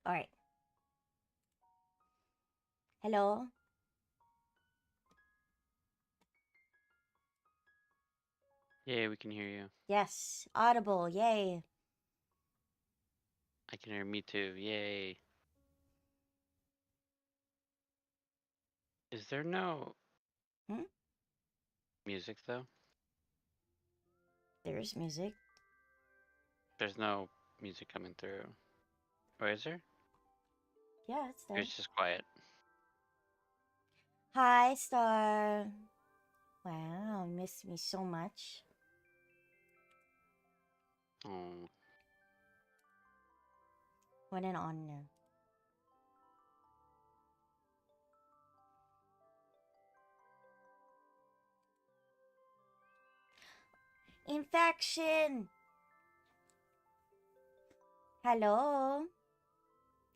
Alright. Hello? Yeah, we can hear you. Yes. Audible. Yay. I can hear me too. Yay. Is there no music though? There's music. There's no music coming through. Or is there? Yeah, it's Or there. it's just quiet. Hi, Star. Wow, missed me so much. Oh. What an honor. Infection! Hello?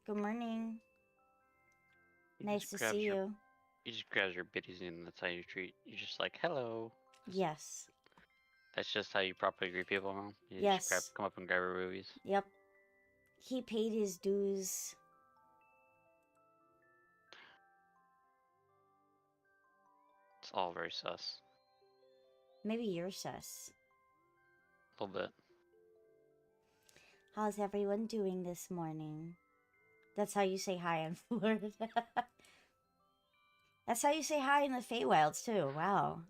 Good morning. Nice to see you. You just grab your bitties and that's how you treat. You're just like, hello. Yes. That's just how you properly greet people, huh? You Yes. just come up and grab your boobies. Yep. He paid his dues. It's all very sus. Maybe you're sus. A little bit. How's everyone doing this morning? That's how you say hi in Florida. That's how you say hi in the Feywilds too. Wow.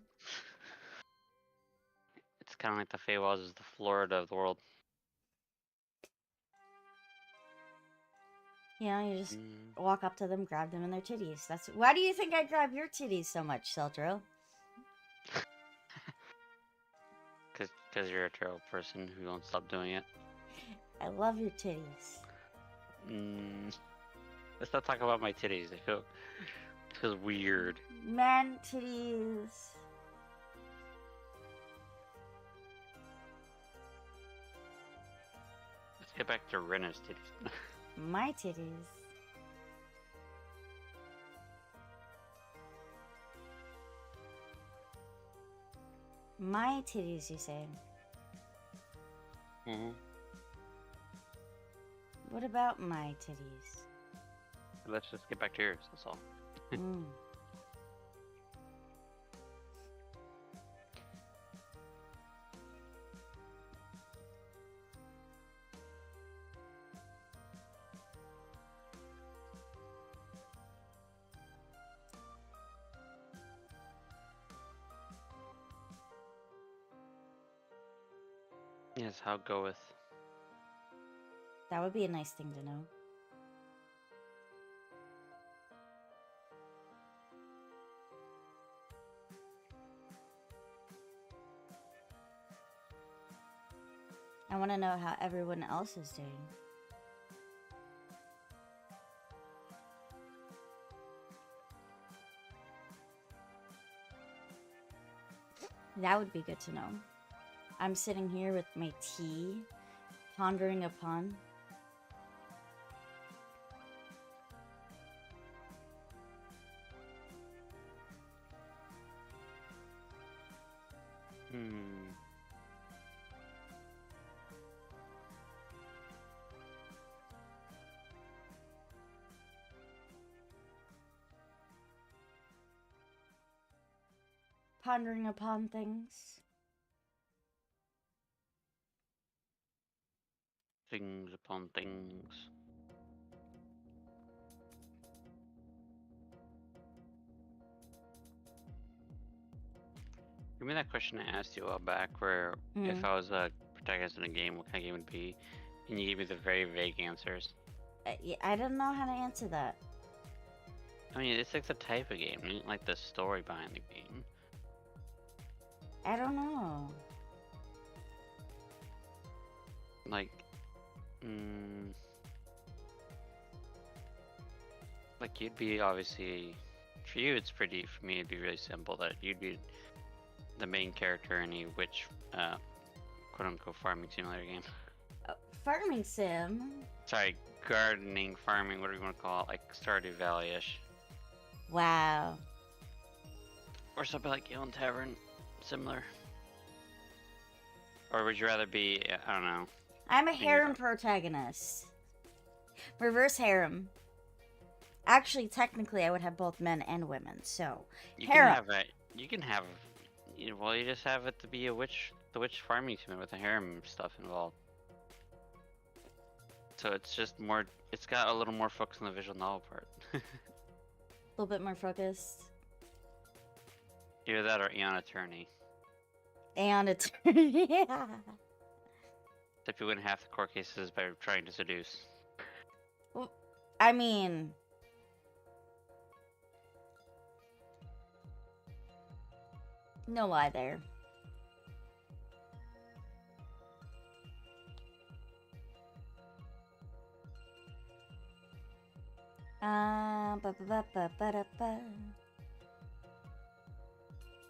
It's kind of like the Feywilds is the Florida of the world. You know, you just walk up to them, grab them in their titties. That's why do you think I grab your titties so much, Seltro? Because you're a terrible person who won't stop doing it. I love your titties. Let's not talk about my titties. It feels weird. Man titties. Let's get back to Renner's titties. My titties. My titties, you say? What about my titties? Let's just get back to yours, that's all. Yes, how it goeth. That would be a nice thing to know. I want to know how everyone else is doing. That would be good to know. I'm sitting here with my tea, pondering upon. Pondering upon things. Things upon things. Give me that question I asked you a while back where if I was a protagonist in a game, what kind of game would it be? And you gave me the very vague answers. I don't know how to answer that. I mean, it's like the type of game, not like the story behind the game. I don't know. Like, like you'd be obviously, for you it's pretty, for me it'd be really simple that you'd be the main character in a witch, quote-unquote farming simulator game. Farming sim? Sorry, gardening, farming, whatever you want to call it, like Stardew Valley-ish. Wow. Or something like Galen Tavern, similar. Or would you rather be, I don't know. I'm a harem protagonist. Reverse harem. Actually, technically, I would have both men and women. So You harem. can have it. You can have. Well, you just have it to be a witch, the witch farming sim with the harem stuff involved. So it's just more. It's got a little more focus on the visual novel part. A little bit more focused. Either that or Aeon Attorney. And it's yeah. Except you win half the court cases by trying to seduce. Well, I mean, no lie there. Ba-ba-ba-ba-ba-ba-da-ba. I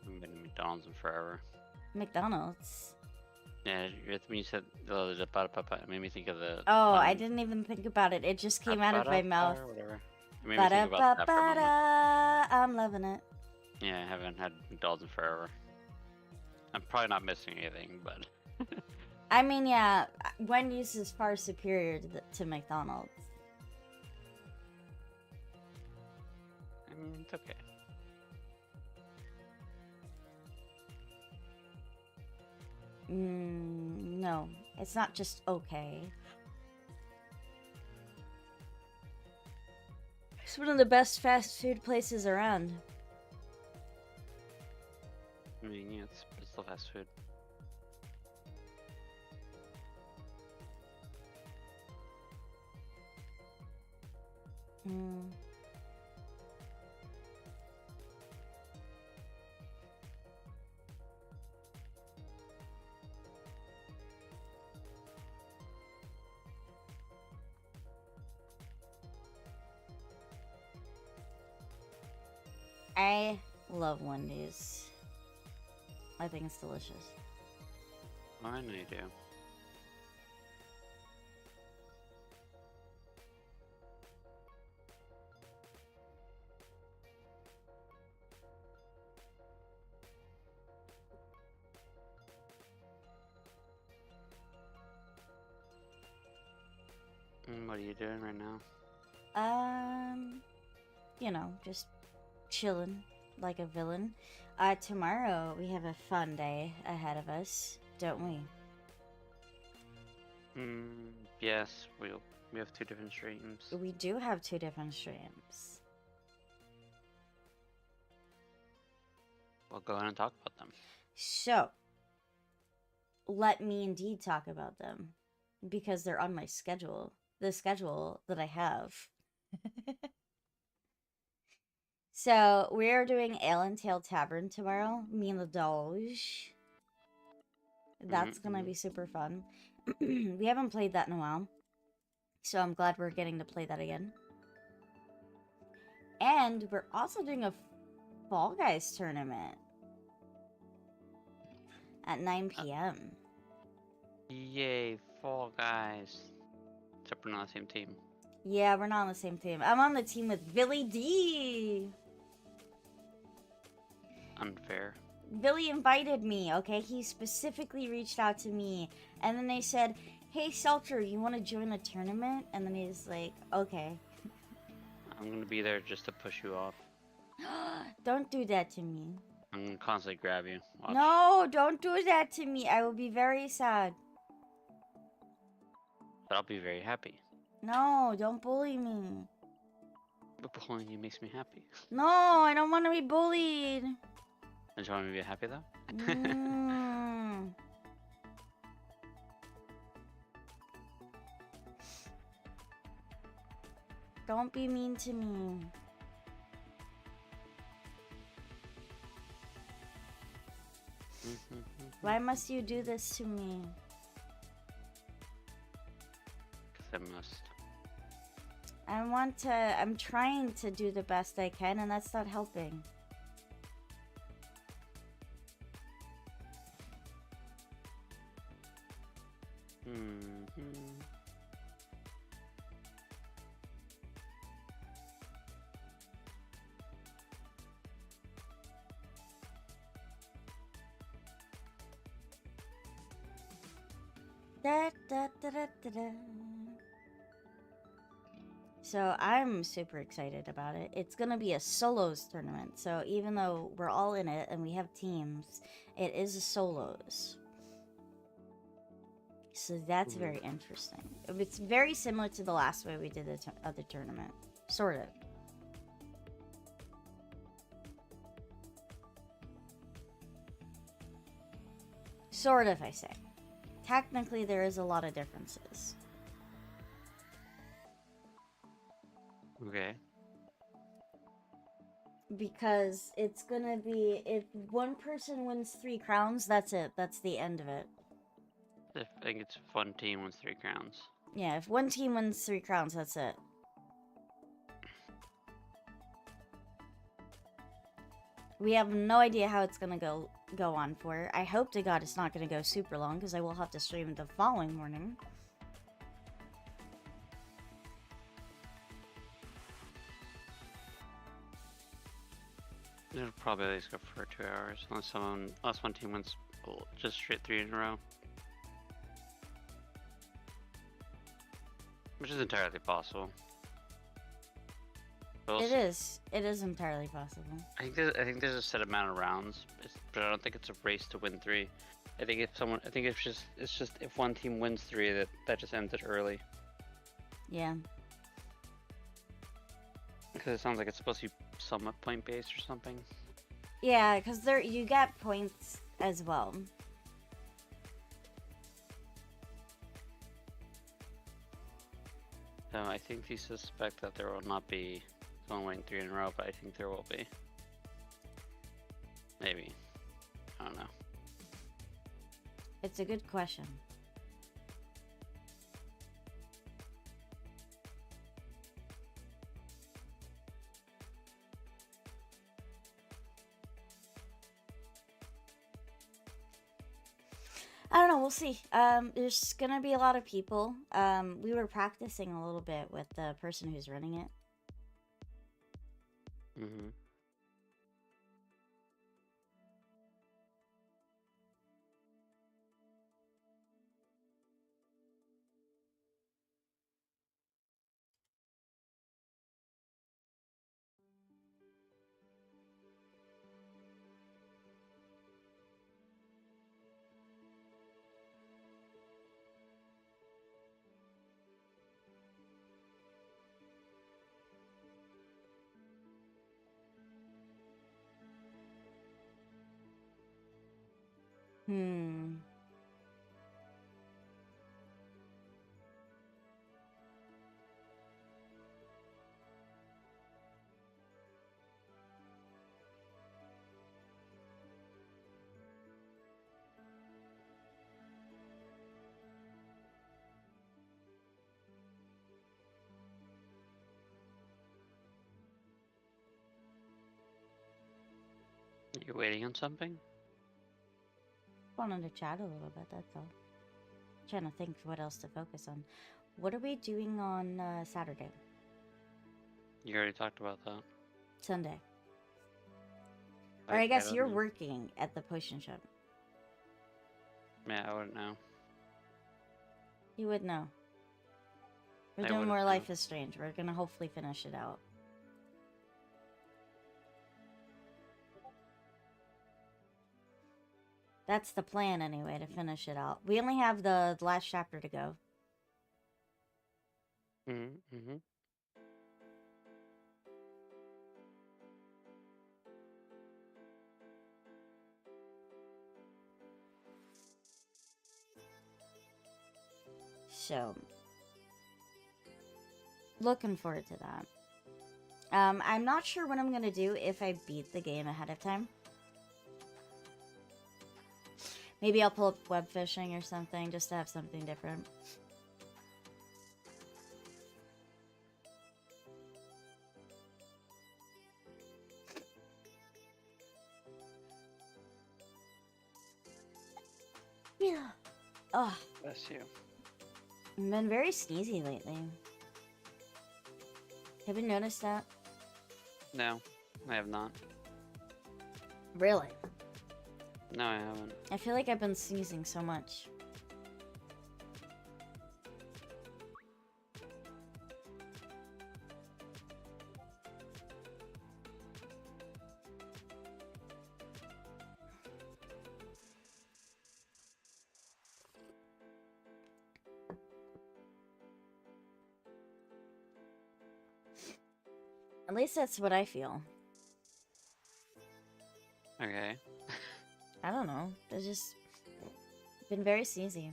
haven't been to McDonald's in forever. McDonald's. Yeah, when you said it made me think of the. Oh, I didn't even think about it. It just came out of my mouth. Or whatever. It made me think about that for a moment. I'm loving it. Yeah, I haven't had McDonald's in forever. I'm probably not missing anything, but. I mean, yeah, Wendy's is far superior to McDonald's. I mean, it's okay. No, it's not just okay. It's one of the best fast food places around. I mean, yeah, it's still fast food. I love Wendy's. I think it's delicious. Oh, I know you do. What are you doing right now? You know, just chilling like a villain. Tomorrow we have a fun day ahead of us, don't we? Yes, we have 2 different streams. We do have 2 different streams. We'll go ahead and talk about them. So, let me indeed talk about them, because they're on my schedule. The schedule that I have. So, we're doing Ale and Tail Tavern tomorrow. Me and the Doge. That's gonna be super fun. We haven't played that in a while. So, I'm glad we're getting to play that again. And we're also doing a Fall Guys tournament. At 9 p.m. Yay, Fall Guys. Except we're not on the same team. Yeah, we're not on the same team. I'm on the team with Billy D. Unfair. Billy invited me, okay? He specifically reached out to me. And then they said, hey, Seltzer, you want to join a tournament? And then he's like, okay. I'm going to be there just to push you off. Don't do that to me. I'm going to constantly grab you. Watch. No, don't do that to me. I will be very sad. But I'll be very happy. No, don't bully me. But bullying you makes me happy. No, I don't want to be bullied. Don't you want me to be happy, though? Don't be mean to me. Why must you do this to me? Because I must. I'm trying to do the best I can, and that's not helping. Da, da, da, da, da, da. So I'm super excited about it. It's gonna be a solos tournament. So even though we're all in it and we have teams, it is a solos. So that's very interesting. It's very similar to the last way we did the other tournament. Sort of. Sort of, I say. Technically, there is a lot of differences. Okay. Because it's gonna be, if one person wins 3 crowns, that's it. That's the end of it. I think it's one team wins 3 crowns. Yeah, if one team wins 3 crowns, that's it. We have no idea how it's gonna go on for. I hope to God it's not gonna go super long, because I will have to stream the following morning. It'll probably at least go for 2 hours, unless one team wins just straight 3 in a row. Which is entirely possible. It is entirely possible. I think there's a set amount of rounds, but I don't think it's a race to win 3. I think it's just if one team wins 3, that just ends it early. Yeah. Because it sounds like it's supposed to be somewhat point based or something. Yeah, because you get points as well. So I think they suspect that there will not be someone winning 3 in a row, but I think there will be. Maybe. I don't know. It's a good question. I don't know, we'll see. There's gonna be a lot of people. We were practicing a little bit with the person who's running it. Mm-hmm. You waiting on something? Wanted to chat a little bit, that's all. Trying to think what else to focus on. What are we doing on Saturday? You already talked about that. Sunday. Or I guess you're working at the potion shop. Yeah, I wouldn't know. You would know. We're doing more Life is Strange. We're gonna hopefully finish it out. That's the plan anyway, to finish it out. We only have the last chapter to go. Mm-hmm. So, looking forward to that. I'm not sure what I'm gonna do if I beat the game ahead of time. Maybe I'll pull up web fishing or something, just to have something different. Yeah. Oh. Bless you. I've been very sneezy lately. Have you noticed that? No, I have not. Really? No, I haven't. I feel like I've been sneezing so much. At least that's what I feel. Okay. I don't know. It's just been very sneezy.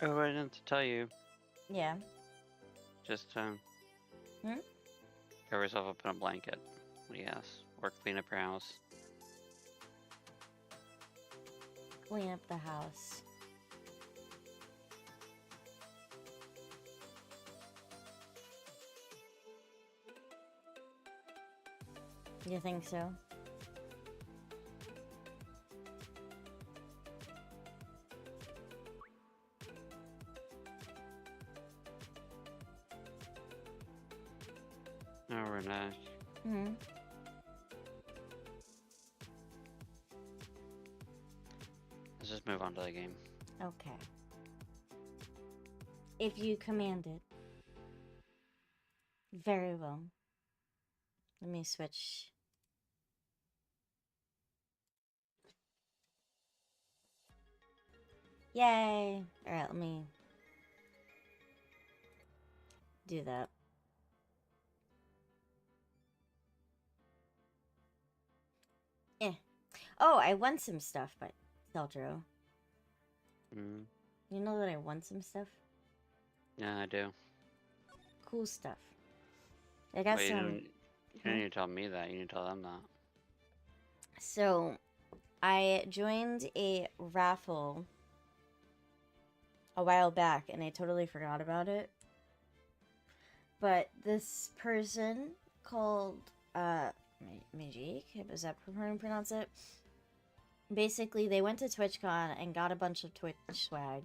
Oh, I didn't tell you. Yeah. Just Hmm? cover yourself up in a blanket. Yes. Or clean up your house. Clean up the house. You think so? No, we're not. Hmm. Let's just move on to the game. Okay. If you command it. Very well. Let me switch. Yay! Alright, let me do that. Eh. Oh, I won some stuff, but Seldro. Mm. You know that I won some stuff? Yeah, I do. Cool stuff. I got Wait, some. you don't need to tell me that. You need to tell them that. So, I joined a raffle a while back and I totally forgot about it. But this person called Majik, is that how you pronounce it? Basically, they went to TwitchCon and got a bunch of Twitch swag.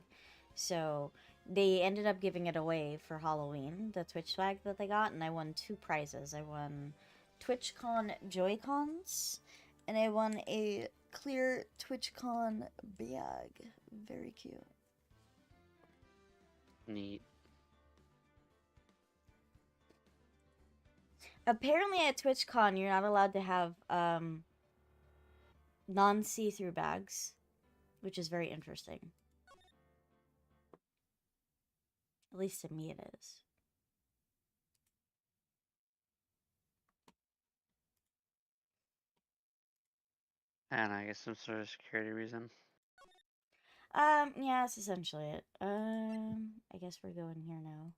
So they ended up giving it away for Halloween, the Twitch swag that they got, and I won 2 prizes. I won TwitchCon Joy-Cons, and I won a clear TwitchCon bag. Very cute. Neat. Apparently at TwitchCon, you're not allowed to have non-see-through bags, which is very interesting. At least to me it is. And I guess some sort of security reason. Yeah, that's essentially it. I guess we're going here now.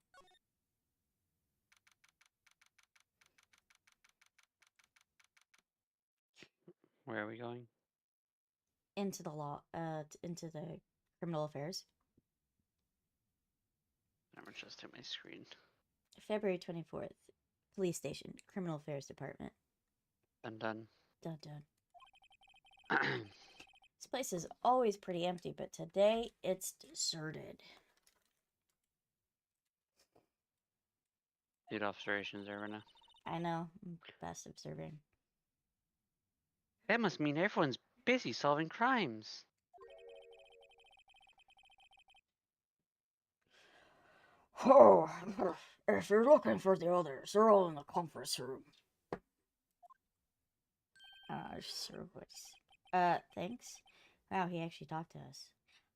Where are we going? Into the law, into the criminal affairs. I'm adjusting my screen. February 24th, police station, criminal affairs department. Done. Done. Dun dun. This place is always pretty empty, but today it's deserted. Lead observations over now. I know, I'm best observing. That must mean everyone's busy solving crimes. Oh, if you're looking for the others, they're all in the conference room. Sir voice. Thanks. Wow, he actually talked to us.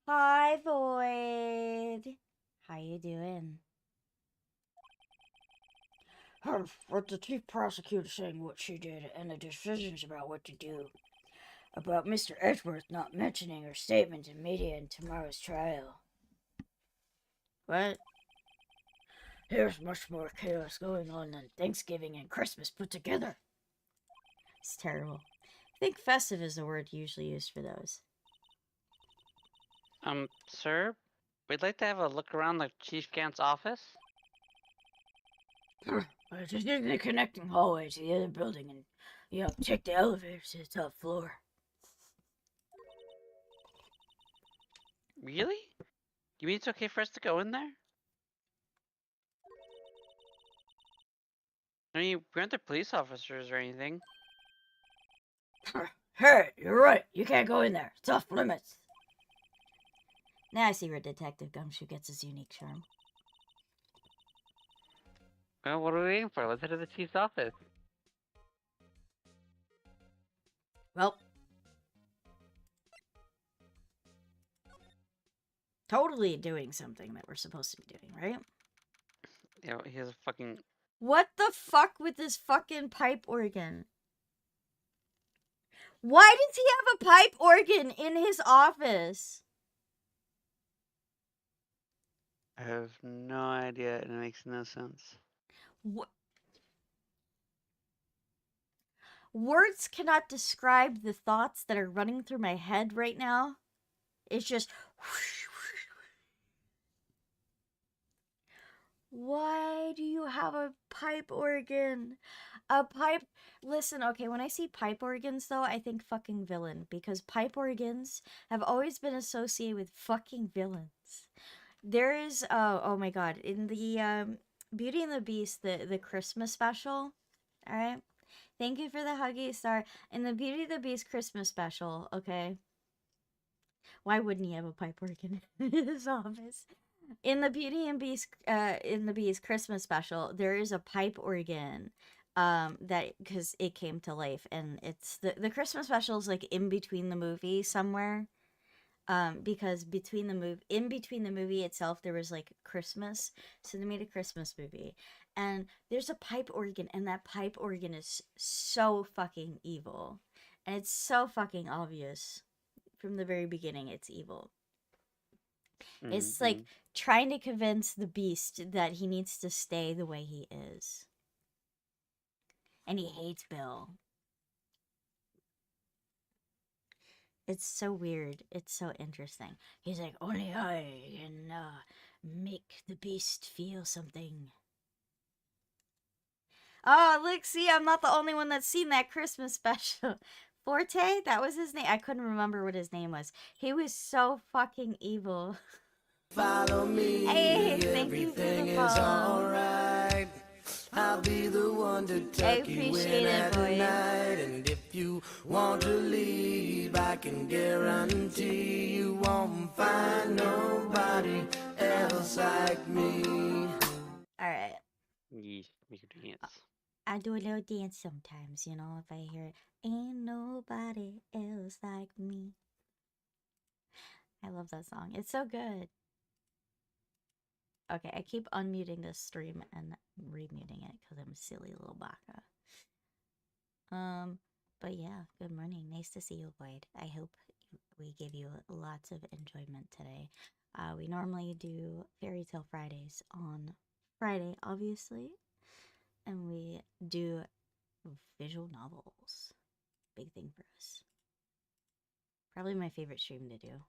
Hi, Void. How you doing? With the chief prosecutor saying what she did and the decisions about what to do. About Mr. Edgeworth not mentioning her statement in media in tomorrow's trial. What? There's much more chaos going on than Thanksgiving and Christmas put together. It's terrible. I think festive is the word usually used for those. Sir, we'd like to have a look around the Chief Gant's office. Just use the connecting hallway to the other building and, take the elevator to the top floor. Really? You mean it's okay for us to go in there? I mean, we aren't the police officers or anything. Hey, you're right. You can't go in there. It's off limits. Now I see where Detective Gumshoe gets his unique charm. Well, what are we waiting for? Let's head to the chief's office. Well, totally doing something that we're supposed to be doing, right? Yeah, he has a fucking. What the fuck with this fucking pipe organ? Why does he have a pipe organ in his office? I have no idea. It makes no sense. What? Words cannot describe the thoughts that are running through my head right now. It's just. Why do you have a pipe organ? A pipe. Listen, okay, when I see pipe organs, though, I think fucking villain. Because pipe organs have always been associated with fucking villains. There is. Oh my god. In the Beauty and the Beast, the Christmas special. Alright? Thank you for the huggy star. In the Beauty and the Beast Christmas special, okay? Why wouldn't he have a pipe organ in his office? In the Beauty and Beast, in the Beast Christmas special, there is a pipe organ, that because it came to life, and it's the Christmas special is like in between the movie somewhere, because in between the movie itself, there was like Christmas, so they made a Christmas movie, and there's a pipe organ, and that pipe organ is so fucking evil, and it's so fucking obvious from the very beginning. It's evil. It's like trying to convince the beast that he needs to stay the way he is. And he hates Bill. It's so weird. It's so interesting. He's like, only I can make the beast feel something. Oh, look, see, I'm not the only one that's seen that Christmas special. Forte? That was his name. I couldn't remember what his name was. He was so fucking evil. Follow me, hey, everything is alright. I'll be the one to tuck you in at night. And if you want to leave, I can guarantee you won't find nobody else like me. Alright. Yeah, make a dance. I do a little dance sometimes, you know, if I hear ain't nobody else like me. I love that song. It's so good. Okay, I keep unmuting this stream and remuting it because I'm a silly little baka. But yeah, good morning. Nice to see you, Boyd. I hope we give you lots of enjoyment today. We normally do Fairy Tale Fridays on Friday, obviously, and we do visual novels. Big thing for us. Probably my favorite stream to do.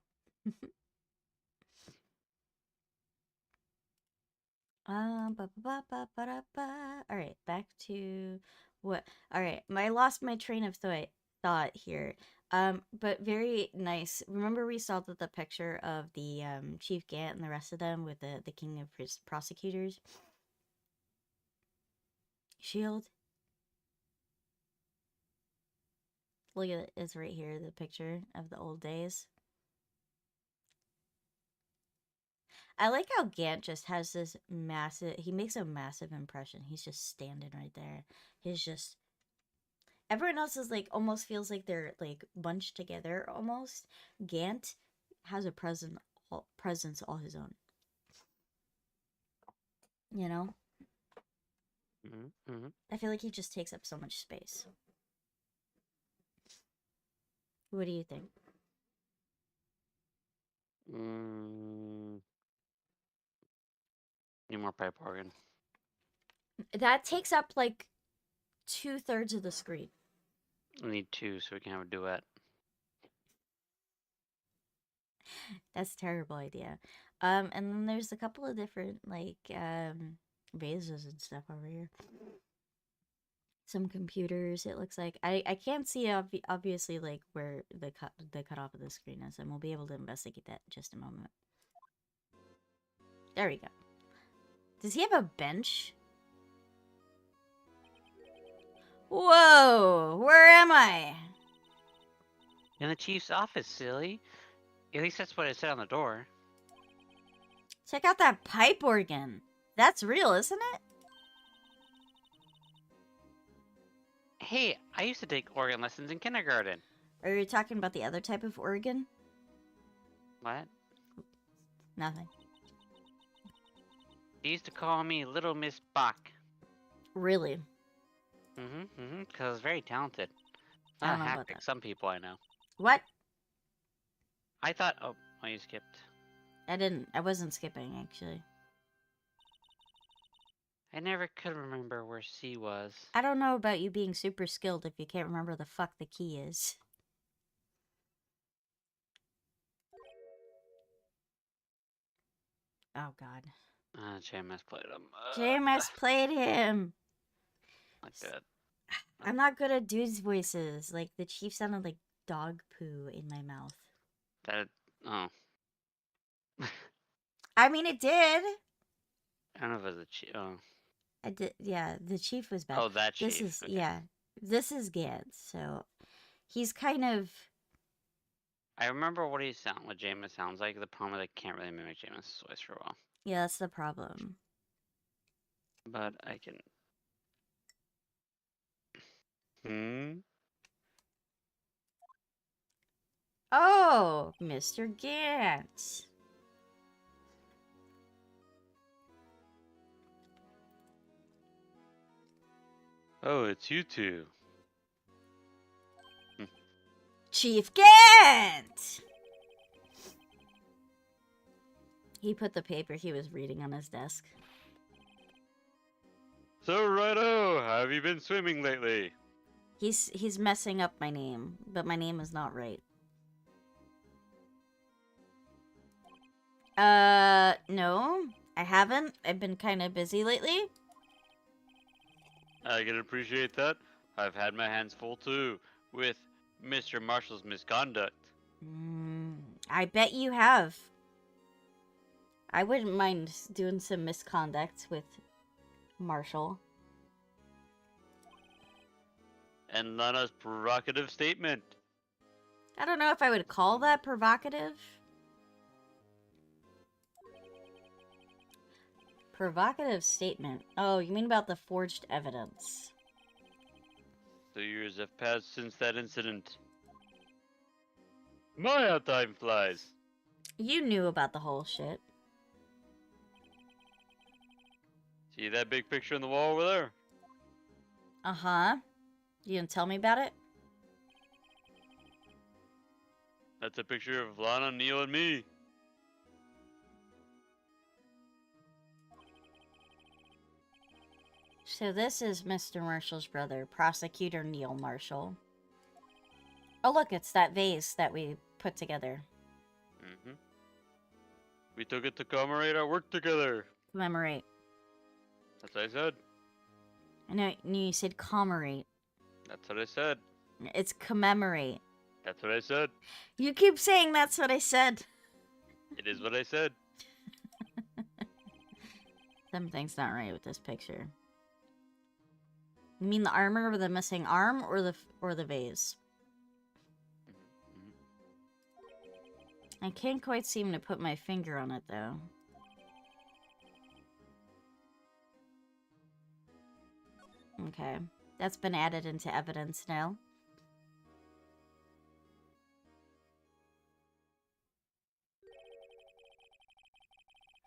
Alright, back to what? Alright, I lost my train of thought here. But very nice. Remember we saw the picture of the Chief Gant and the rest of them with the King of Prosecutors shield? Look at it, it's right here, the picture of the old days. I like how Gant just has this massive, he makes a massive impression. He's just standing right there. He's just, everyone else is like, almost feels like they're like bunched together almost. Gant has a presence all his own. You know? I feel like he just takes up so much space. What do you think? Need more pipe organ. That takes up like 2/3 of the screen. We need two so we can have a duet. That's a terrible idea. And then there's a couple of different like vases and stuff over here. Some computers, it looks like. I can't see obviously like where the cut off of the screen is, and we'll be able to investigate that in just a moment. There we go. Does he have a bench? Whoa! Where am I? In the chief's office, silly. At least that's what it said on the door. Check out that pipe organ. That's real, isn't it? Hey, I used to take organ lessons in kindergarten. Are you talking about the other type of organ? What? Nothing. They used to call me Little Miss Bach. Really? Because I was very talented. I Not don't a know hack about like that. some people I know. What? I thought, oh, you skipped. I wasn't skipping, actually. I never could remember where C was. I don't know about you being super skilled if you can't remember the fuck the key is. Oh, God. JMS played him. JMS played him! Like that. I'm not good at dudes' voices. Like, the chief sounded like dog poo in my mouth. Oh. I mean, it did. I don't know if it was a chief. Oh. I did. Yeah, the chief was bad. Oh, that This chief. is, Okay. yeah. This is Gantz, so he's kind of... I remember what Jameis sounds like. The problem is I can't really mimic Jameis' voice for a while. Yeah, that's the problem. But I can. Oh, Mr. Gantz. Oh, it's you two. Chief Gantz! He put the paper he was reading on his desk. So, righto, how have you been swimming lately? He's messing up my name, but my name is not right. No, I haven't. I've been kind of busy lately. I can appreciate that. I've had my hands full too, with Mr. Marshall's misconduct. I bet you have. I wouldn't mind doing some misconduct with Marshall. And Lana's provocative statement. I don't know if I would call that provocative. Provocative statement. Oh, you mean about the forged evidence? 2 years have passed since that incident. My, how time flies. You knew about the whole shit. See that big picture on the wall over there? Uh-huh. You didn't tell me about it? That's a picture of Lana, Neil, and me. So this is Mr. Marshall's brother, Prosecutor Neil Marshall. Oh look, it's that vase that we put together. We took it to commemorate our work together. Commemorate. That's what I said. I know you said commemorate. That's what I said. It's commemorate. That's what I said. You keep saying that's what I said. It is what I said. Something's not right with this picture. You mean the armor with the missing arm, or the vase? I can't quite seem to put my finger on it though. Okay, that's been added into evidence now.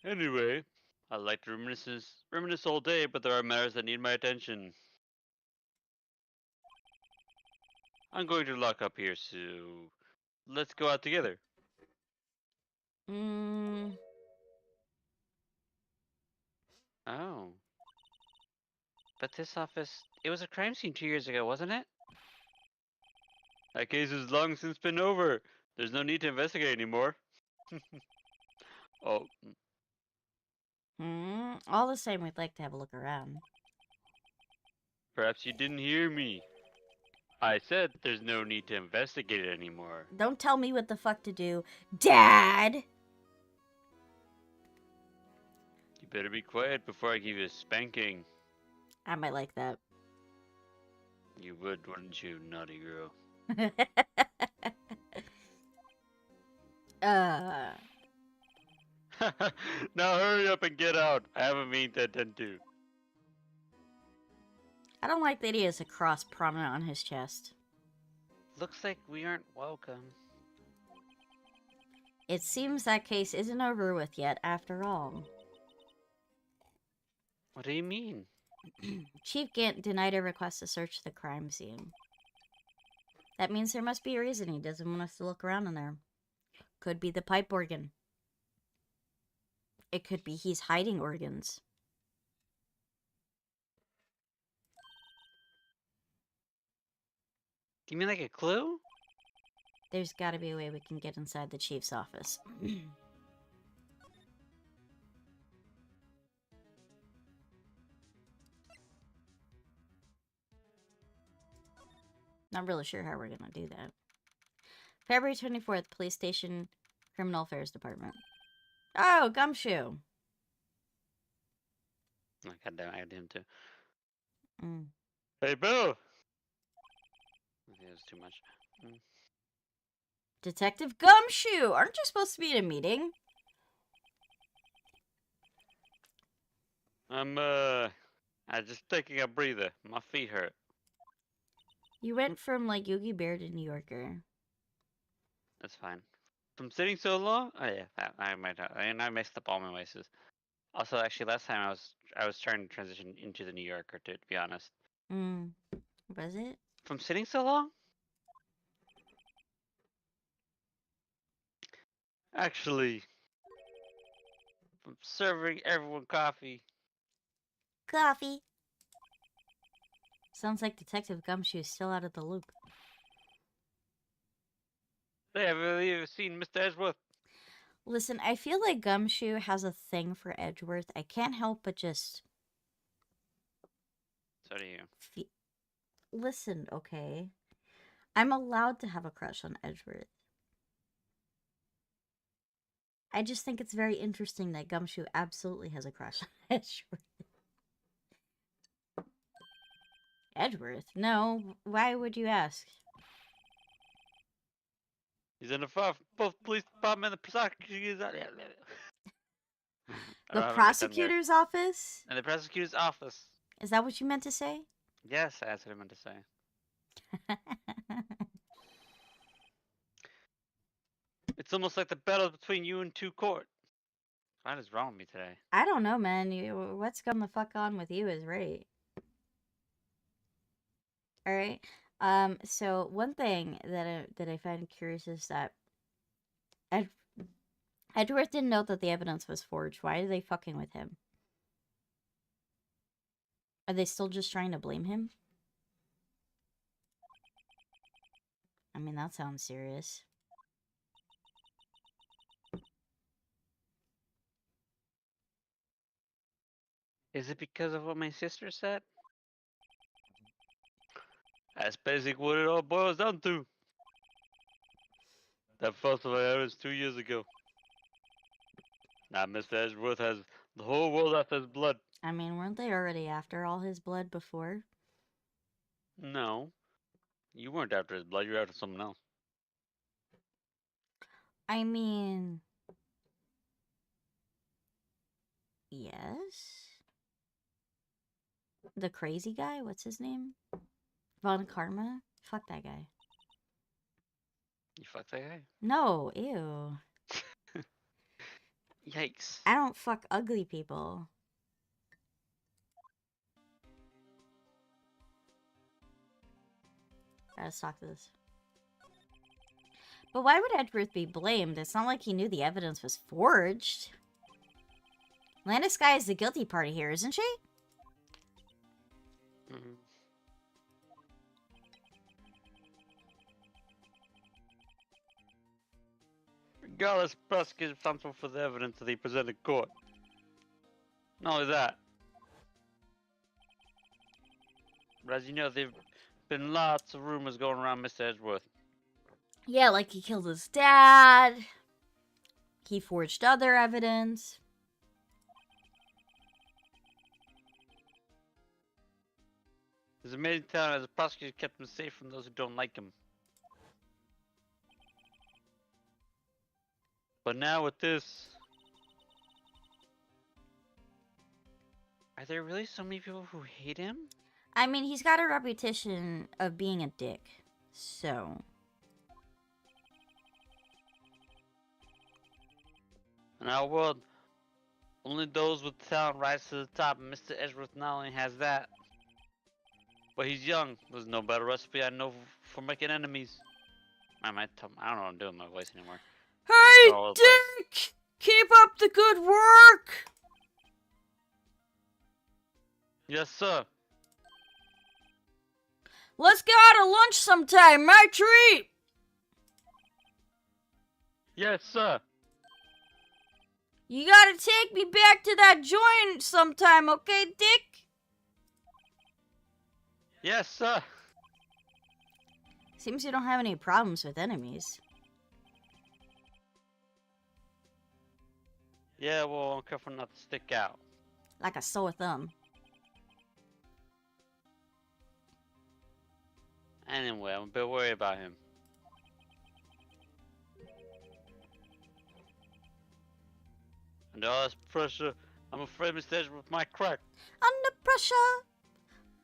Anyway, I like to reminisce all day, but there are matters that need my attention. I'm going to lock up here, so let's go out together. Oh. But this office, it was a crime scene 2 years ago, wasn't it? That case has long since been over. There's no need to investigate anymore. Oh. All the same, we'd like to have a look around. Perhaps you didn't hear me. I said there's no need to investigate it anymore. Don't tell me what the fuck to do, Dad! You better be quiet before I give you a spanking. I might like that. You would, wouldn't you, naughty girl? Now hurry up and get out. I have a meeting to attend to. I don't like that he has a cross prominent on his chest. Looks like we aren't welcome. It seems that case isn't over with yet, after all. What do you mean? Chief Gant denied a request to search the crime scene. That means there must be a reason he doesn't want us to look around in there. Could be the pipe organ. It could be he's hiding organs. Do you mean like a clue? There's gotta be a way we can get inside the chief's office. Not really sure how we're gonna do that. February 24th, Police Station Criminal Affairs Department. Oh, Gumshoe! Oh, goddamn, I had him too. Mm. Hey, Boo! Okay, that's too much. Detective Gumshoe! Aren't you supposed to be in a meeting? I'm just taking a breather. My feet hurt. You went from, like, Yogi Bear to New Yorker. That's fine. From sitting so long? Oh yeah, I might have, and I messed up all my voices. Also, actually, last time I was trying to transition into the New Yorker, to be honest. Was it? From sitting so long? Actually, from serving everyone coffee. Coffee! Sounds like Detective Gumshoe's still out of the loop. Hey, have you seen Mr. Edgeworth? Listen, I feel like Gumshoe has a thing for Edgeworth. I can't help but just... So do you. Listen, okay? I'm allowed to have a crush on Edgeworth. I just think it's very interesting that Gumshoe absolutely has a crush on Edgeworth. Edgeworth? No. Why would you ask? He's in the far both police department and the prosecutor's The prosecutor's office? And the prosecutor's office. Is that what you meant to say? Yes, that's what I meant to say. It's almost like the battle between you and two court. What is wrong with me today? I don't know, man. What's going the fuck on with you is right. Alright. So one thing that I find curious is that Edgeworth didn't know that the evidence was forged. Why are they fucking with him? Are they still just trying to blame him? I mean, that sounds serious. Is it because of what my sister said? That's basically what it all boils down to. That festival was 2 years ago. Now Mr. Edgeworth has the whole world after his blood. I mean, weren't they already after all his blood before? No. You weren't after his blood, you were after someone else. I mean... Yes? The crazy guy? What's his name? Von Karma? Fuck that guy. You fucked that guy? No, ew. Yikes. I don't fuck ugly people. Let's talk to this. But why would Edgeworth be blamed? It's not like he knew the evidence was forged. Landeskine is the guilty party here, isn't she? Mm-hmm. Regardless, the prosecutor is responsible for the evidence that he presented in court. Not only that, but as you know, there have been lots of rumors going around Mr. Edgeworth. Yeah, like he killed his dad. He forged other evidence. His amazing talent as a prosecutor kept him safe from those who don't like him. But now with this... Are there really so many people who hate him? I mean, he's got a reputation of being a dick. So, In our world, only those with talent rise to the top, and Mr. Edgeworth not only has that, but he's young. There's no better recipe I know for making enemies. I don't know what I'm doing with my voice anymore. hey, all over the place. Dick! Keep up the good work! Yes, sir. Let's go out to lunch sometime, my treat! Yes, sir. You gotta take me back to that joint sometime, okay, Dick? Yes, sir. Seems you don't have any problems with enemies. Yeah, well, I'm careful not to stick out. Like a sore thumb. Anyway, I'm a bit worried about him. Under all this pressure, I'm afraid Mr. Edgeworth might crack. Under pressure,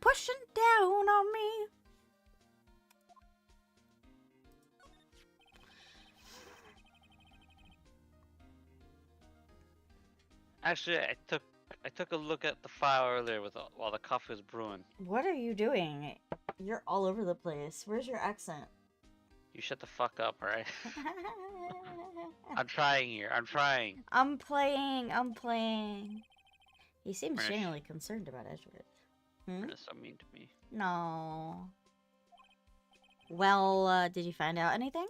pushing down on me. Actually, I took a look at the file earlier while the coffee was brewing. What are you doing? You're all over the place. Where's your accent? You shut the fuck up, alright? I'm trying here. I'm trying. I'm playing. He seems Fresh. genuinely concerned about Edgeworth. Hmm? That's so mean to me. No. Well, did you find out anything?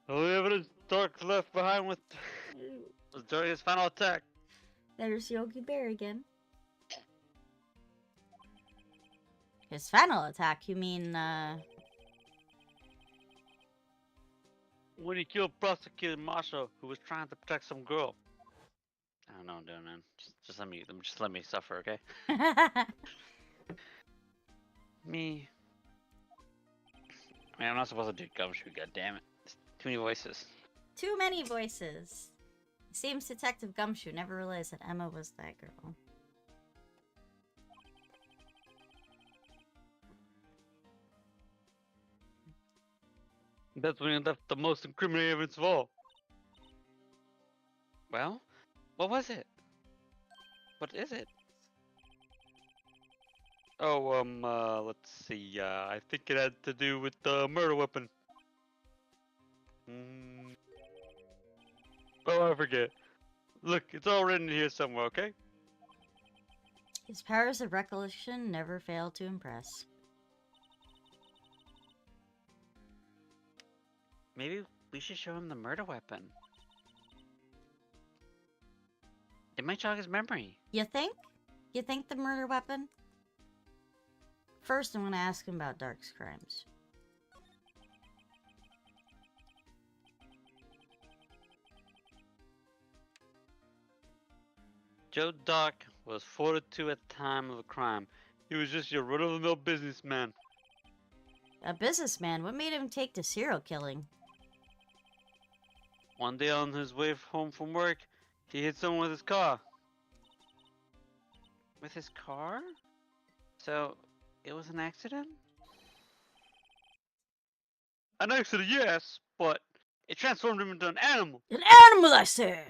The only evidence Dark left behind was during his final attack. There's Yogi Bear again. His final attack, you mean, When he killed Prosecutor Marshall, who was trying to protect some girl. I don't know what I'm doing, man. Just let me suffer, okay? Me. I mean, I'm not supposed to do gumshoe, goddammit. Too many voices. Too many voices. Seems Detective Gumshoe never realized that Emma was that girl. That's when he left the most incriminating evidence of all. Well, what was it? What is it? Oh, let's see. I think it had to do with the murder weapon. Oh, I forget. Look, it's all written here somewhere, okay? His powers of recollection never fail to impress. Maybe we should show him the murder weapon. It might jog his memory. You think? You think the murder weapon? First, I'm gonna ask him about Dark's crimes. Joe Dark was 42 at the time of the crime. He was just your run-of-the-mill businessman. A businessman? What made him take to serial killing? One day on his way home from work, he hit someone with his car. With his car? So, it was an accident? An accident, yes, but it transformed him into an animal. An animal, I say!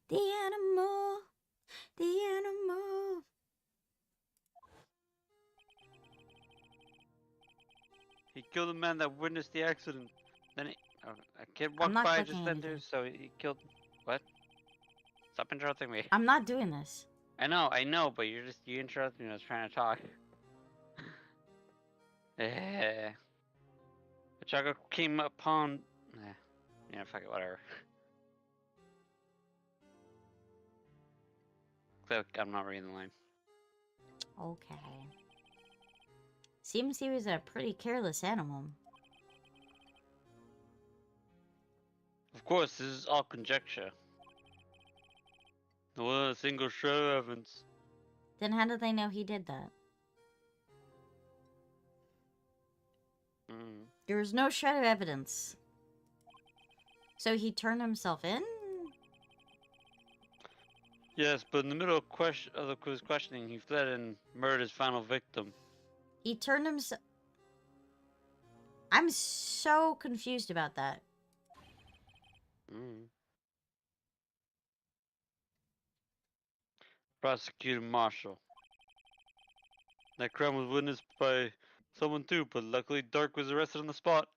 The animal. The animal. He killed a man that witnessed the accident. Then a kid walked not by clicking just then, anything. so he killed. What? Stop interrupting me. I'm not doing this. I know, but you interrupted me when I was trying to talk. Eh. Chaco came upon. Yeah, fuck it, whatever. I'm not reading the line. Okay. Seems he was a pretty careless animal. Of course, this is all conjecture. There wasn't a single shred of evidence. Then how did they know he did that? There was no shred of evidence. So he turned himself in? Yes, but in the middle of his questioning, he fled and murdered his final victim. He turned himself... I'm so confused about that. Prosecutor Marshall. That crime was witnessed by someone too, but luckily Dark was arrested on the spot.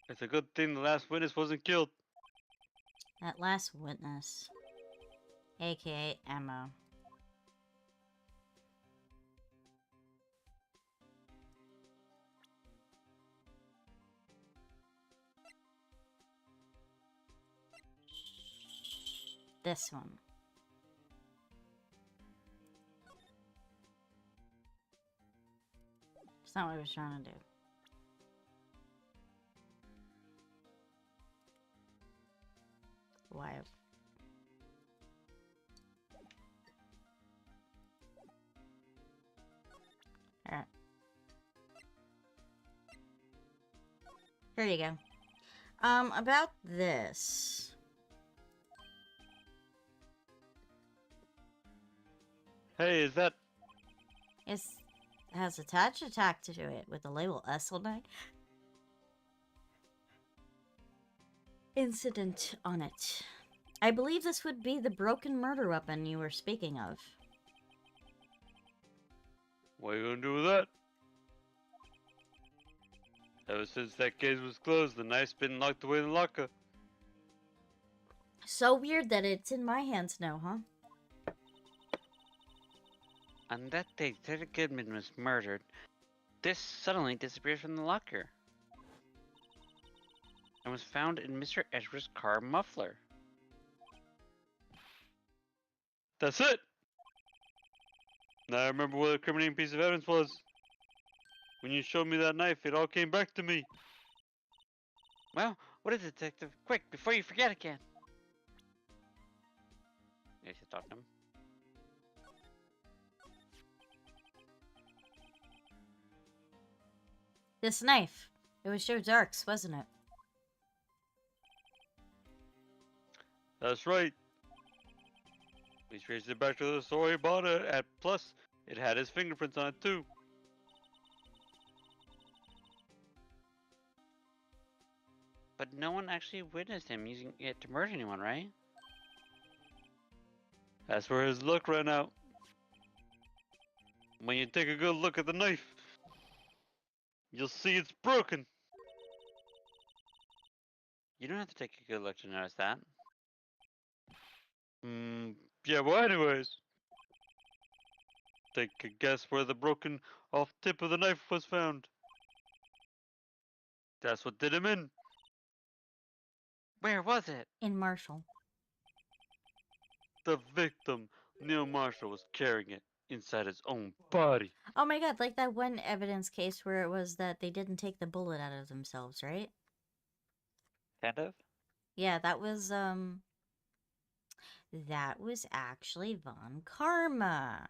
It's a good thing the last witness wasn't killed. That last witness. AKA Emma. This one. It's not what I was trying to do. Why? Alright. Here you go. About this. Hey, is that... It has attached a tag to it with the label S on it. Incident on it. I believe this would be the broken murder weapon you were speaking of. What are you gonna do with that? Ever since that case was closed, the knife's been locked away in the locker. So weird that it's in my hands now, huh? On that day Detective Goodman was murdered, this suddenly disappears from the locker. And was found in Mr. Edgeworth's car muffler. That's it! Now I remember what the incriminating piece of evidence was. When you showed me that knife, it all came back to me. Well, what is it, Detective? Quick, before you forget again. You should talk to him. This knife. It was Joe Dark's, wasn't it? That's right. We traced it back to the store he bought it at. Plus, it had his fingerprints on it too. But no one actually witnessed him using it to murder anyone, right? That's where his luck ran out. When you take a good look at the knife, you'll see it's broken. You don't have to take a good look to notice that. Yeah, well anyways. Take a guess where the broken off tip of the knife was found. That's what did him in. Where was it? In Marshall. The victim, Neil Marshall, was carrying it inside his own body. Oh my god, like that one evidence case where it was that they didn't take the bullet out of themselves, right? Kind of? Yeah, that was actually Von Karma.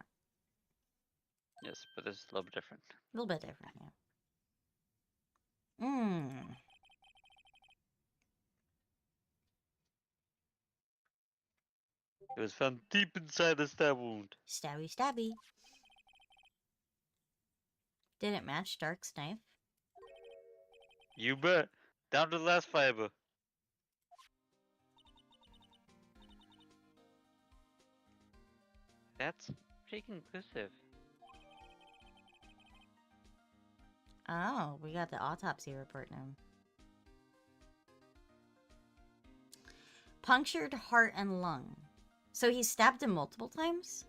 Yes, but this is a little bit different. A little bit different, yeah. It was found deep inside the stab wound. Stabby stabby. Did it match Dark's knife? You bet. Down to the last fiber. That's pretty conclusive. Oh, we got the autopsy report now. Punctured heart and lung. So he stabbed him multiple times?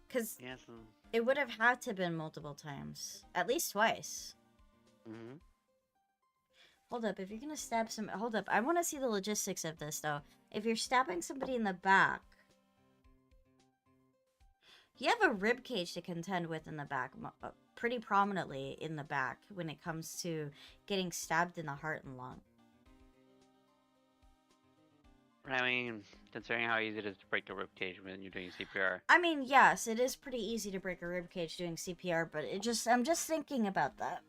Because Yes. it would have had to have been multiple times. At least twice. Mm-hmm. Hold up, if you're gonna stab some... Hold up, I want to see the logistics of this, though. If you're stabbing somebody in the back... You have a rib cage to contend with in the back. Pretty prominently in the back when it comes to getting stabbed in the heart and lung. I mean, considering how easy it is to break a rib cage when you're doing CPR. I mean, yes, it is pretty easy to break a rib cage doing CPR, but I'm just thinking about that.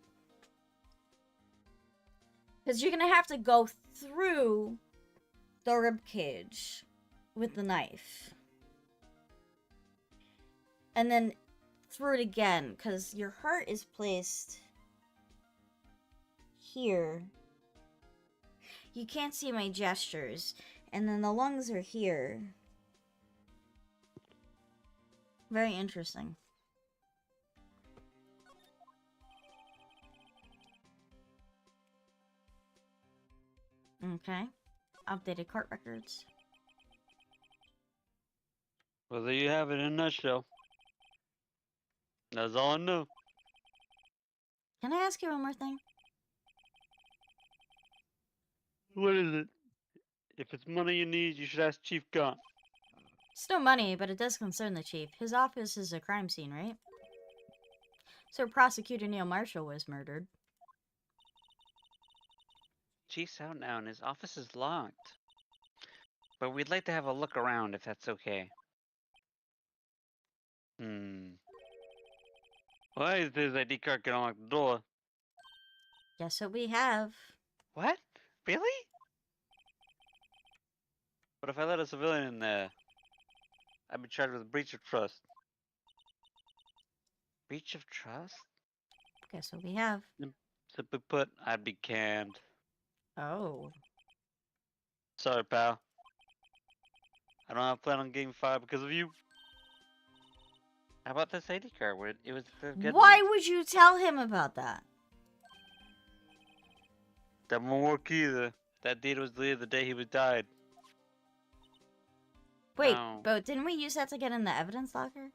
Because you're gonna have to go through the rib cage with the knife. And then through it again, because your heart is placed here. You can't see my gestures. And then the lungs are here. Very interesting. Okay. Updated court records. Well, there you have it in a nutshell. That's all I know. Can I ask you one more thing? What is it? If it's money you need, you should ask Chief Gunn. It's no money, but it does concern the chief. His office is a crime scene, right? So Prosecutor Neil Marshall was murdered. Chief's out now and his office is locked. But we'd like to have a look around if that's okay. Why is his ID card gonna unlock the door? Guess what we have? What? Really? But if I let a civilian in there, I'd be charged with breach of trust. Breach of trust? Guess what we have? Simply put, I'd be canned. Oh. Sorry, pal. I don't have a plan on getting fired because of you. How about this ID card? It was the good Why one. would you tell him about that? That won't work either. That data was deleted the day he was died. Wait, Oh. but didn't we use that to get in the evidence locker?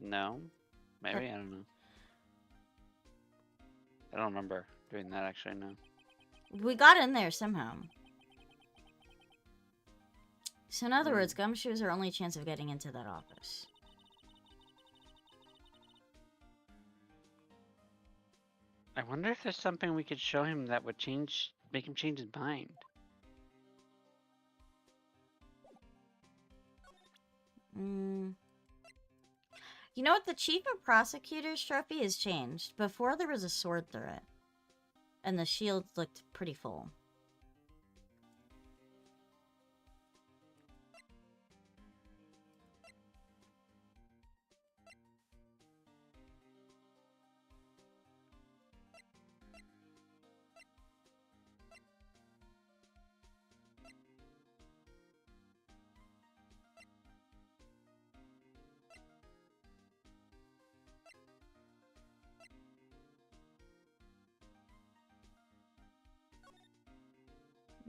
No. Maybe, I don't know. I don't remember doing that actually, no. We got in there somehow. So in other words, Gumshoe is our only chance of getting into that office. I wonder if there's something we could show him that would make him change his mind. You know what? The Chief of Prosecutors trophy has changed. Before there was a sword through it. And the shield looked pretty full.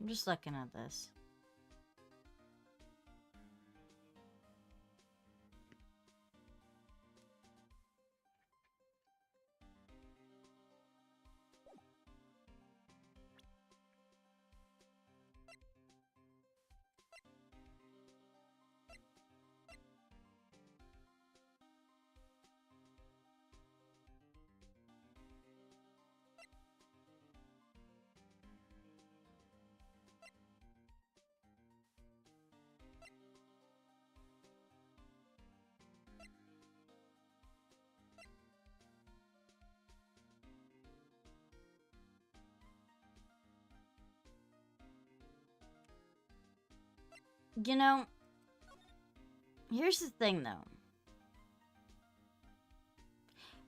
I'm just looking at this. You know, here's the thing though.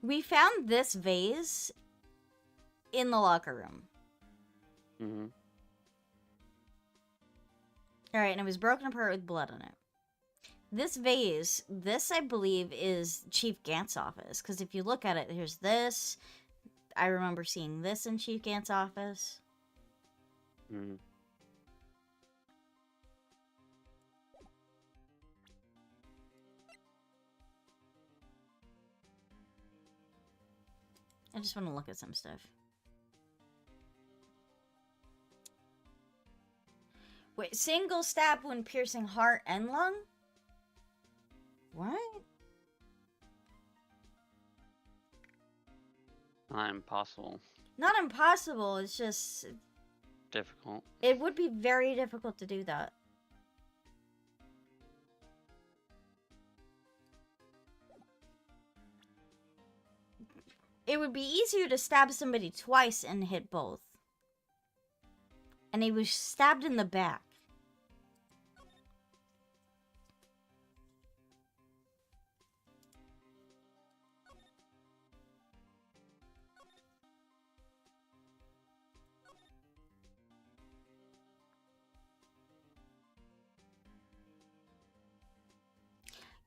We found this vase in the locker room. Mm-hmm. Alright, and it was broken apart with blood on it. This vase, this I believe is Chief Gant's office. Because if you look at it, here's this. I remember seeing this in Chief Gant's office. Mm-hmm. I just want to look at some stuff. Wait, single stab wound piercing heart and lung? What? Not impossible. Not impossible, it's just... Difficult. It would be very difficult to do that. It would be easier to stab somebody twice and hit both. And he was stabbed in the back.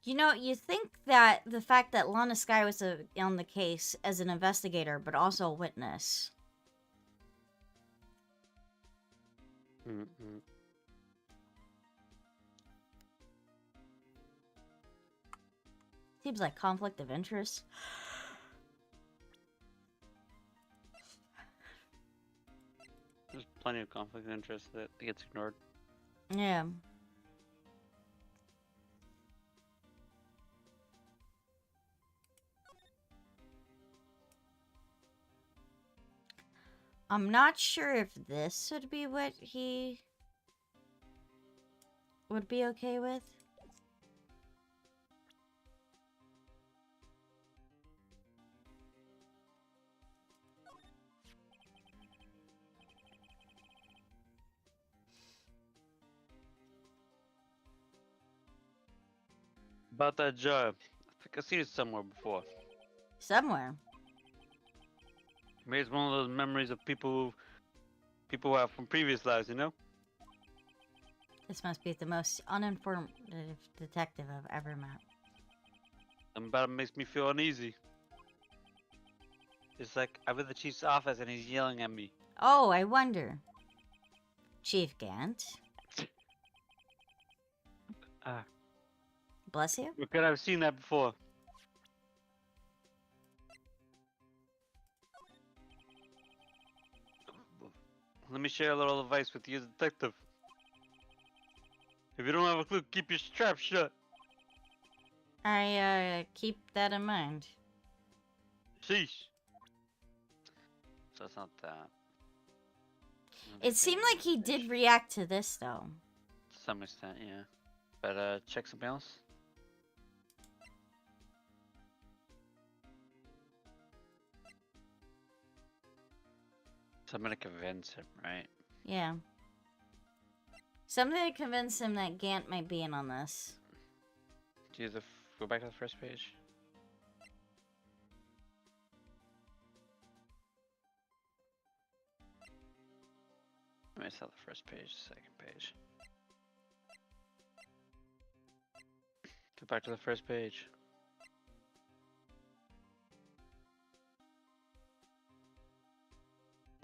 You know, you think that the fact that Lana Sky was on the case as an investigator, but also a witness. Mm-mm. Seems like conflict of interest. There's plenty of conflict of interest that gets ignored. Yeah. I'm not sure if this would be what he would be okay with. About that job, I think I've seen it somewhere before. Somewhere. Maybe it's one of those memories of people who have from previous lives, you know? This must be the most uninformed detective I've ever met. Something about it makes me feel uneasy. It's like I'm in the chief's office and he's yelling at me. Oh, I wonder. Chief Gant. Ah, Bless you. where could I have seen that before? Let me share a little advice with you, detective. If you don't have a clue, keep your strap shut. I keep that in mind. Sheesh. So it's not that. It seemed like he did react to this, though. To some extent, yeah. But check something else. So I'm gonna convince him, right? Yeah. Something to convince him that Gant might be in on this. Do you go back to the first page? Let me sell the first page, second page. Go back to the first page.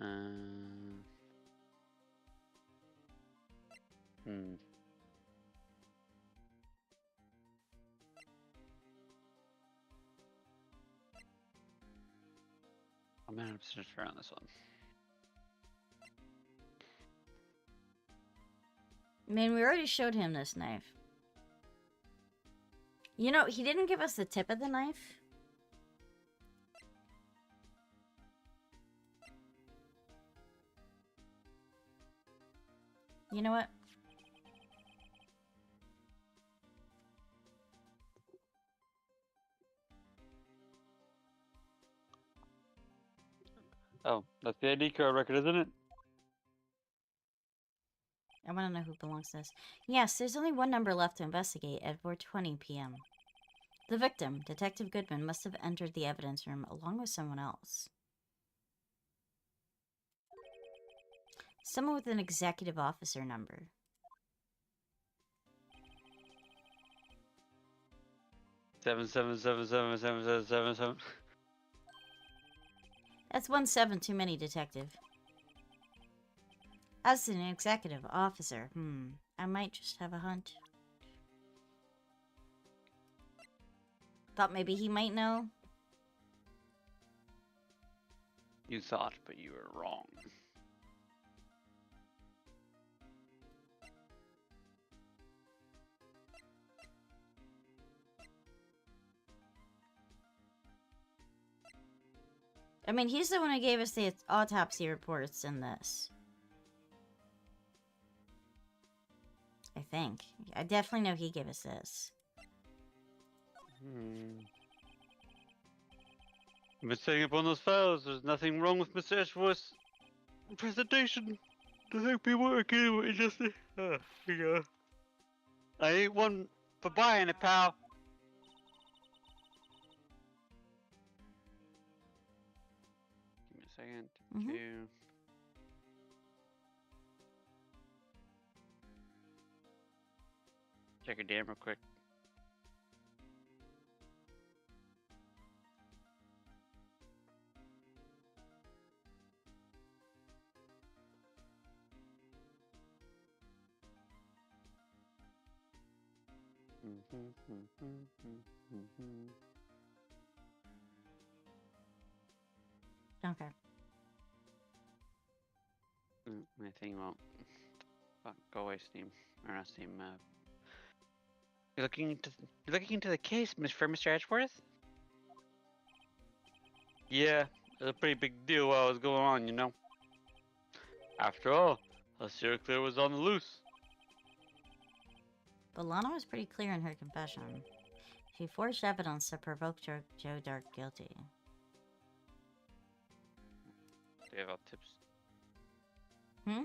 Hmm. I'm 100% sure on this one. I mean, we already showed him this knife. You know, he didn't give us the tip of the knife. You know what? Oh, that's the ID card record, isn't it? I want to know who belongs to this. Yes, there's only one number left to investigate at 4:20 p.m. The victim, Detective Goodman, must have entered the evidence room along with someone else. Someone with an executive officer number. Seven seven seven seven seven seven seven seven. That's 1-7 too many, Detective. As an executive officer, I might just have a hunch. Thought maybe he might know. You thought, but you were wrong. I mean, he's the one who gave us the autopsy reports in this. I think. I definitely know he gave us this. I've been setting up on those files. There's nothing wrong with Mr. Ashworth's presentation. I think people are kidding with just. Here you go. I ain't one for buying it, pal. Give me a second. Two. Check your DM real quick. Okay. My thing won't. Fuck, go away, Steam. Or not Steam. You're looking into the case, for Mr. Edgeworth? Yeah, it's a pretty big deal what was going on, you know. After all, a serial killer was on the loose. But Lana was pretty clear in her confession. She forged evidence to provoke Joe Dark guilty. Do you have all tips? Hmm?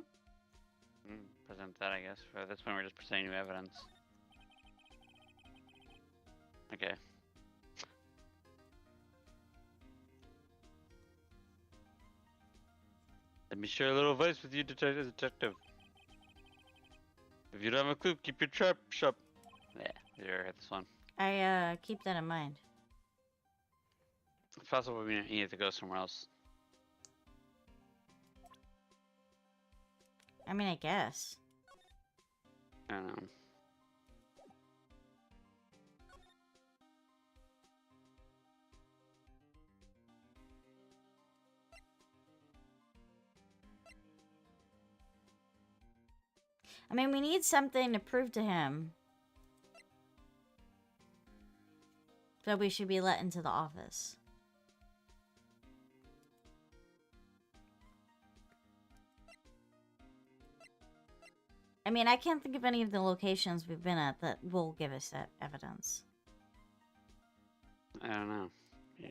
Present that, I guess. For this one, we're just presenting new evidence. Okay. Let me share a little advice with you, detective. If you don't have a clue, keep your trap shut. Yeah, you ever heard this one? I keep that in mind. If possible, we need to go somewhere else. I mean, I guess. I don't know. I mean, we need something to prove to him that we should be let into the office. I mean, I can't think of any of the locations we've been at that will give us that evidence. I don't know. Yeah.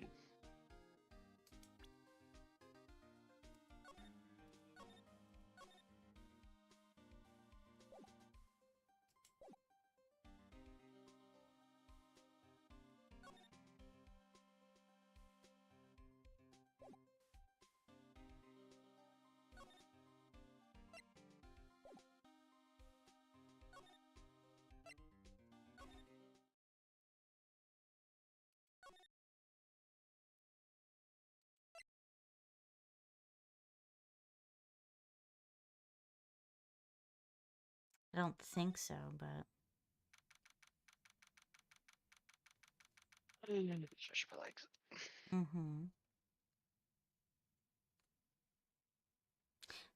I don't think so, but... Shush my legs.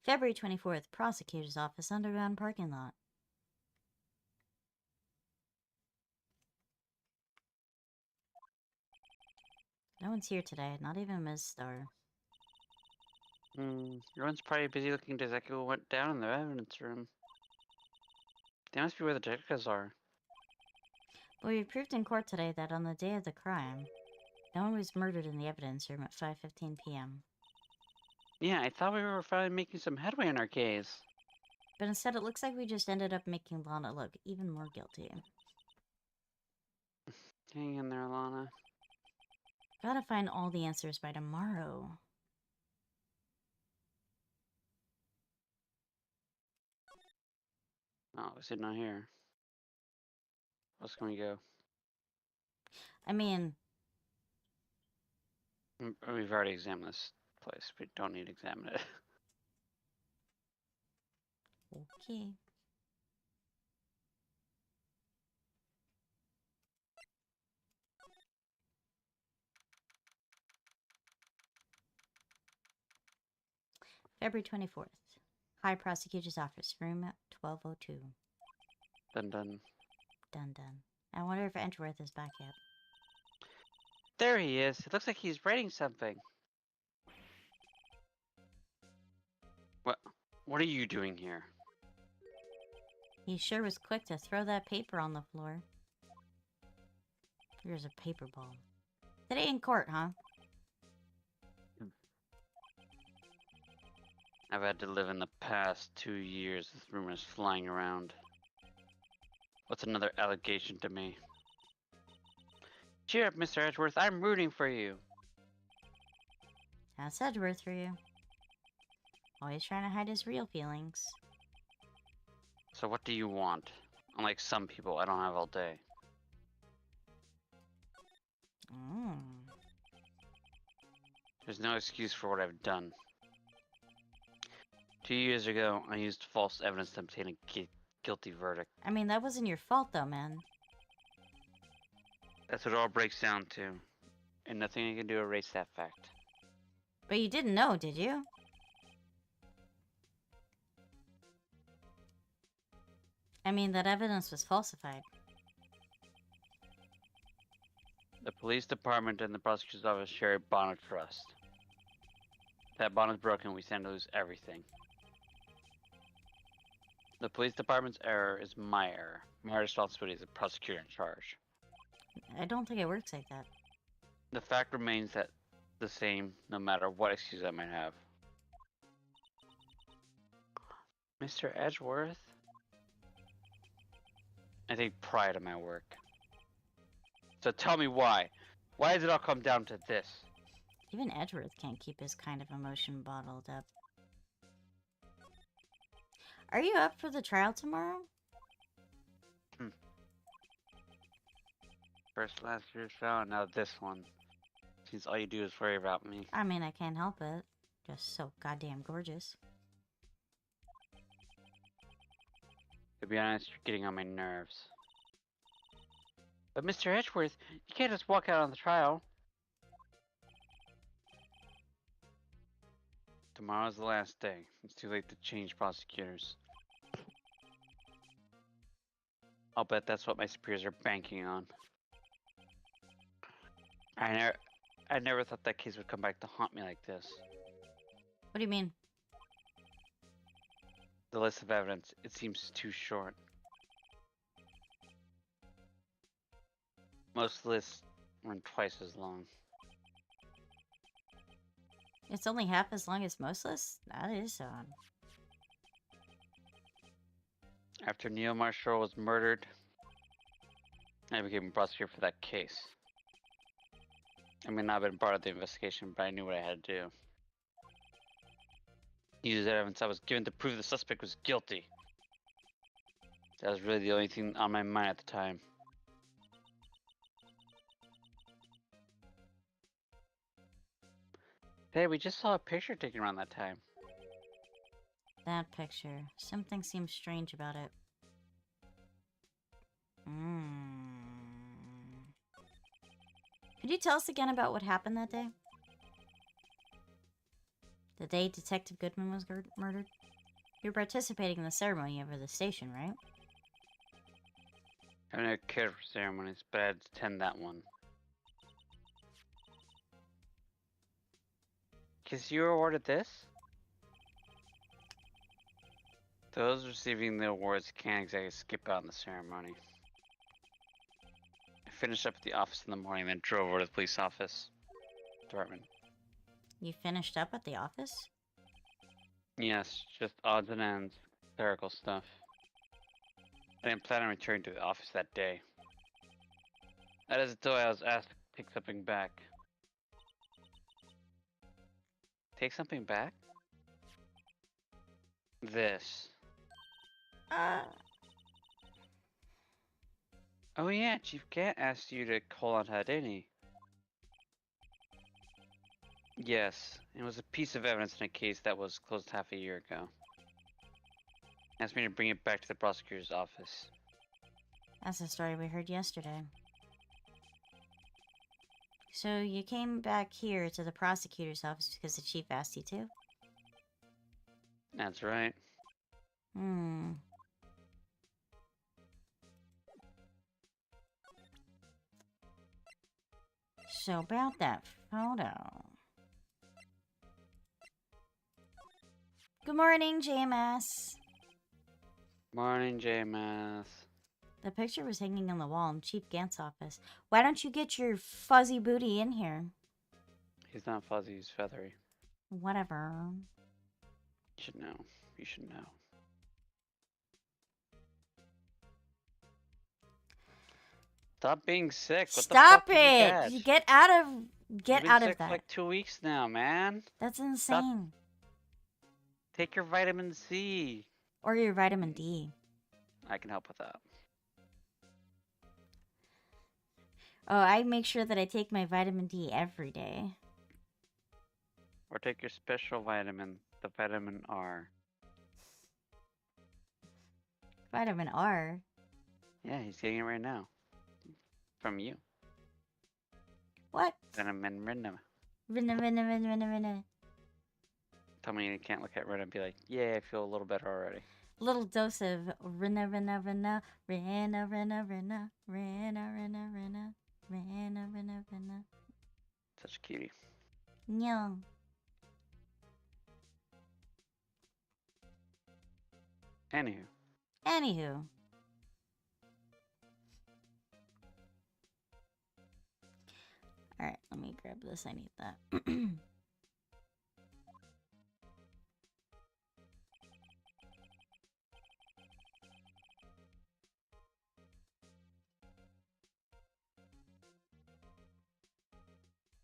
February 24th, prosecutor's office, underground parking lot. No one's here today, not even Ms. Starr. Everyone's probably busy looking into exactly what went down in the evidence room. They must be where the detectives are. But we proved in court today that on the day of the crime, no one was murdered in the evidence room at 5:15 p.m. Yeah, I thought we were finally making some headway in our case. But instead, it looks like we just ended up making Lana look even more guilty. Hang in there, Lana. Gotta find all the answers by tomorrow. Oh, is it not here? Where else can we go? I mean... We've already examined this place. We don't need to examine it. Okay. February 24th. High Prosecutor's Office, room 1202. Dun dun. Dun dun. I wonder if Edgeworth is back yet. There he is. It looks like he's writing something. What are you doing here? He sure was quick to throw that paper on the floor. Here's a paper ball. Today in court, huh? I've had to live in the past 2 years with rumors flying around. What's another allegation to me? Cheer up, Mr. Edgeworth. I'm rooting for you. That's Edgeworth for you. Always trying to hide his real feelings. So what do you want? Unlike some people, I don't have all day. There's no excuse for what I've done. 2 years ago, I used false evidence to obtain a guilty verdict. I mean, that wasn't your fault though, man. That's what it all breaks down to. And nothing you can do to erase that fact. But you didn't know, did you? I mean, that evidence was falsified. The police department and the prosecutor's office share a bond of trust. If that bond is broken, we stand to lose everything. The police department's error is my error. My responsibility is the prosecutor in charge. I don't think it works like that. The fact remains that the same no matter what excuse I might have. Mr. Edgeworth? I take pride in my work. So tell me why. Why does it all come down to this? Even Edgeworth can't keep his kind of emotion bottled up. Are you up for the trial tomorrow? First last year's trial, and now this one. Seems all you do is worry about me. I mean, I can't help it. Just so goddamn gorgeous. To be honest, you're getting on my nerves. But Mr. Edgeworth, you can't just walk out on the trial. Tomorrow's the last day. It's too late to change prosecutors. I'll bet that's what my superiors are banking on. I never thought that case would come back to haunt me like this. What do you mean? The list of evidence, it seems too short. Most lists run twice as long. It's only half as long as most lists? That is odd. After Neil Marshall was murdered, I became a prosecutor for that case. I may not have been part of the investigation, but I knew what I had to do. Use the evidence I was given to prove the suspect was guilty. That was really the only thing on my mind at the time. Hey, we just saw a picture taken around that time. That picture. Something seems strange about it. Could you tell us again about what happened that day? The day Detective Goodman was murdered? You're participating in the ceremony over the station, right? I never cared for ceremonies, but I had to attend that one. Because you were awarded this? Those receiving the awards can't exactly skip out on the ceremony. I finished up at the office in the morning, then drove over to the police office department. You finished up at the office? Yes, just odds and ends, clerical stuff. I didn't plan on returning to the office that day. That is until I was asked to take something back. Take something back? This. Oh yeah, Chief Cat asked you to call on her, didn't he? Yes, it was a piece of evidence in a case that was closed half a year ago. Asked me to bring it back to the prosecutor's office. That's the story we heard yesterday. So you came back here to the prosecutor's office because the chief asked you to? That's right. So about that photo. Good morning, JMS. Morning, JMS. The picture was hanging on the wall in Chief Gant's office. Why don't you get your fuzzy booty in here? He's not fuzzy, he's feathery. Whatever. You should know. You should know. Stop being sick. What Stop the fuck did you it! catch? You get out of You've get been out sick of that. for like 2 weeks now, man. That's insane. Take your vitamin C. Or your vitamin D. I can help with that. Oh, I make sure that I take my vitamin D every day. Or take your special vitamin, the vitamin R. Vitamin R? Yeah, he's getting it right now. From you. What? Venom and Venom. Rinna. Tell me you can't look at Ren and be like, yeah, I feel a little better already. Little dose of rinna. Such a cutie. Nyong. Anywho. Anywho. Alright, let me grab this. I need that.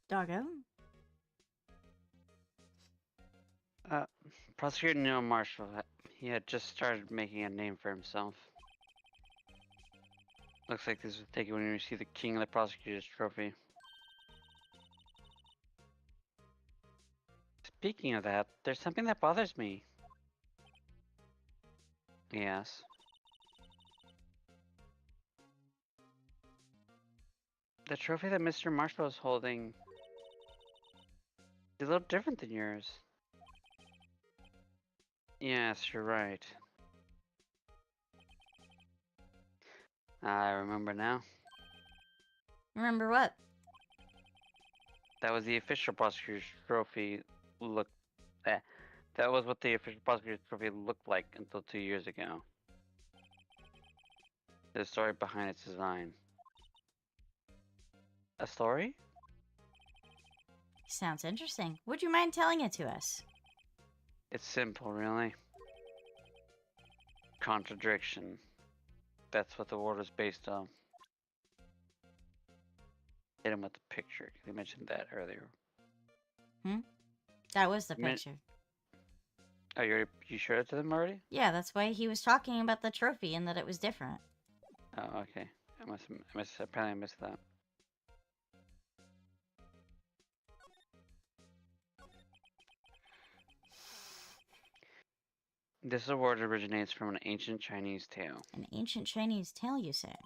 Doggo. Prosecutor Neil Marshall, he had just started making a name for himself. Looks like this was taken when he received the King of the Prosecutor's Trophy. Speaking of that, there's something that bothers me. Yes. The trophy that Mr. Marshall is holding is a little different than yours. Yes, you're right. I remember now. Remember what? That was the official prosecutor's trophy look. That was what the official prosecutor's trophy looked like until 2 years ago. There's a story behind its design. A story? Sounds interesting. Would you mind telling it to us? It's simple, really. Contradiction. That's what the award was based on. Hit him with the picture. They mentioned that earlier. That was the picture. Oh, you showed it to them already? Yeah, that's why he was talking about the trophy and that it was different. Oh, okay. Apparently I missed that. This award originates from an ancient Chinese tale. An ancient Chinese tale, you say?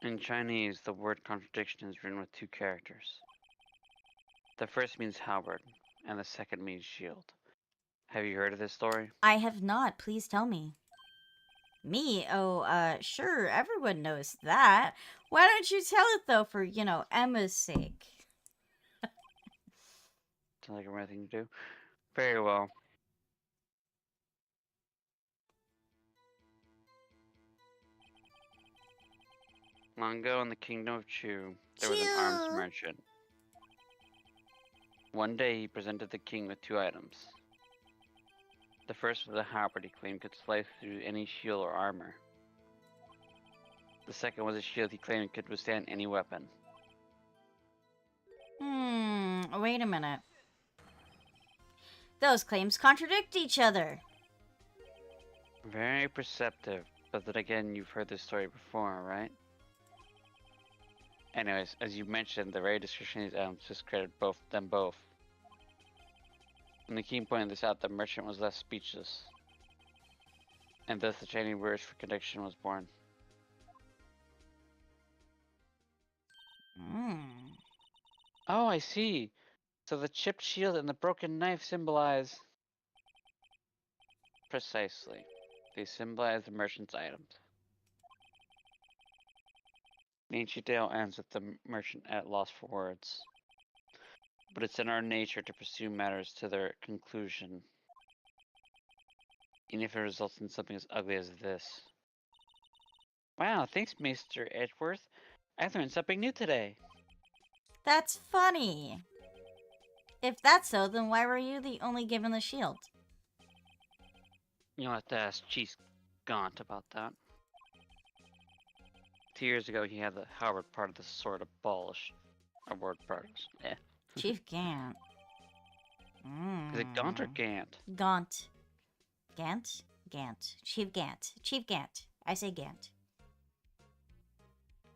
In Chinese, the word contradiction is written with 2 characters. The first means halberd, and the second means shield. Have you heard of this story? I have not. Please tell me. Me? Oh, sure. Everyone knows that. Why don't you tell it, though, for, Emma's sake? Sounds like a right thing to do. Very well. Long ago in the kingdom of Chu, there was an arms merchant. One day he presented the king with 2 items. The first was a halberd he claimed could slice through any shield or armor. The second was a shield he claimed could withstand any weapon. Wait a minute. Those claims contradict each other. Very perceptive, but then again, you've heard this story before, right? Anyways, as you mentioned, the very description of these items discredited them both. When the king pointed this out, the merchant was left speechless. And thus the Chinese word for contradiction was born. Oh, I see. So the chipped shield and the broken knife symbolize... Precisely. They symbolize the merchant's items. The ancient tale ends with the merchant at loss for words. But it's in our nature to pursue matters to their conclusion, even if it results in something as ugly as this. Wow, thanks, Mr. Edgeworth. I learned something new today. That's funny. If that's so, then why were you the only given the shield? You'll have to ask Chief Gaunt about that. 2 years ago, he had the halberd part of the sword abolished. Award parts. Chief Gant. Is it Gaunt or Gant? Gaunt. Gant? Gant. Chief Gant. Chief Gant. I say Gant.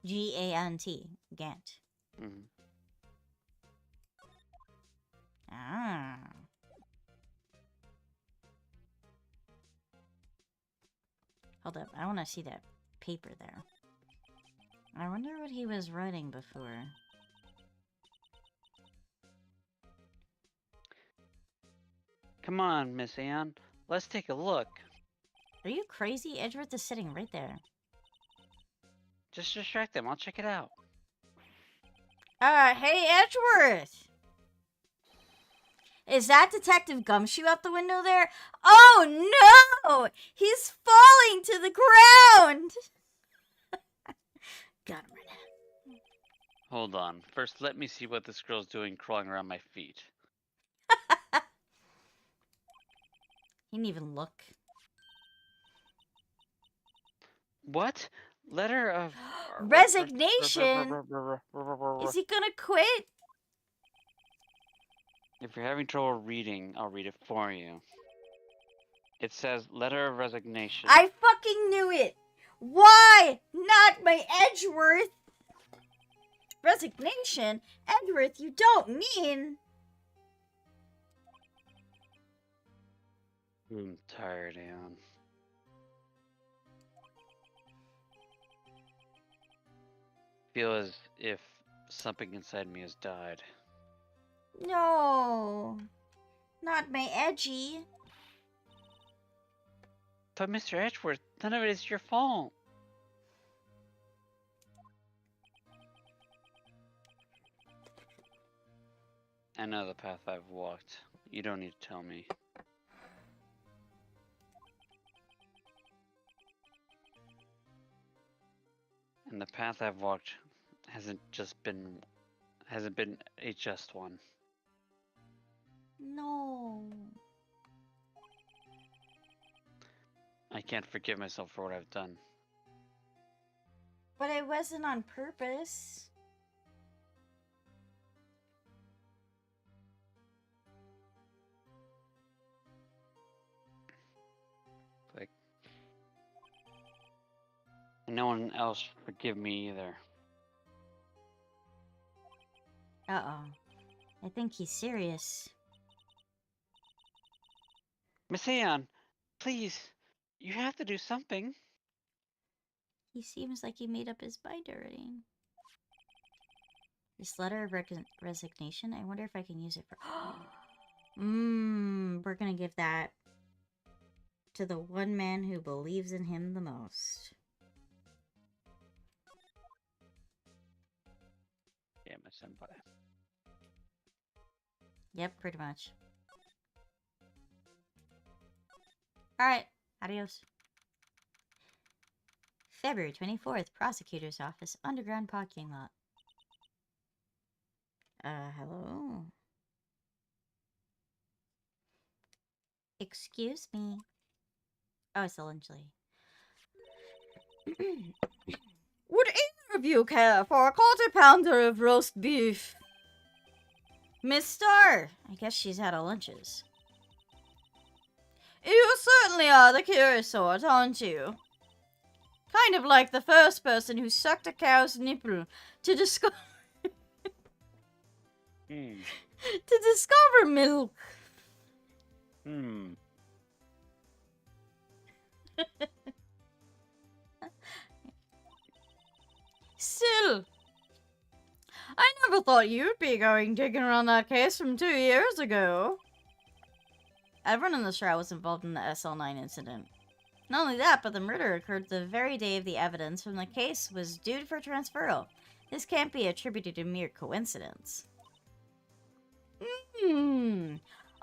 G-A-N-T. Gant. Mm-hmm. Hold up. I want to see that paper there. I wonder what he was writing before. Come on, Miss Anne. Let's take a look. Are you crazy? Edgeworth is sitting right there. Just distract them. I'll check it out. Hey, Edgeworth! Is that Detective Gumshoe out the window there? Oh no! He's falling to the ground! Got him right now. Hold on. First, let me see what this girl's doing crawling around my feet. He didn't even look. What? Letter of... Resignation? Is he gonna quit? If you're having trouble reading, I'll read it for you. It says, letter of resignation. I fucking knew it! Why? Not my Edgeworth! Resignation? Edgeworth, you don't mean... I'm tired, Anne. Feel as if something inside me has died. No. Not my Edgy. But Mr. Edgeworth, none of it is your fault. I know the path I've walked. You don't need to tell me. And the path I've walked hasn't been a just one. No. I can't forgive myself for what I've done. But it wasn't on purpose. Like, and no one else forgive me either. Uh-oh. I think he's serious. Miss Anne, please, you have to do something. He seems like he made up his mind already. This letter of resignation, I wonder if I can use it for... we're gonna give that to the one man who believes in him the most. Yeah, my senpai. Yep, pretty much. Alright, adios. February 24th, Prosecutor's Office, Underground Parking Lot. Hello? Excuse me. Oh, it's Lynchly. Would either of you care for a quarter pounder of roast beef? Miss Starr! I guess she's had her lunches. You certainly are the curious sort, aren't you? Kind of like the first person who sucked a cow's nipple to discover... to discover milk. Still, I never thought you'd be going digging around that case from 2 years ago. Everyone in this trial was involved in the SL9 incident. Not only that, but the murder occurred the very day of the evidence from the case was due for transferal. This can't be attributed to mere coincidence.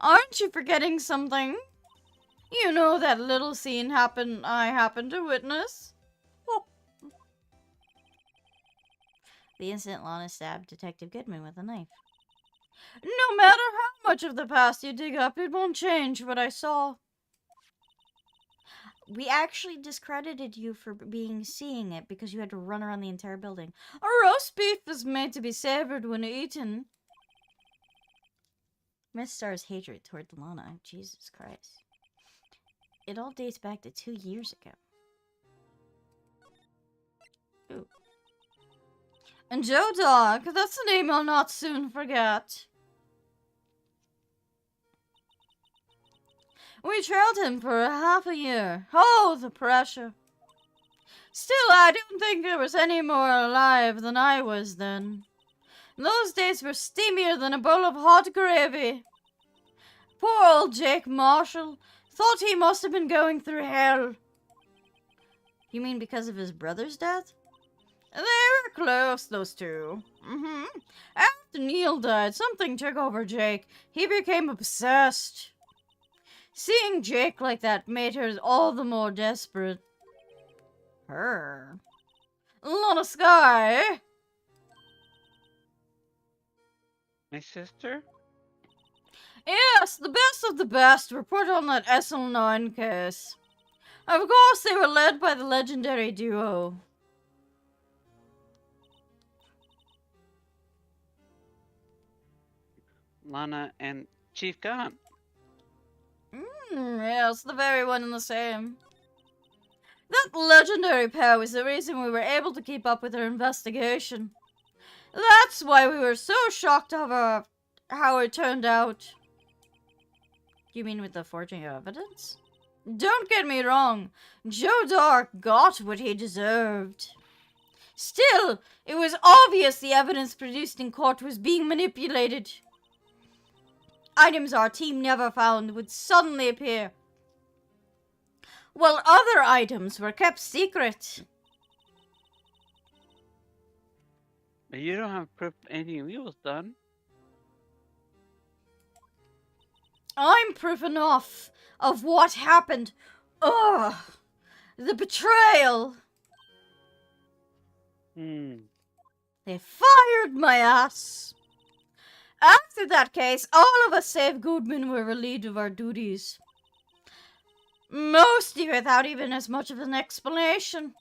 Aren't you forgetting something? You know that little scene I happened to witness? Oh. The incident Lana stabbed Detective Goodman with a knife. No matter how much of the past you dig up, it won't change what I saw. We actually discredited you for seeing it because you had to run around the entire building. A roast beef is made to be savored when eaten. Miss Starr's hatred toward Lana. Jesus Christ. It all dates back to 2 years ago. Ooh. And Joe Dog, that's a name I'll not soon forget. We trailed him for half a year. Oh, the pressure. Still, I don't think I was any more alive than I was then. Those days were steamier than a bowl of hot gravy. Poor old Jake Marshall. Thought he must have been going through hell. You mean because of his brother's death? They were close, those two. After Neil died, something took over Jake. He became obsessed. Seeing Jake like that made her all the more desperate. Her? Lana Sky? My sister? Yes, the best of the best were put on that SL9 case. Of course, they were led by the legendary duo. Lana and Chief Gun. Yes, the very one and the same. That legendary pair was the reason we were able to keep up with our investigation. That's why we were so shocked over how it turned out. You mean with the forging of evidence? Don't get me wrong, Joe Dark got what he deserved. Still, it was obvious the evidence produced in court was being manipulated. Items our team never found would suddenly appear, while other items were kept secret. But you don't have proof anything was done. I'm proof enough of what happened. Ugh! The betrayal! They fired my ass! After that case, all of us save Goodman were relieved of our duties. Mostly without even as much of an explanation.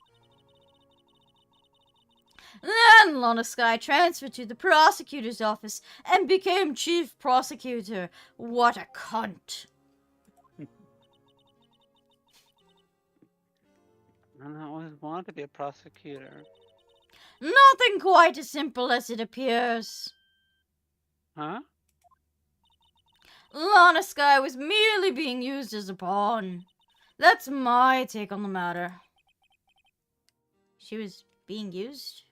Then Lana Sky transferred to the prosecutor's office and became chief prosecutor. What a cunt. I always wanted to be a prosecutor. Nothing quite as simple as it appears. Huh? Lana Sky was merely being used as a pawn. That's my take on the matter. She was being used?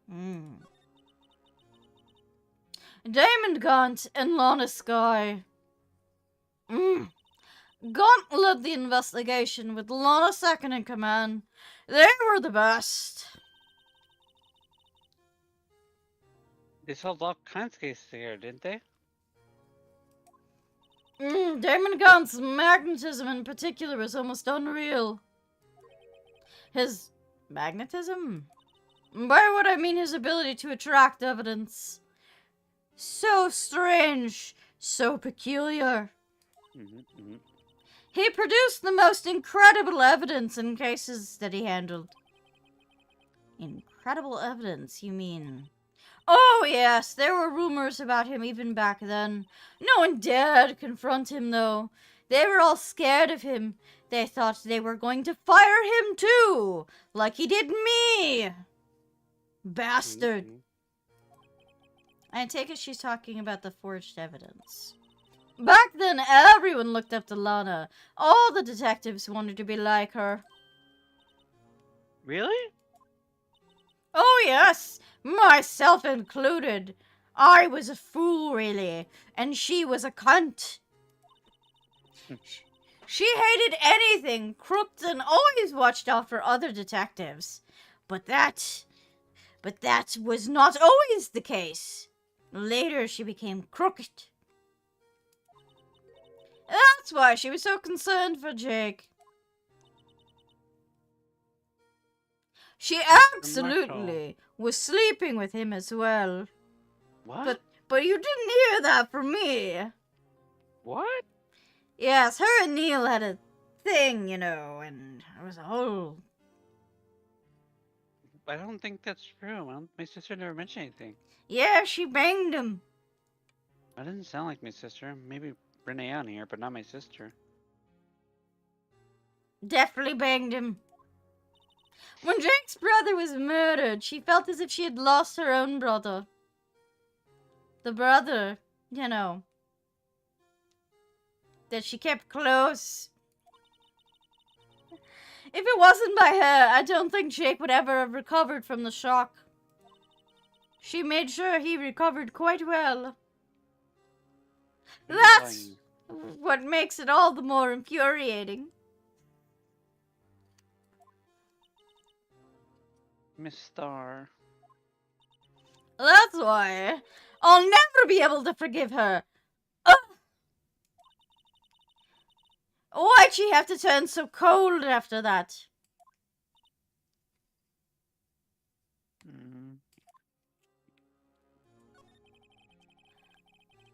Damon Gaunt and Lana Sky. Gaunt led the investigation with Lana second in command. They were the best. They solved all kinds of cases here, didn't they? Damon Gaunt's magnetism in particular was almost unreal. His magnetism? By what I mean his ability to attract evidence. So strange, so peculiar. He produced the most incredible evidence in cases that he handled. Incredible evidence, you mean? Oh yes, there were rumors about him even back then. No one dared confront him though. They were all scared of him. They thought they were going to fire him too, like he did me. Bastard. I take it she's talking about the forged evidence. Back then, everyone looked up to Lana. All the detectives wanted to be like her. Really? Oh yes, myself included. I was a fool, really, and she was a cunt. She hated anything crooked and always watched out for other detectives. But that was not always the case. Later, she became crooked. That's why she was so concerned for Jake. She absolutely was sleeping with him as well. What? But you didn't hear that from me. What? Yes, her and Neil had a thing, you know, and it was a whole... I don't think that's true. My sister never mentioned anything. Yeah, she banged him. That didn't sound like my sister. Maybe Renee on here, but not my sister. Definitely banged him. When Jake's brother was murdered, she felt as if she had lost her own brother. The brother, you know, that she kept close. If it wasn't by her, I don't think Jake would ever have recovered from the shock. She made sure he recovered quite well. That's what makes it all the more infuriating. Miss Star. That's why I'll never be able to forgive her. Ugh. Why'd she have to turn so cold after that?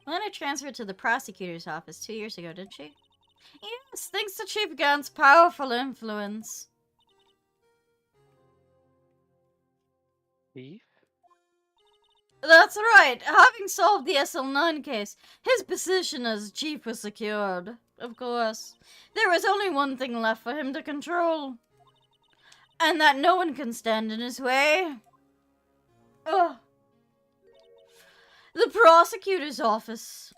Lena transferred to the prosecutor's office 2 years ago, didn't she? Yes, thanks to Chief Gunn's powerful influence. Thief? That's right. Having solved the SL9 case, his position as chief was secured. Of course. There was only one thing left for him to control. And that no one can stand in his way. Ugh. The prosecutor's office.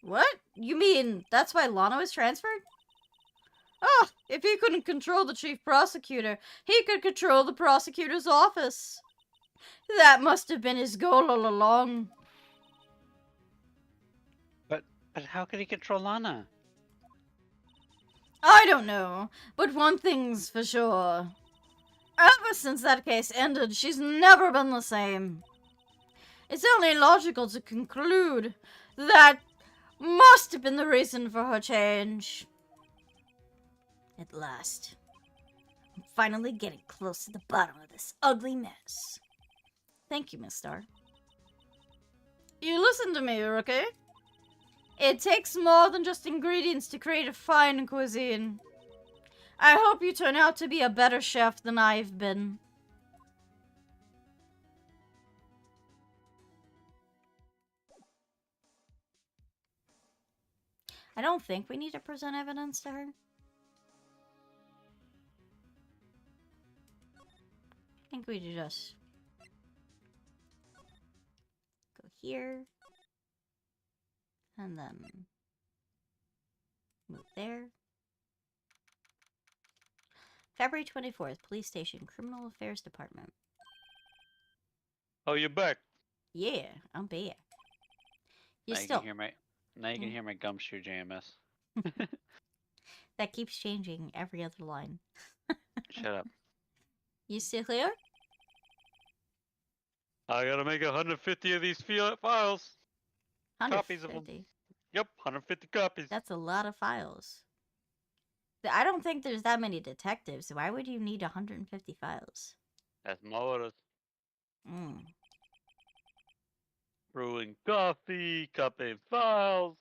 What? You mean that's why Lana was transferred? Oh, if he couldn't control the chief prosecutor, he could control the prosecutor's office. That must have been his goal all along. But how could he control Lana? I don't know, but one thing's for sure. Ever since that case ended, she's never been the same. It's only logical to conclude that must have been the reason for her change. At last, I'm finally getting close to the bottom of this ugly mess. Thank you, Miss Star. You listen to me, okay? It takes more than just ingredients to create a fine cuisine. I hope you turn out to be a better chef than I've been. I don't think we need to present evidence to her. I think we just go here. And then move there. February 24th, Police Station, Criminal Affairs Department. Oh, you're back. Yeah, I'm back. Now you can hear my gumshoe JMS. That keeps changing every other line. Shut up. You still here? I gotta make 150 of these files. Copies of them. 150. Yep, 150 copies. That's a lot of files. I don't think there's that many detectives. Why would you need 150 files? That's my orders. Mm. Brewing coffee, copying files.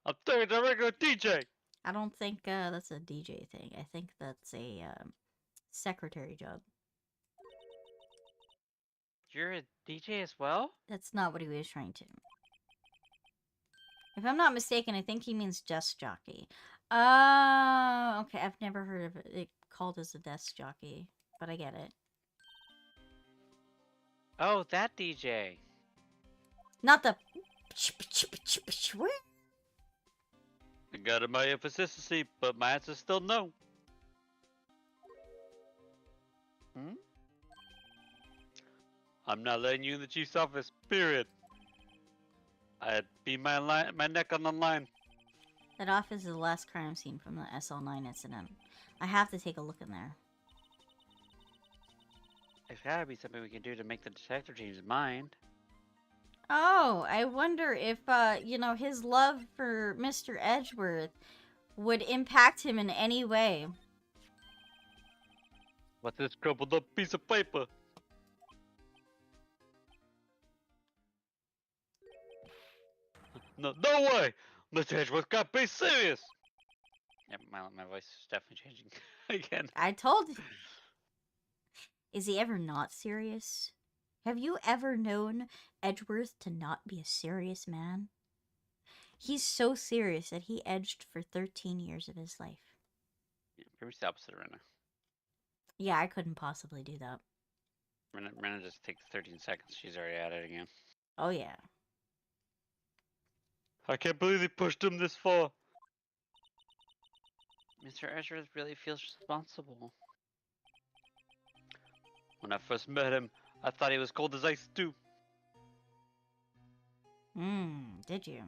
I'm thinking a regular DJ. I don't think that's a DJ thing. I think that's a secretary job. You're a DJ as well? That's not what he was trying to. If I'm not mistaken, I think he means desk jockey. Okay. I've never heard of it called as a desk jockey, but I get it. Oh, that DJ. Not the. I got it my consistency, but my answer's still no. I'm not letting you in the chief's office, period. I'd be my neck on the line. That office is the last crime scene from the SL9 incident. I have to take a look in there. There's gotta be something we can do to make the detective team's mind. Oh, I wonder if, you know, his love for Mr. Edgeworth would impact him in any way. What's this crumpled up piece of paper? No way! Mr. Edgeworth got be serious! Yeah, my voice is definitely changing again. I told you. Is he ever not serious? Have you ever known Edgeworth to not be a serious man? He's so serious that he edged for 13 years of his life. Yeah, pretty much the opposite of Rena. Yeah, I couldn't possibly do that. Rena just takes 13 seconds. She's already at it again. Oh, yeah. I can't believe they pushed him this far. Mr. Edgeworth really feels responsible. When I first met him, I thought he was cold as ice too. Did you?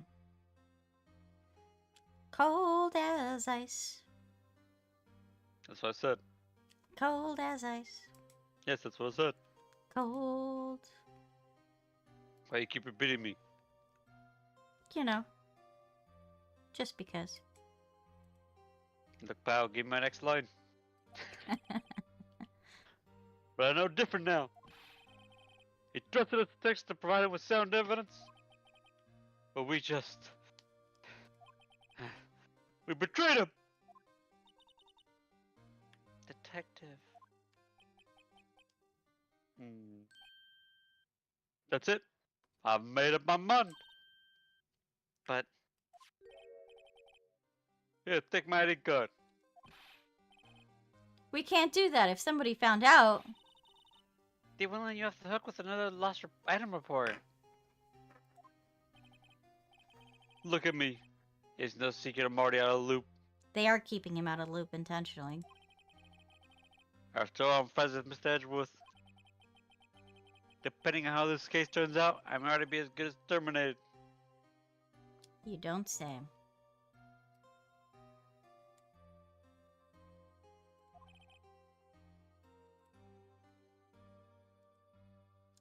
Cold as ice. That's what I said. Cold as ice. Yes, that's what I said. Cold. Why you keep repeating me? You know. Just because. Look, pal, give me my next line. But I know different now. He trusted us text to provide him with sound evidence. But we just... we betrayed him! Detective. That's it. I've made up my mind. But... here, take my ID card. We can't do that if somebody found out. They won't let you off the hook with another lost item report. Look at me. It's no secret I'm already out of the loop. They are keeping him out of the loop intentionally. After all, I'm friends with Mr. Edgeworth. Depending on how this case turns out, I might already be as good as terminated. You don't say.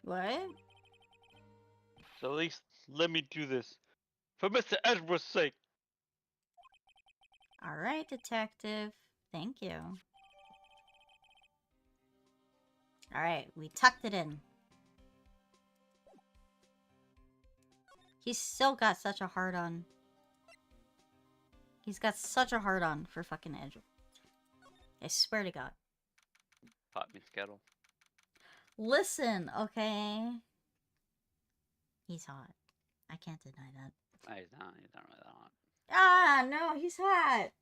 What? So at least let me do this. For Mr. Edgeworth's sake. Alright, detective. Thank you. Alright, we tucked it in. He's still got such a hard on. He's got such a hard on for fucking Edge. I swear to God. Pop me scuttle. Listen, okay? He's hot. I can't deny that. He's not really that hot. Ah, no, he's hot.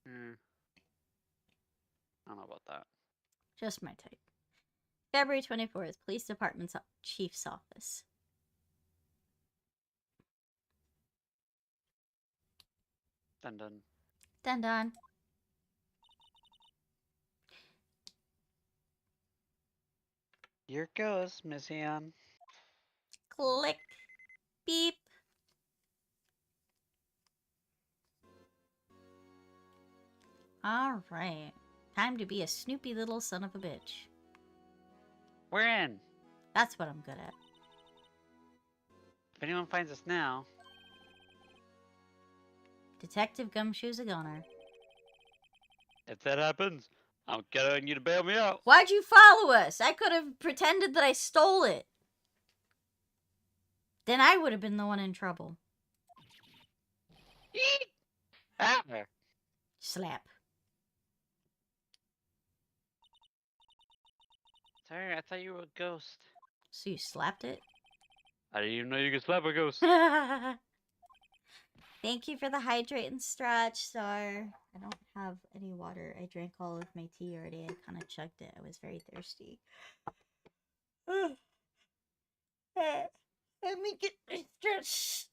I don't know about that. Just my type. February 24th, Police Department's Chief's Office. Dun dun. Dun dun. Here goes, Miss Ann. Click. Beep. Alright. Time to be a snoopy little son of a bitch. We're in. That's what I'm good at. If anyone finds us now... Detective Gumshoe's a goner. if that happens, I'm counting on you to bail me out. Why'd you follow us? I could have pretended that I stole it. Then I would have been the one in trouble. Eek! Ah! Slap. Sorry, I thought you were a ghost. So you slapped it? I didn't even know you could slap a ghost. Thank you for the hydrate and stretch, sir. I don't have any water. I drank all of my tea already. I kind of chugged it. I was very thirsty. Let me get my stretch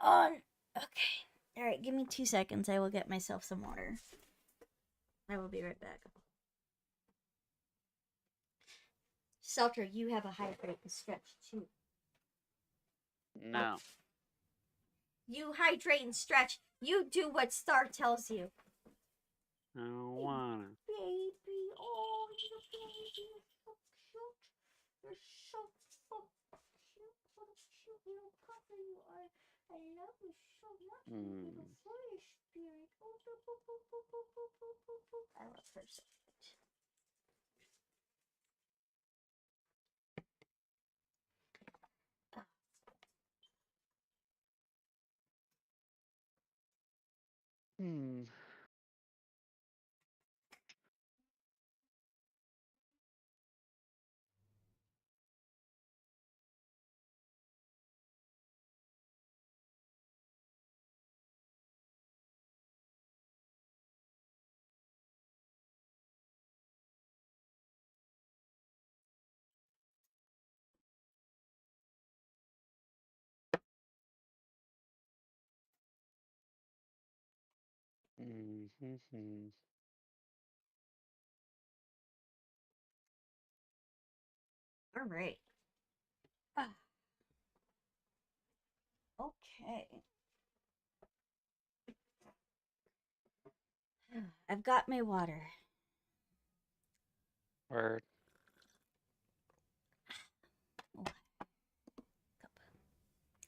on. Okay. Alright, give me 2 seconds. I will get myself some water. I will be right back. Selter, you have a hydrate and stretch too. No. You hydrate and stretch. You do what Star tells you. I don't wanna. Baby, oh, you're baby. You're so cute. You're so cute. What a cute little puppy you are. I love you so much, my little furry spirit. Oh, boop, boop, boop, boop, boop, boop, boop, boop, boop. I love her so much. All right. Okay. I've got my water. Word.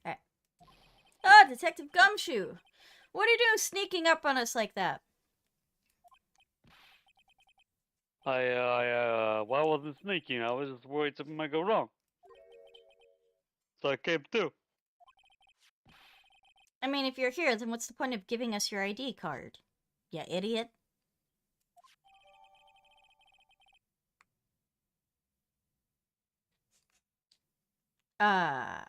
Alright. Ah, Detective Gumshoe! What are you doing sneaking up on us like that? Well, I wasn't sneaking. I was just worried something might go wrong. So I came too. I mean, if you're here, then what's the point of giving us your ID card? You idiot. I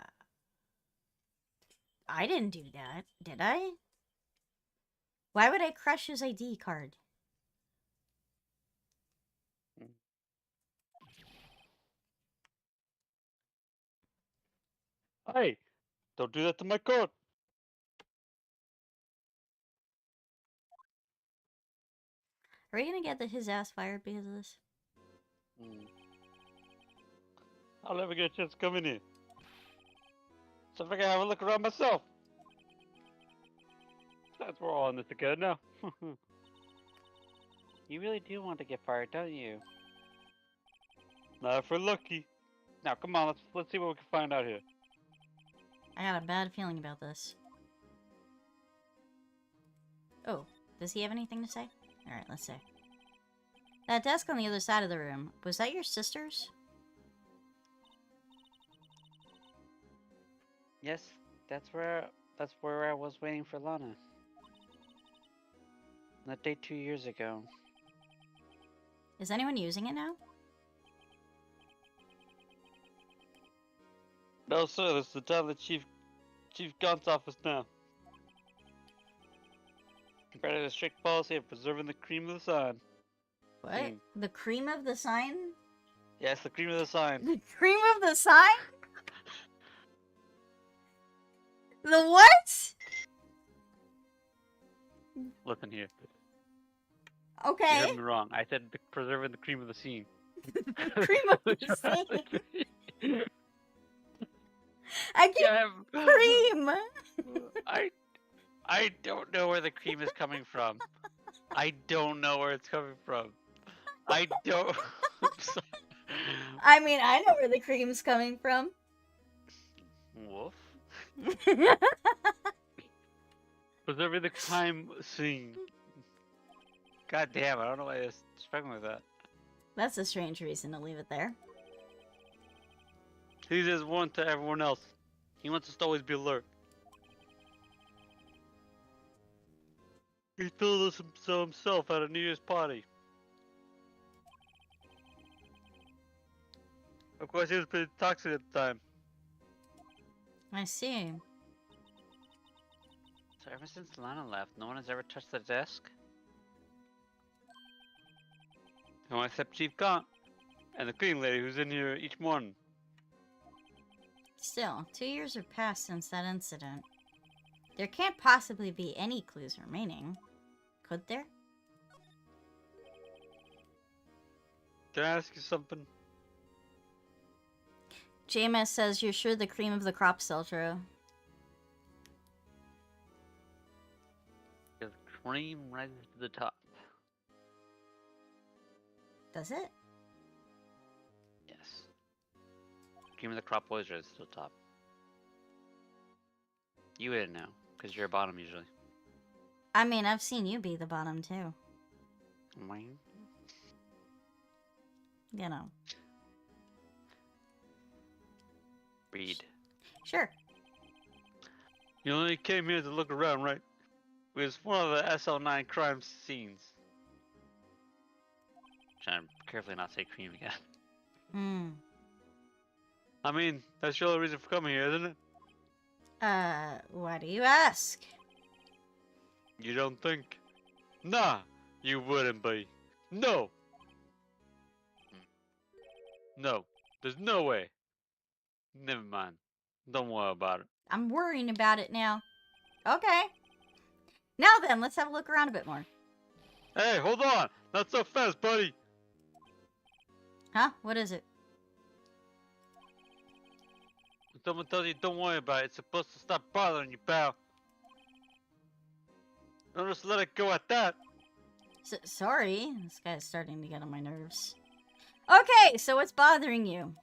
didn't do that, did I? Why would I crush his ID card? Hey, don't do that to my card. Are we gonna get his ass fired because of this? I'll never get a chance to come in here. So I figure I have a look around myself. That's we're all in this together now. You really do want to get fired, don't you? Not if we're lucky. Now, come on, let's see what we can find out here. I got a bad feeling about this. Oh, does he have anything to say? Alright, let's see. That desk on the other side of the room, was that your sister's? Yes, that's where I was waiting for Lana. That day 2 years ago. Is anyone using it now? No, sir, this is the time of the Chief Gaunt's office now. Compared to the strict policy of preserving the cream of the sign. What? The cream of the sign? Yes, the cream of the sign. The cream of the sign? The what? Listen here. Okay. You heard me wrong. I said preserving the cream of the scene. Cream of the scene. I keep cream. I don't know where the cream is coming from. I don't know where it's coming from. I don't. I mean, I know where the cream's coming from. Woof. Preserving the crime scene. God damn, I don't know why it's struggling with that. That's a strange reason to leave it there. He's just one to everyone else. He wants us to always be alert. He told us so himself at a New Year's party. Of course, he was pretty toxic at the time. I see. So ever since Lana left, no one has ever touched the desk? No one except Chief Gaunt and the cleaning lady who's in here each morning. Still, 2 years have passed since that incident. There can't possibly be any clues remaining. Could there? Can I ask you something? JMS says you're sure the cream of the crop still true. The cream rises to the top. Does it? Yes. Cream of the crop always rises to the top. You wouldn't know, because you're a bottom usually. I mean, I've seen you be the bottom too. Mine? You know. Read. Sure. You only came here to look around, right? It was one of the SL9 crime scenes. Trying to carefully not say cream again. Hmm. I mean, that's your only reason for coming here, isn't it? Why do you ask? You don't think? Nah, you wouldn't be. No! No, there's no way. Never mind. Don't worry about it. I'm worrying about it now. Okay. Now then, let's have a look around a bit more. Hey, hold on! Not so fast, buddy! Huh? What is it? someone tells you don't worry about it, it's supposed to stop bothering you, pal. Don't just let it go at that. Sorry, this guy's starting to get on my nerves. Okay, so what's bothering you?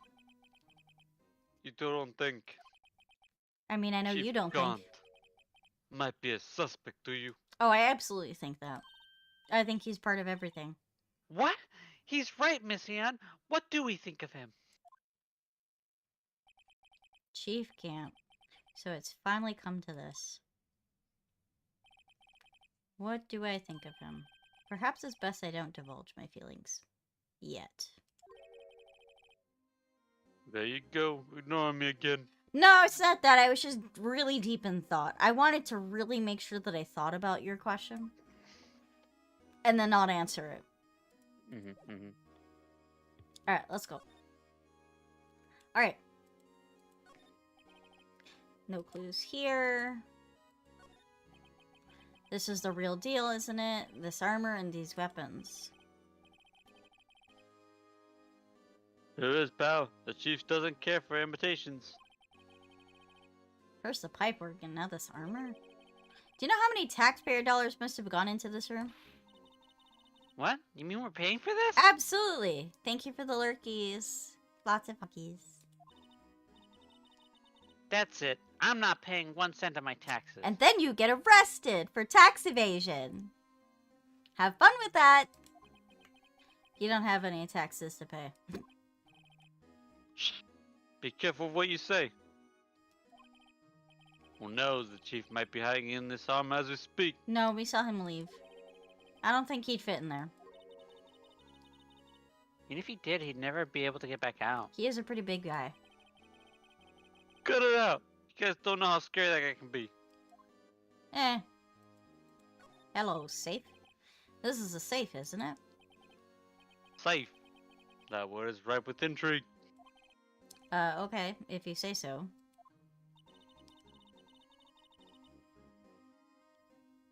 You don't think I mean, I know Chief you don't Gaunt think. might be a suspect, do you? Oh, I absolutely think that. I think he's part of everything. What? He's right, Miss Ann. What do we think of him? Chief can't. So it's finally come to this. What do I think of him? Perhaps it's best I don't divulge my feelings. Yet. There you go, ignoring me again. No, it's not that. I was just really deep in thought. I wanted to really make sure that I thought about your question. And then not answer it. Alright, let's go. Alright. No clues here. This is the real deal, isn't it? This armor and these weapons. There is, pal. The chief doesn't care for imitations. First the pipework and now this armor? Do you know how many taxpayer dollars must have gone into this room? What? You mean we're paying for this? Absolutely! Thank you for the lurkies. Lots of funkies. That's it. I'm not paying 1 cent of my taxes. And then you get arrested for tax evasion. Have fun with that. You don't have any taxes to pay. Shh. Be careful what you say. Who knows? The chief might be hiding in this armor as we speak. No, we saw him leave. I don't think he'd fit in there. And if he did, he'd never be able to get back out. He is a pretty big guy. Cut it out. You guys don't know how scary that guy can be. Eh. Hello, safe. This is a safe, isn't it? Safe. That word is ripe with intrigue. Okay, if you say so.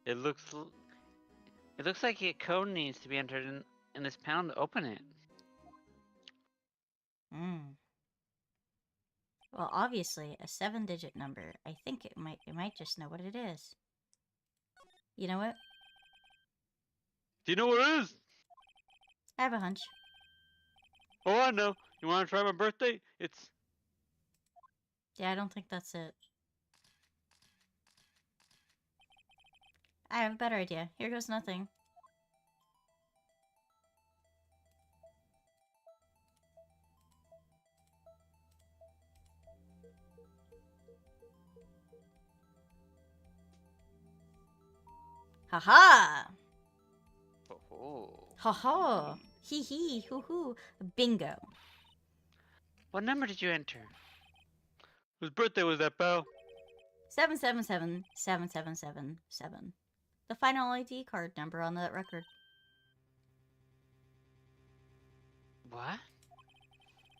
It looks like a code needs to be entered in this pound to open it. Hmm. Well, obviously, a 7-digit number. I think it might just know what it is. You know what? Do you know what it is? I have a hunch. Oh, I know. You want to try my birthday? It's... Yeah, I don't think that's it. I have a better idea. Here goes nothing. Haha! Oh. Haha! Hee hee! Hoo hoo! Bingo! What number did you enter? Whose birthday was that, pal? 7777777. The final ID card number on that record. What?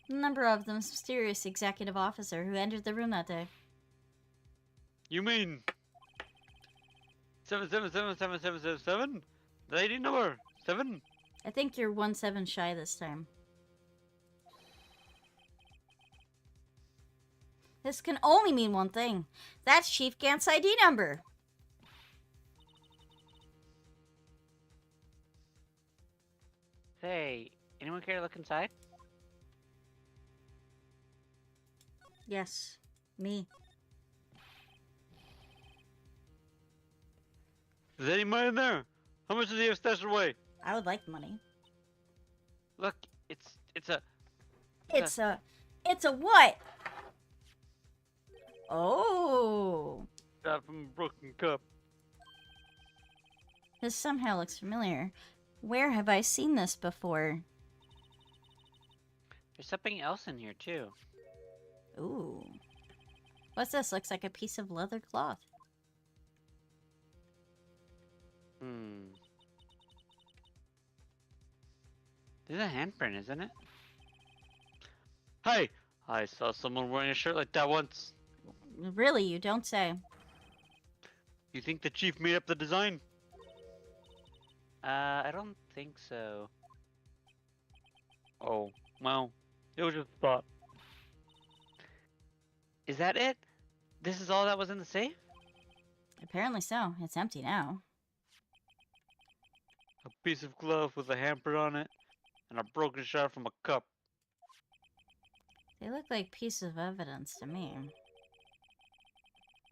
The number of the mysterious executive officer who entered the room that day. You mean 7777777? The ID number 7? I think you're 1-7 shy this time. This can only mean one thing. That's Chief Gant's ID number. Say, anyone care to look inside? Yes, me. Is any money in there? How much does he have stashed away? I would like money. Look, it's a... It's a what? Oh. Shot from a broken cup. This somehow looks familiar. Where have I seen this before? There's something else in here, too. Ooh. What's this? Looks like a piece of leather cloth. This is a handprint, isn't it? Hey! I saw someone wearing a shirt like that once. Really, you don't say. You think the chief made up the design? I don't think so. Oh, well, it was just a thought. Is that it? This is all that was in the safe? Apparently so. It's empty now. A piece of glove with a handprint on it, and a broken shot from a cup. They look like pieces of evidence to me.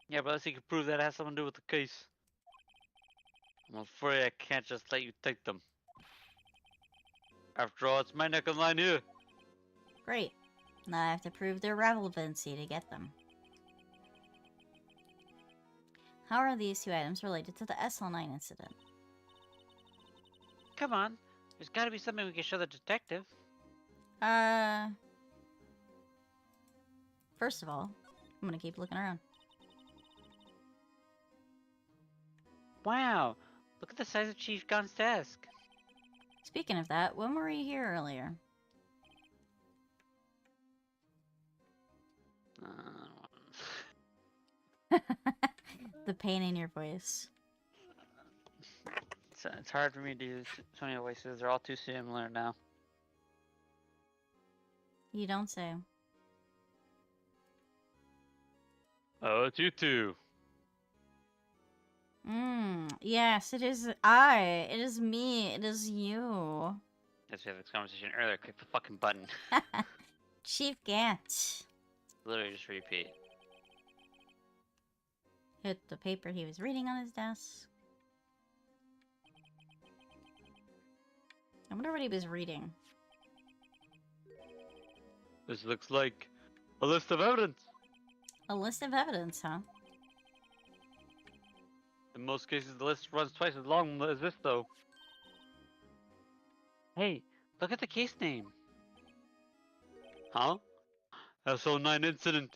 Yeah, but unless you can prove that has something to do with the case. I'm afraid I can't just let you take them. After all, it's my neck on the line here. Great. Now I have to prove their relevancy to get them. How are these two items related to the SL9 incident? Come on, there's gotta be something we can show the detective. First of all, I'm gonna keep looking around. Wow, look at the size of Chief Gun's desk. Speaking of that, when were you here earlier? The pain in your voice. It's hard for me to use so many voices. They're all too similar now. You don't say. Oh, it's you two. Yes, it is I. It is me. It is you. As we had this conversation earlier, click the fucking button. Chief Gant. Literally just repeat. Hit the paper he was reading on his desk. I wonder what he was reading. This looks like a list of evidence. A list of evidence, huh? In most cases, the list runs twice as long as this, though. Hey, look at the case name. Huh? SO9 incident.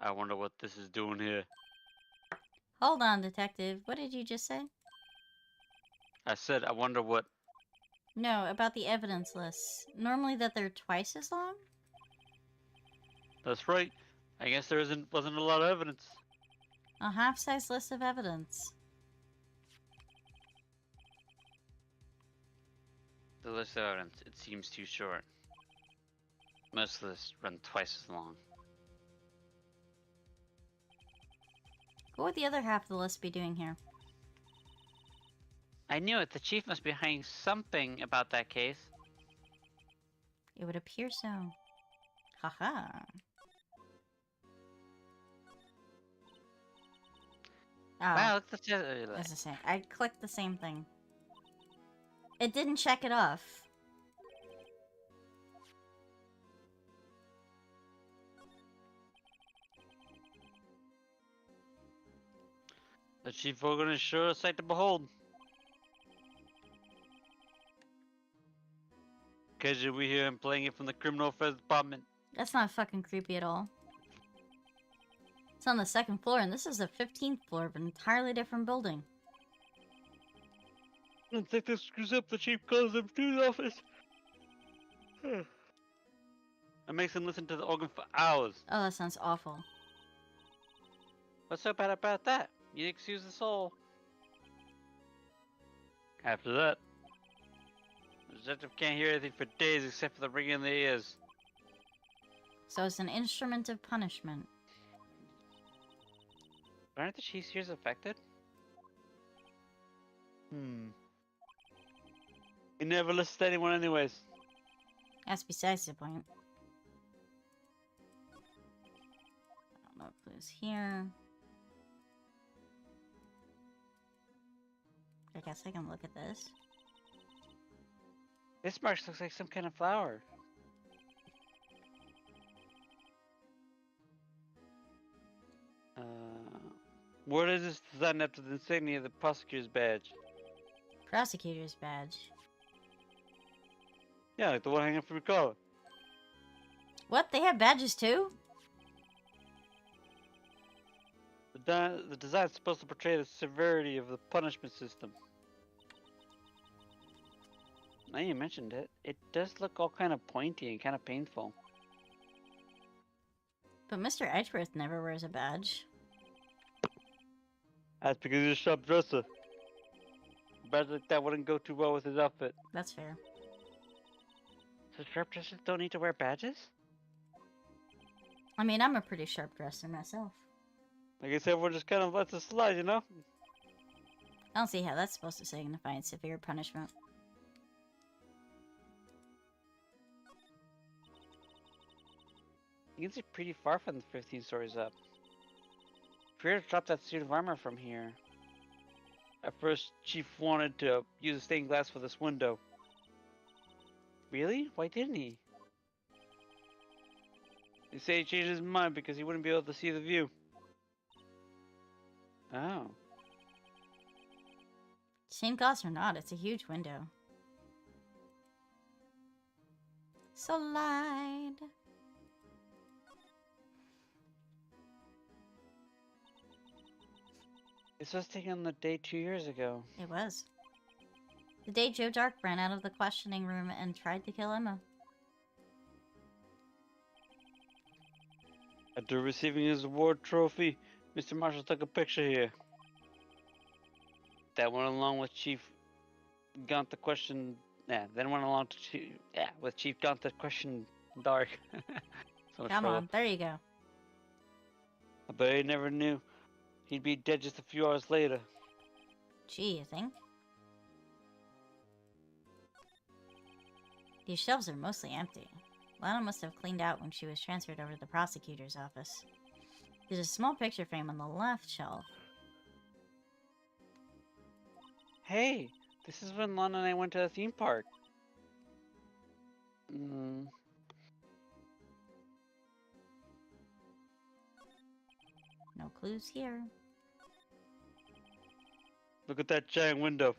I wonder what this is doing here. Hold on, detective. What did you just say? I said, I wonder what. No, about the evidence lists. Normally that they're twice as long? That's right. I guess there wasn't a lot of evidence. A half-size list of evidence. The list of evidence, it seems too short. Most lists run twice as long. What would the other half of the list be doing here? I knew it. The chief must be hiding something about that case. It would appear so. Haha. Oh, Wow, look at the. as I say, I clicked the same thing. It didn't check it off. The chief organ is sure a sight to behold. Occasionally we hear him playing it from the criminal affairs department. That's not fucking creepy at all. It's on the 2nd floor, and this is the 15th floor of an entirely different building. The detective screws up, the chief calls him to the office. It makes him listen to the organ for hours. Oh, that sounds awful. What's so bad about that? You excuse the soul. After that, the detective can't hear anything for days except for the ringing in the ears. So it's an instrument of punishment. Aren't the chief's ears affected? He never listens to anyone anyways. That's besides the point. I don't know if it was here. I guess I can look at this. This mark looks like some kind of flower. What is this designed after the insignia of the prosecutor's badge? Prosecutor's badge. Yeah, like the one hanging from your collar. What? They have badges too? The design is supposed to portray the severity of the punishment system. Now you mentioned it, it does look all kind of pointy and kind of painful. But Mr. Edgeworth never wears a badge. That's because he's a sharp dresser. A badge like that wouldn't go too well with his outfit. That's fair. So sharp dressers don't need to wear badges? I mean, I'm a pretty sharp dresser myself. Like I said, we're just kind of lets it slide, you know? I don't see how that's supposed to signify severe punishment. You can see pretty far from the 15 stories up. Fear dropped that suit of armor from here. At first, Chief wanted to use a stained glass for this window. Really? Why didn't he? They say he changed his mind because he wouldn't be able to see the view. Oh. Stained glass or not, it's a huge window. Slide. This was taken on the day 2 years ago. It was. The day Joe Dark ran out of the questioning room and tried to kill Emma. After receiving his award trophy, Mr. Marshall took a picture here. That went along with Chief Gunther question. Yeah, then went along to with Chief Gunther question Dark. So much Come trouble. on, there you go. But he never knew he'd be dead just a few hours later. Gee, you think? These shelves are mostly empty. Lana must have cleaned out when she was transferred over to the prosecutor's office. There's a small picture frame on the left shelf. Hey, this is when Lana and I went to the theme park. No clues here. Look at that giant window.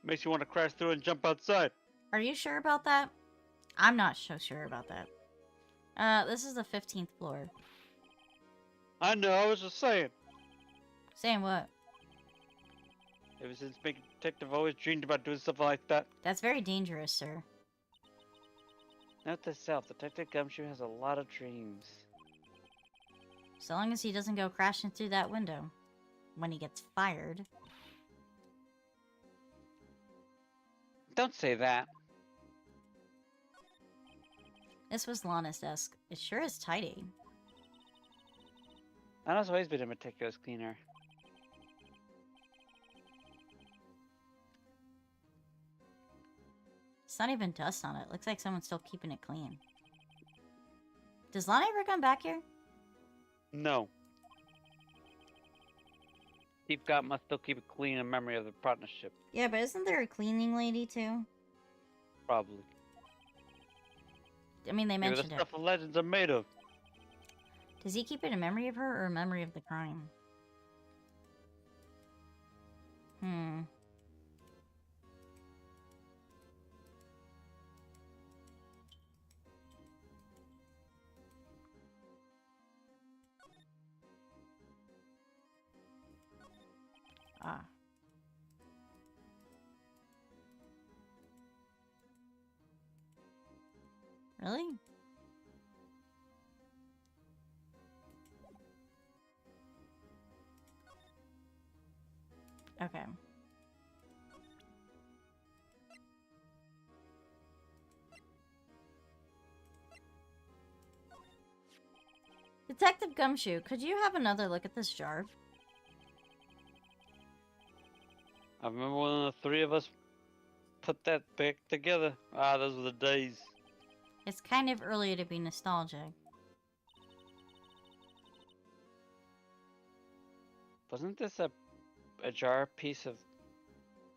Makes you want to crash through and jump outside. Are you sure about that? I'm not so sure about that. This is the 15th floor. I know, I was just saying. Saying what? Ever since being a detective, I've always dreamed about doing something like that. That's very dangerous, sir. Note to self, Detective Gumshoe has a lot of dreams. So long as he doesn't go crashing through that window. When he gets fired. Don't say that. This was Lana's desk. It sure is tidy. Lana's always been a meticulous cleaner. It's not even dust on it. Looks like someone's still keeping it clean. Does Lana ever come back here? No. Chief Gott must still keep it clean in memory of the partnership. Yeah, but isn't there a cleaning lady too? Probably. I mean, they Maybe mentioned the it. stuff legends are made of. Does he keep it in memory of her or in memory of the crime? Ah. Really? Okay. Detective Gumshoe, could you have another look at this jar? I remember when the three of us put that back together. Ah, those were the days. It's kind of early to be nostalgic. Wasn't this a jar piece of...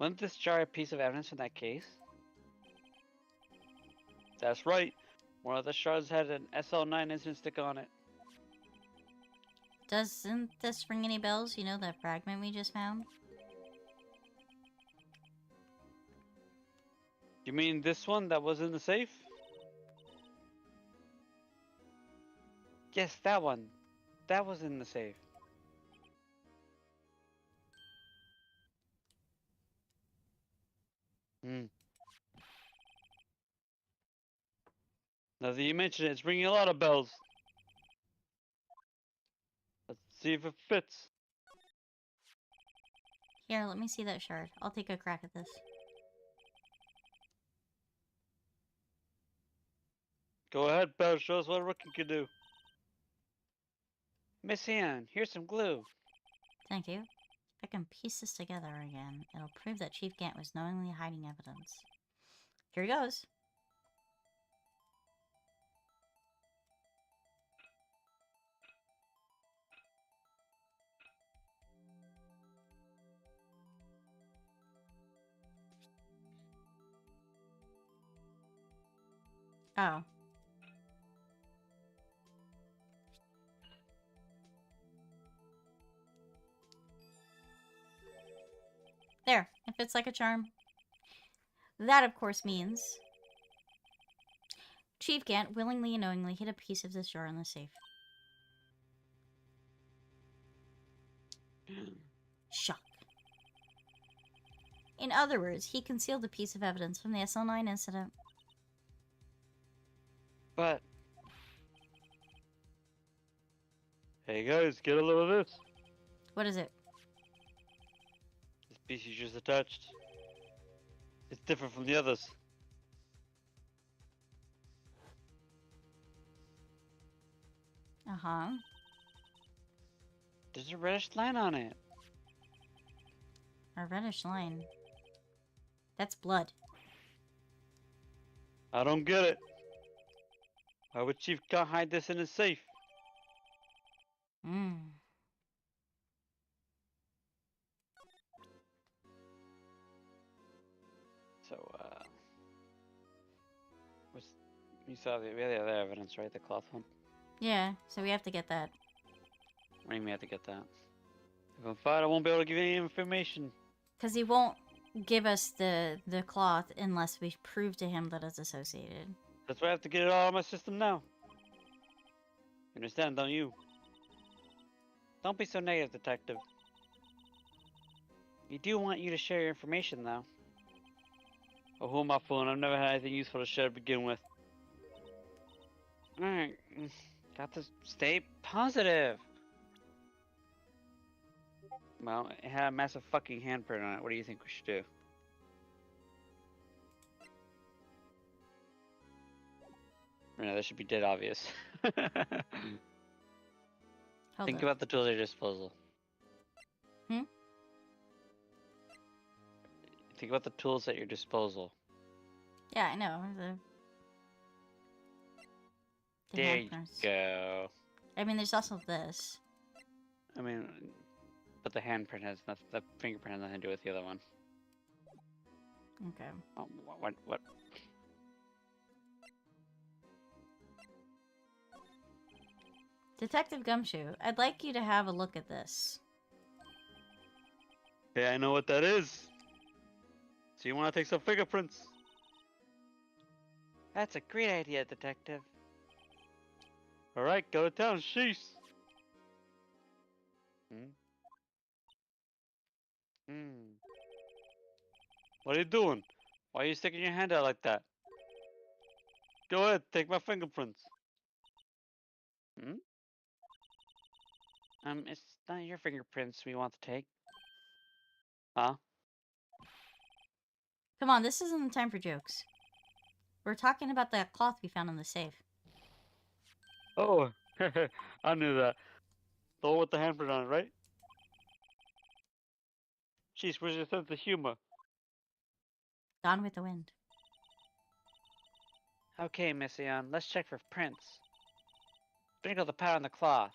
Wasn't this jar a piece of evidence from that case? That's right. One of the shards had an SL9 incident sticker on it. Doesn't this ring any bells? You know that fragment we just found? You mean this one that was in the safe? Yes, that one. That was in the safe. Now that you mention it, it's ringing a lot of bells. Let's see if it fits. Here, let me see that shard. I'll take a crack at this. Go ahead, Bell. Show us what a rookie can do. Miss Ann, here's some glue. Thank you. If I can piece this together again, it'll prove that Chief Gant was knowingly hiding evidence. Here he goes. Oh. There. It fits like a charm. That, of course, means Chief Gant willingly and knowingly hid a piece of this jar in the safe. Shock. In other words, he concealed a piece of evidence from the SL9 incident. But... Hey guys, get a load of this. What is it? This piece you just attached. It's different from the others. Uh-huh. There's a reddish line on it. A reddish line. That's blood. I don't get it. Why would Chief Gant hide this in his safe? Hmm. So, you saw we had the other evidence, right? The cloth one? Yeah, so we have to get that. What do you mean we have to get that? If I'm fired, I won't be able to give you any information. Because he won't give us the cloth unless we prove to him that it's associated. That's why I have to get it all out of my system now. You understand, don't you? Don't be so negative, detective. We do want you to share your information, though. Oh, who am I fooling? I've never had anything useful to share to begin with. Alright, got to stay positive. Well, it had a massive fucking handprint on it. What do you think we should do? No, that should be dead obvious. Hold Think up. about the tools at your disposal. Hmm? Think about the tools at your disposal. Yeah, I know. The There you handprints. go. I mean, there's also this. I mean, but the handprint has nothing. The fingerprint has nothing to do with the other one. Okay. Oh, what? Detective Gumshoe, I'd like you to have a look at this. Hey, I know what that is. So you want to take some fingerprints? That's a great idea, detective. All right, go to town, sheesh. What are you doing? Why are you sticking your hand out like that? Go ahead, take my fingerprints. It's not your fingerprints we want to take. Huh? Come on, this isn't the time for jokes. We're talking about that cloth we found in the safe. Oh, I knew that. The one with the handprint on it, right? Jeez, where's your sense of humor? Gone with the wind. Okay, Miss Eon, let's check for prints. Sprinkle the powder on the cloth.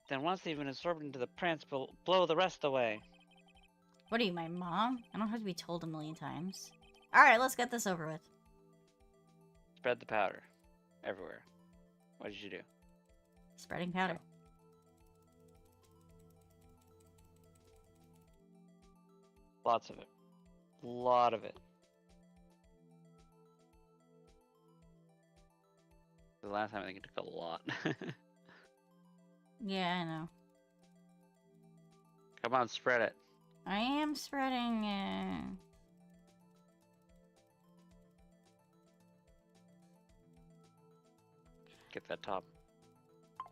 Then once they've been absorbed into the prints, blow the rest away. What are you, my mom? I don't have to be told a million times. Alright, let's get this over with. Spread the powder. Everywhere. What did you do? Spreading powder. Lots of it. A lot of it. The last time I think it took a lot. Yeah, I know. Come on, spread it. I am spreading it. Get that top.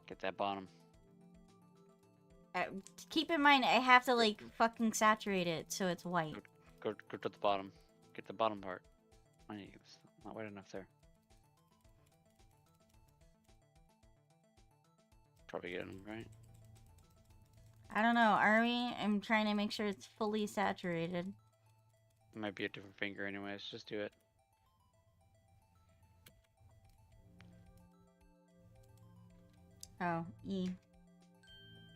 Get that bottom. Keep in mind, I have to, like, fucking saturate it so it's white. Go to the bottom. Get the bottom part. It's not white enough there. probably good, right? I don't know. Are we? I'm trying to make sure it's fully saturated. It might be a different finger anyways. Just do it. Oh, E.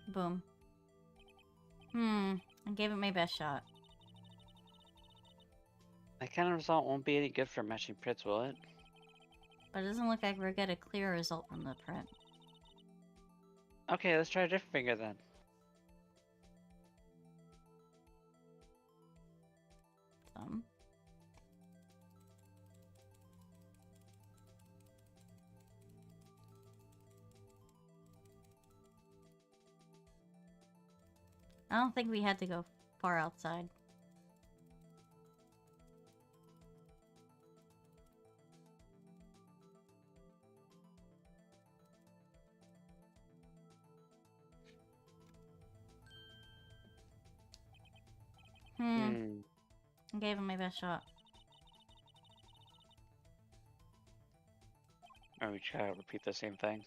Boom. I gave it my best shot. That kind of result won't be any good for matching prints, will it? But it doesn't look like we're getting a clear result from the print. Okay, let's try a different finger then. Thumb. I don't think we had to go far outside. I gave him my best shot. Or we try to repeat the same thing.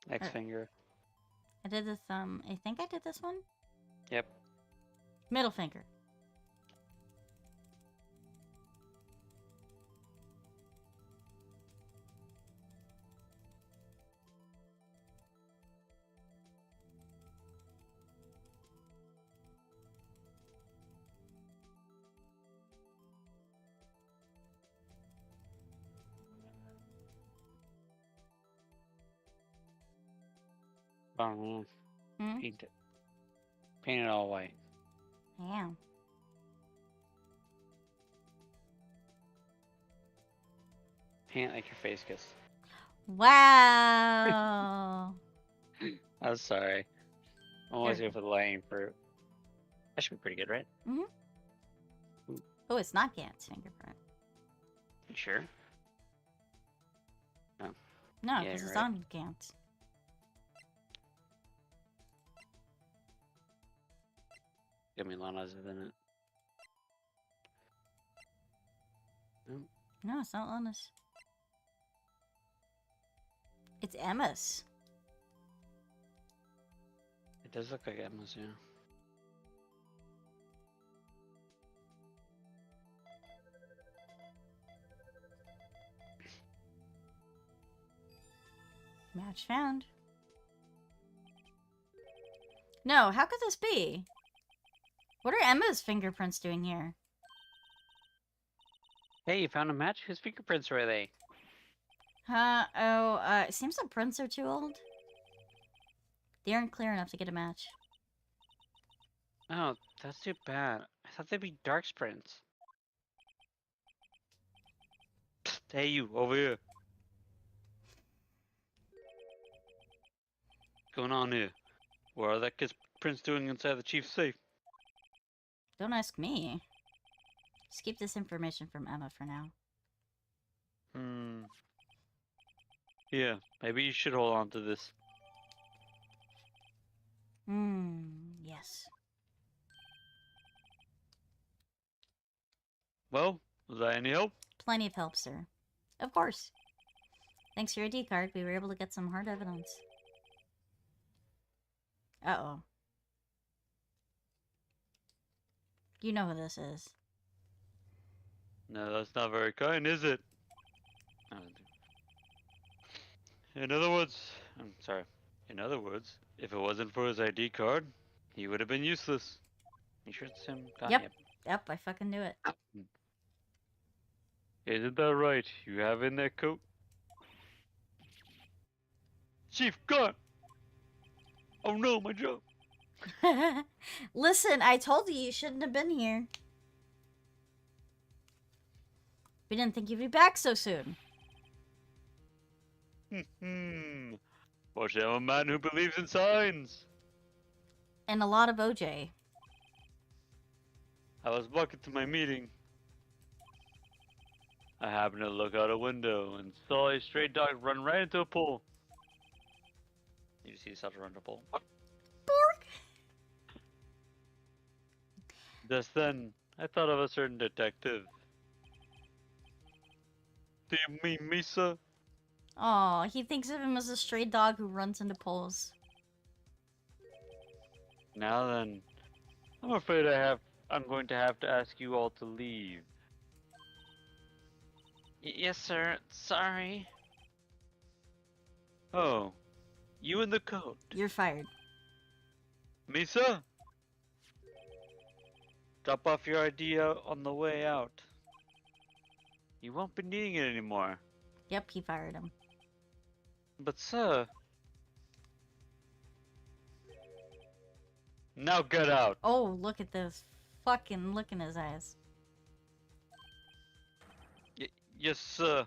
Next finger. I did the thumb. I think I did this one? Yep. Middle finger. Oh, paint it. Paint it all white. Yeah. Paint like your face gets. Wow. I'm sorry. I'm always good for the lighting fruit. That should be pretty good, right? Oh, it's not Gant's fingerprint. You sure? No. No, Yeah, because you're it's right. on Gant. Give me Lana's, isn't it? Nope. No, it's not Lana's. It's Emma's. It does look like Emma's, yeah. Match found. No, how could this be? What are Emma's fingerprints doing here? Hey, you found a match? Whose fingerprints were they? It seems the prints are too old. They aren't clear enough to get a match. Oh, that's too bad. I thought they'd be dark prints. Psst, hey, you, over here. What's going on here? What are that kid's prints doing inside the chief's safe? Don't ask me. Just keep this information from Emma for now. Yeah, maybe you should hold on to this. Yes. Well, was that any help? Plenty of help, sir. Of course. Thanks to your ID card, we were able to get some hard evidence. Uh-oh. You know who this is. No, that's not very kind, is it? In other words, I'm sorry. In other words, if it wasn't for his ID card, he would have been useless. You sure it's him? God, Yep. Yep, I fucking knew it. Isn't that right? You have in that coat? Chief, gun! Oh no, my job! Listen, I told you shouldn't have been here. We didn't think you'd be back so soon. But I'm a man who believes in signs. And a lot of OJ. I was walking to my meeting. I happened to look out a window and saw a stray dog run right into a pool. You see such a run into a pool? Bork! Just then, I thought of a certain detective. Do you mean me, sir? Oh, he thinks of him as a stray dog who runs into poles. Now then, I'm afraid I'm going to have to ask you all to leave. Yes, sir. Sorry. Oh, you in the coat. You're fired. Misa? Drop off your idea on the way out. You won't be needing it anymore. Yep, he fired him. But sir... Now get out. Oh, look at this. Fucking look in his eyes. Yes, sir.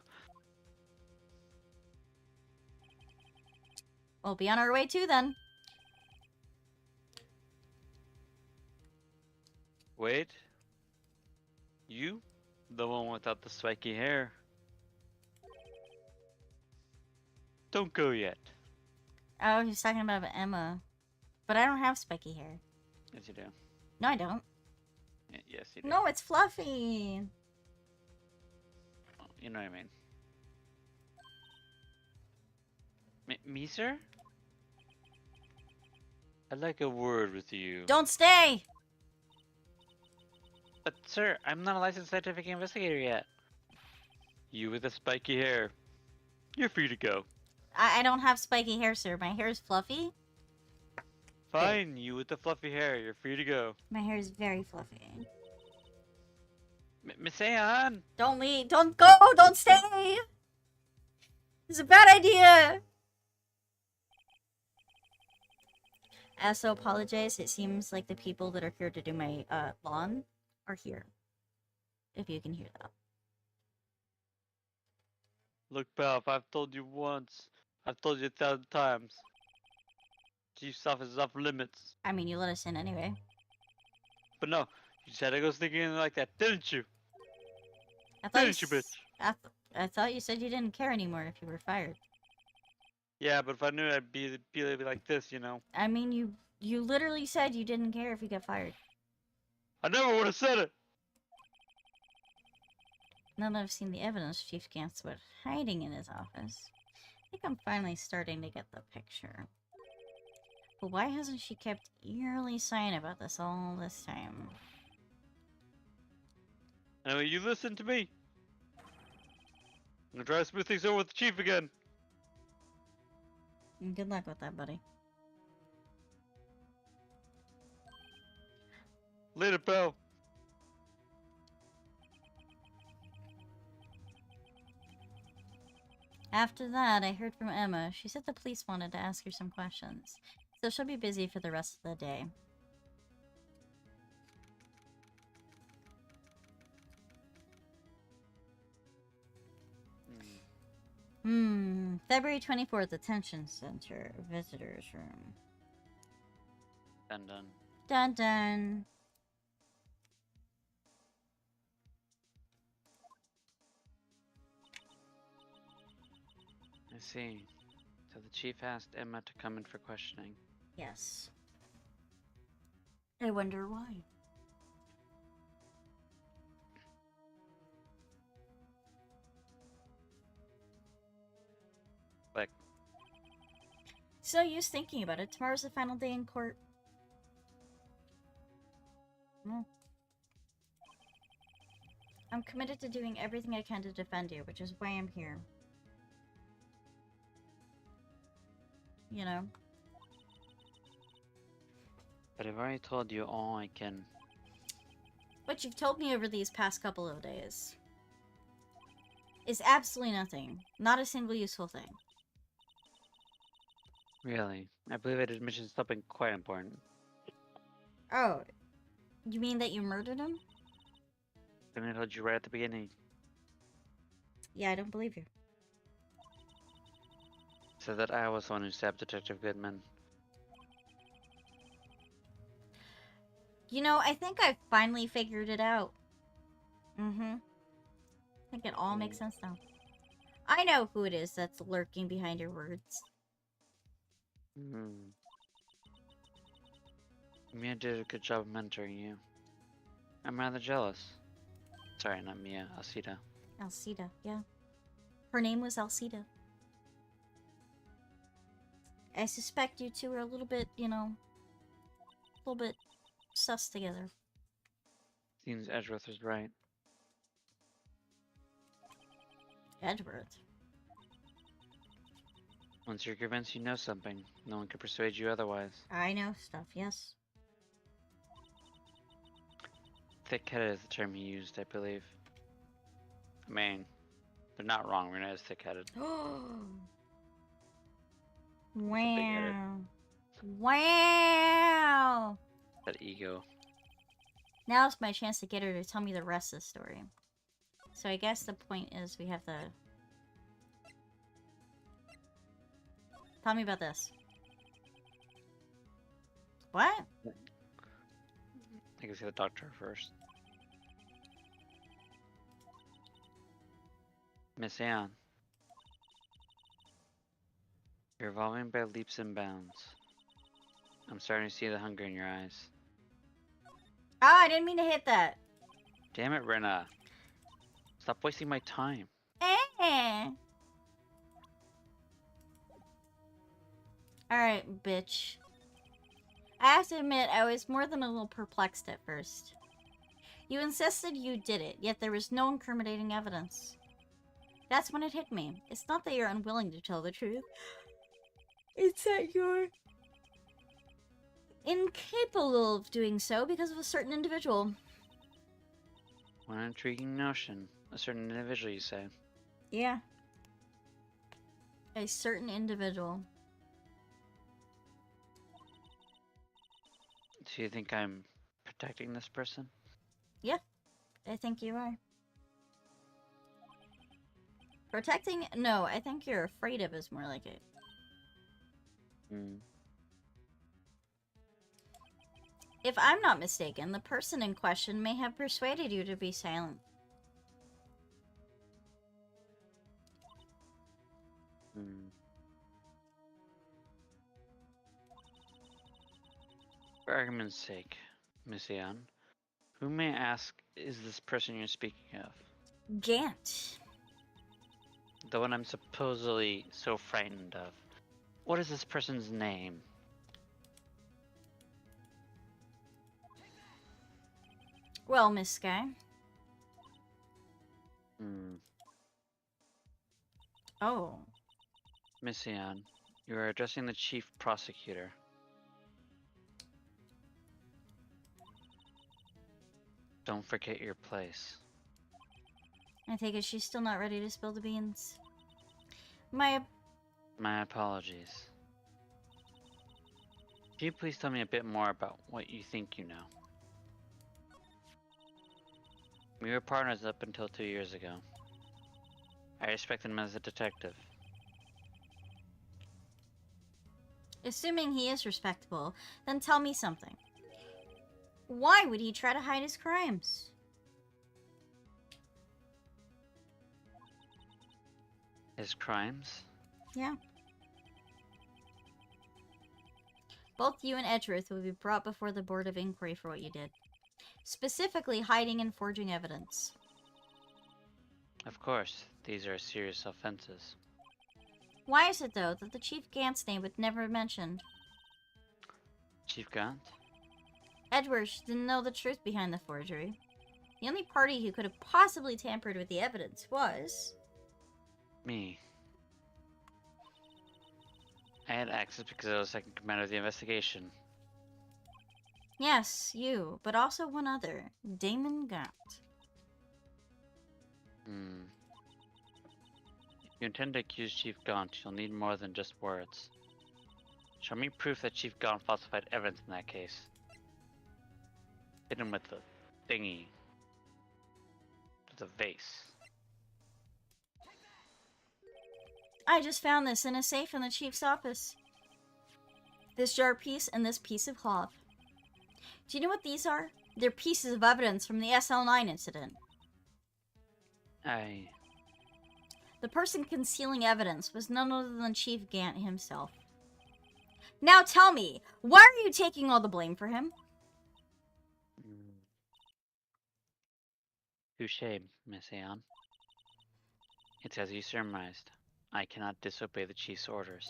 We'll be on our way too then. Wait. You? The one without the spiky hair. Don't go yet. Oh, he's talking about Emma. But I don't have spiky hair. Yes, you do. No, I don't. Yes, you do. No, it's fluffy. Oh, you know what I mean. Me, sir? I'd like a word with you. Don't stay! But, sir, I'm not a licensed scientific investigator yet. You with the spiky hair. You're free to go. I don't have spiky hair, sir. My hair is fluffy. Fine, you with the fluffy hair. You're free to go. My hair is very fluffy. Miss Aeon! Don't leave. Don't go! Don't stay! It's a bad idea! I also apologize. It seems like the people that are here to do my lawn are here. If you can hear that. Look, pal, if I've told you once, I've told you 1,000 times. Chief stuff is off limits. I mean, you let us in anyway. But no, you just had to go sneaking in like that, didn't you? I thought Didn't you, bitch? I thought you said you didn't care anymore if you were fired. Yeah, but if I knew I'd be like this, you know. I mean, you literally said you didn't care if you got fired. I never would have said it. Now that I've seen the evidence Chief Gant's was hiding in his office, I think I'm finally starting to get the picture. But why hasn't she kept eerily silent about this all this time? Anyway, you listen to me. I'm gonna try to smooth things over with the chief again. Good luck with that, buddy. Later, pal. After that, I heard from Emma. She said the police wanted to ask her some questions, so she'll be busy for the rest of the day. February 24th, Detention Center, Visitors Room. Done, done. Dun dun. I see. So the chief asked Emma to come in for questioning. Yes. I wonder why. Like, So use thinking about it. Tomorrow's the final day in court. I'm committed to doing everything I can to defend you, which is why I'm here. You know? but I've already told you all I can. What you've told me over these past couple of days is absolutely nothing. Not a single useful thing. Really? I believe I did mission something quite important. Oh, you mean that you murdered him? And I told you right at the beginning. Yeah, I don't believe you. So that I was the one who stabbed Detective Goodman. You know, I think I finally figured it out. I think it all makes sense now. I know who it is that's lurking behind your words. Mia did a good job of mentoring you. I'm rather jealous. Sorry, not Mia, Alcida. Alcida, yeah. Her name was Alcida. I suspect you two are a little bit, you know, a little bit sus together. Seems Edgeworth is right. Edward. Once you're convinced you know something, no one can persuade you otherwise. I know stuff, yes. Thick-headed is the term he used, I believe. I mean, they're not wrong. We're not as thick-headed. big-headed. Wow. Wow. That ego. Now's my chance to get her to tell me the rest of the story. So I guess the point is we have to... Tell me about this. What? I can see the doctor first. Miss Anne. You're evolving by leaps and bounds. I'm starting to see the hunger in your eyes. Ah, I didn't mean to hit that. Damn it, Rena. Stop wasting my time. Alright, bitch. I have to admit, I was more than a little perplexed at first. You insisted you did it, yet there was no incriminating evidence. That's when it hit me. It's not that you're unwilling to tell the truth. It's that you're incapable of doing so because of a certain individual. What an intriguing notion. A certain individual, you say? Yeah. A certain individual. Do you think I'm protecting this person? Yeah, I think you are. Protecting? No, I think you're afraid of is more like it. If I'm not mistaken, the person in question may have persuaded you to be silent. For argument's sake, Miss Anne, who may I ask is this person you're speaking of? Gant. The one I'm supposedly so frightened of. What is this person's name? Well, Miss Sky. Oh. Miss Anne, you are addressing the chief prosecutor. Don't forget your place. I take it she's still not ready to spill the beans. My apologies. Can you please tell me a bit more about what you think you know? We were partners up until 2 years ago. I respected him as a detective. Assuming he is respectable, then tell me something. Why would he try to hide his crimes? His crimes? Yeah. Both you and Edgeworth will be brought before the Board of Inquiry for what you did. Specifically, hiding and forging evidence. Of course, these are serious offenses. Why is it, though, that the Chief Gant's name was never mentioned? Chief Gant? Edgeworth didn't know the truth behind the forgery. The only party who could have possibly tampered with the evidence was... Me. I had access because I was second commander of the investigation. Yes, you, but also one other, Damon Gant. If you intend to accuse Chief Gaunt, you'll need more than just words. Show me proof that Chief Gaunt falsified evidence in that case. Hit him with the thingy. The vase. I just found this in a safe in the Chief's office. This jar piece and this piece of cloth. Do you know what these are? They're pieces of evidence from the SL9 incident. The person concealing evidence was none other than Chief Gant himself. Now tell me, why are you taking all the blame for him? Touché, Miss Aeon. It's as you surmised. I cannot disobey the chief's orders.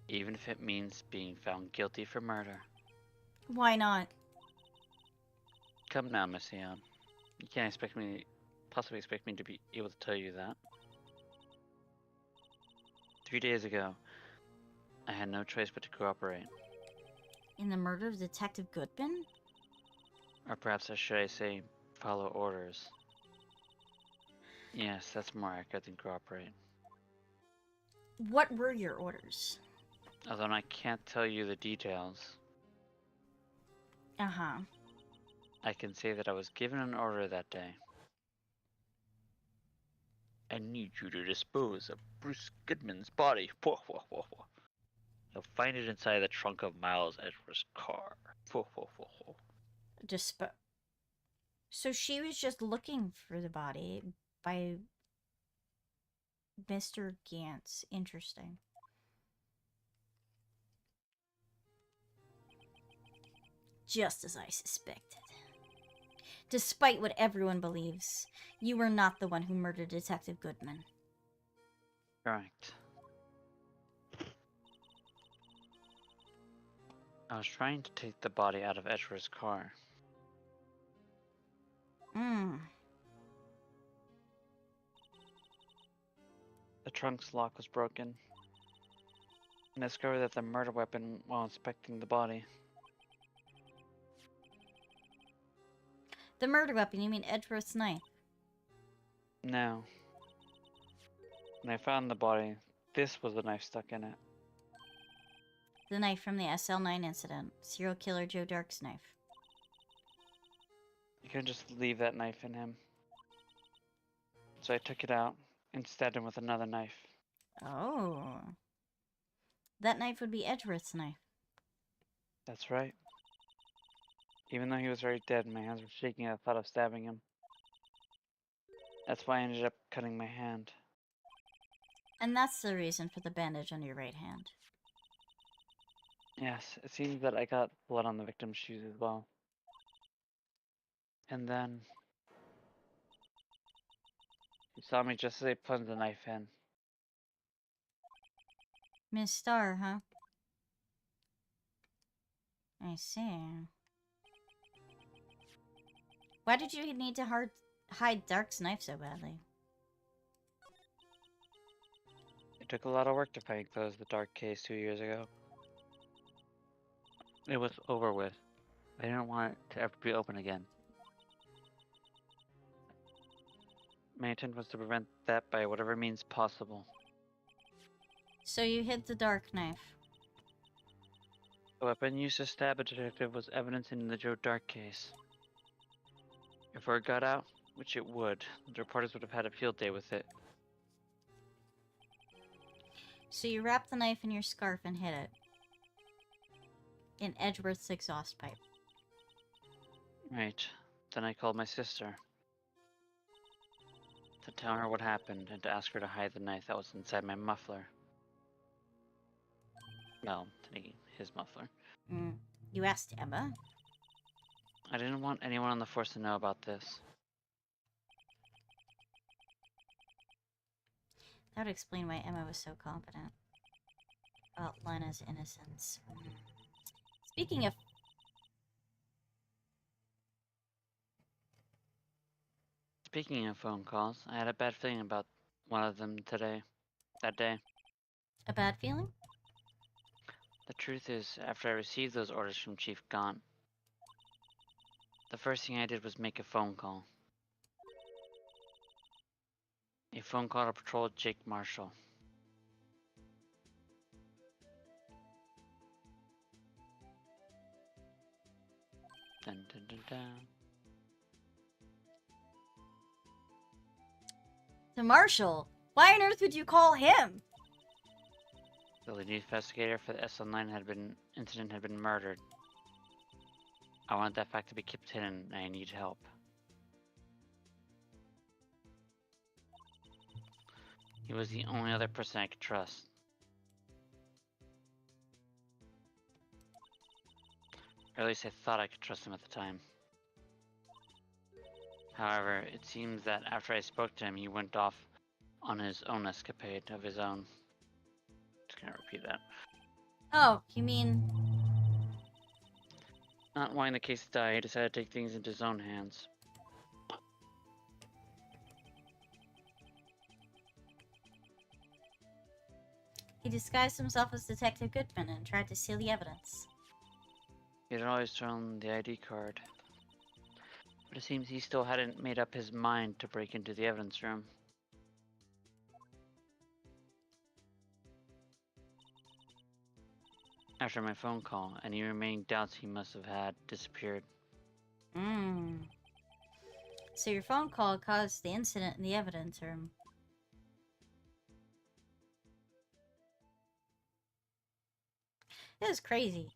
Even if it means being found guilty for murder. Why not? Come now, Miss Eon. You can't possibly expect me to be able to tell you that. 3 days ago, I had no choice but to cooperate. In the murder of Detective Goodman? Or perhaps should I say, follow orders. Yes, that's more accurate than cooperate. What were your orders? Although I can't tell you the details, Uh-huh. I can say that I was given an order that day. I need you to dispose of Bruce Goodman's body. You'll find it inside the trunk of Miles Edgeworth's car. So she was just looking for the body by Mr. Gantz. Interesting. Just as I suspected. Despite what everyone believes, you were not the one who murdered Detective Goodman. Correct. I was trying to take the body out of Edgeworth's car. The trunk's lock was broken, and I discovered that the murder weapon while inspecting the body. The murder weapon, you mean Edgeworth's knife? No. When I found the body, this was the knife stuck in it. The knife from the SL9 incident. Serial killer Joe Dark's knife. You couldn't just leave that knife in him. So I took it out and stabbed him with another knife. Oh. That knife would be Edgeworth's knife. That's right. Even though he was already dead, my hands were shaking at the thought of stabbing him. That's why I ended up cutting my hand. And that's the reason for the bandage on your right hand. Yes, it seems that I got blood on the victim's shoes as well. And then he saw me just as I plunged the knife in. Miss Starr, huh? I see. Why did you need to hide Dark's knife so badly? It took a lot of work to find close the Dark case 2 years ago. It was over with. I didn't want it to ever be open again. My intent was to prevent that by whatever means possible. So you hid the Dark knife. The weapon used to stab a detective was evidence in the Joe Dark case. If word got out, which it would, the reporters would have had a field day with it. So you wrapped the knife in your scarf and hid it. In Edgeworth's exhaust pipe. Right. Then I called my sister. To tell her what happened and to ask her to hide the knife that was inside my muffler. Well, his muffler. You asked Emma? I didn't want anyone on the force to know about this. That would explain why Emma was so confident about Lena's innocence. Speaking of phone calls, I had a bad feeling about one of them that day. a bad feeling? The truth is, after I received those orders from Chief Gaunt, the first thing I did was make a phone call. A phone call to Patrol Jake Marshall. Dun, dun, dun, dun. To Marshall? Why on earth would you call him? The lead investigator for the SL9 incident had been murdered. I want that fact to be kept hidden, and I need help. He was the only other person I could trust. Or at least I thought I could trust him at the time. However, it seems that after I spoke to him, he went off on his own escapade of his own. Just gonna repeat that. Oh, you mean... Not wanting the case to die, he decided to take things into his own hands. He disguised himself as Detective Goodman and tried to steal the evidence. He had always thrown the ID card. But it seems he still hadn't made up his mind to break into the evidence room. After my phone call, any remaining doubts he must have had disappeared. So your phone call caused the incident in the evidence room. This is crazy.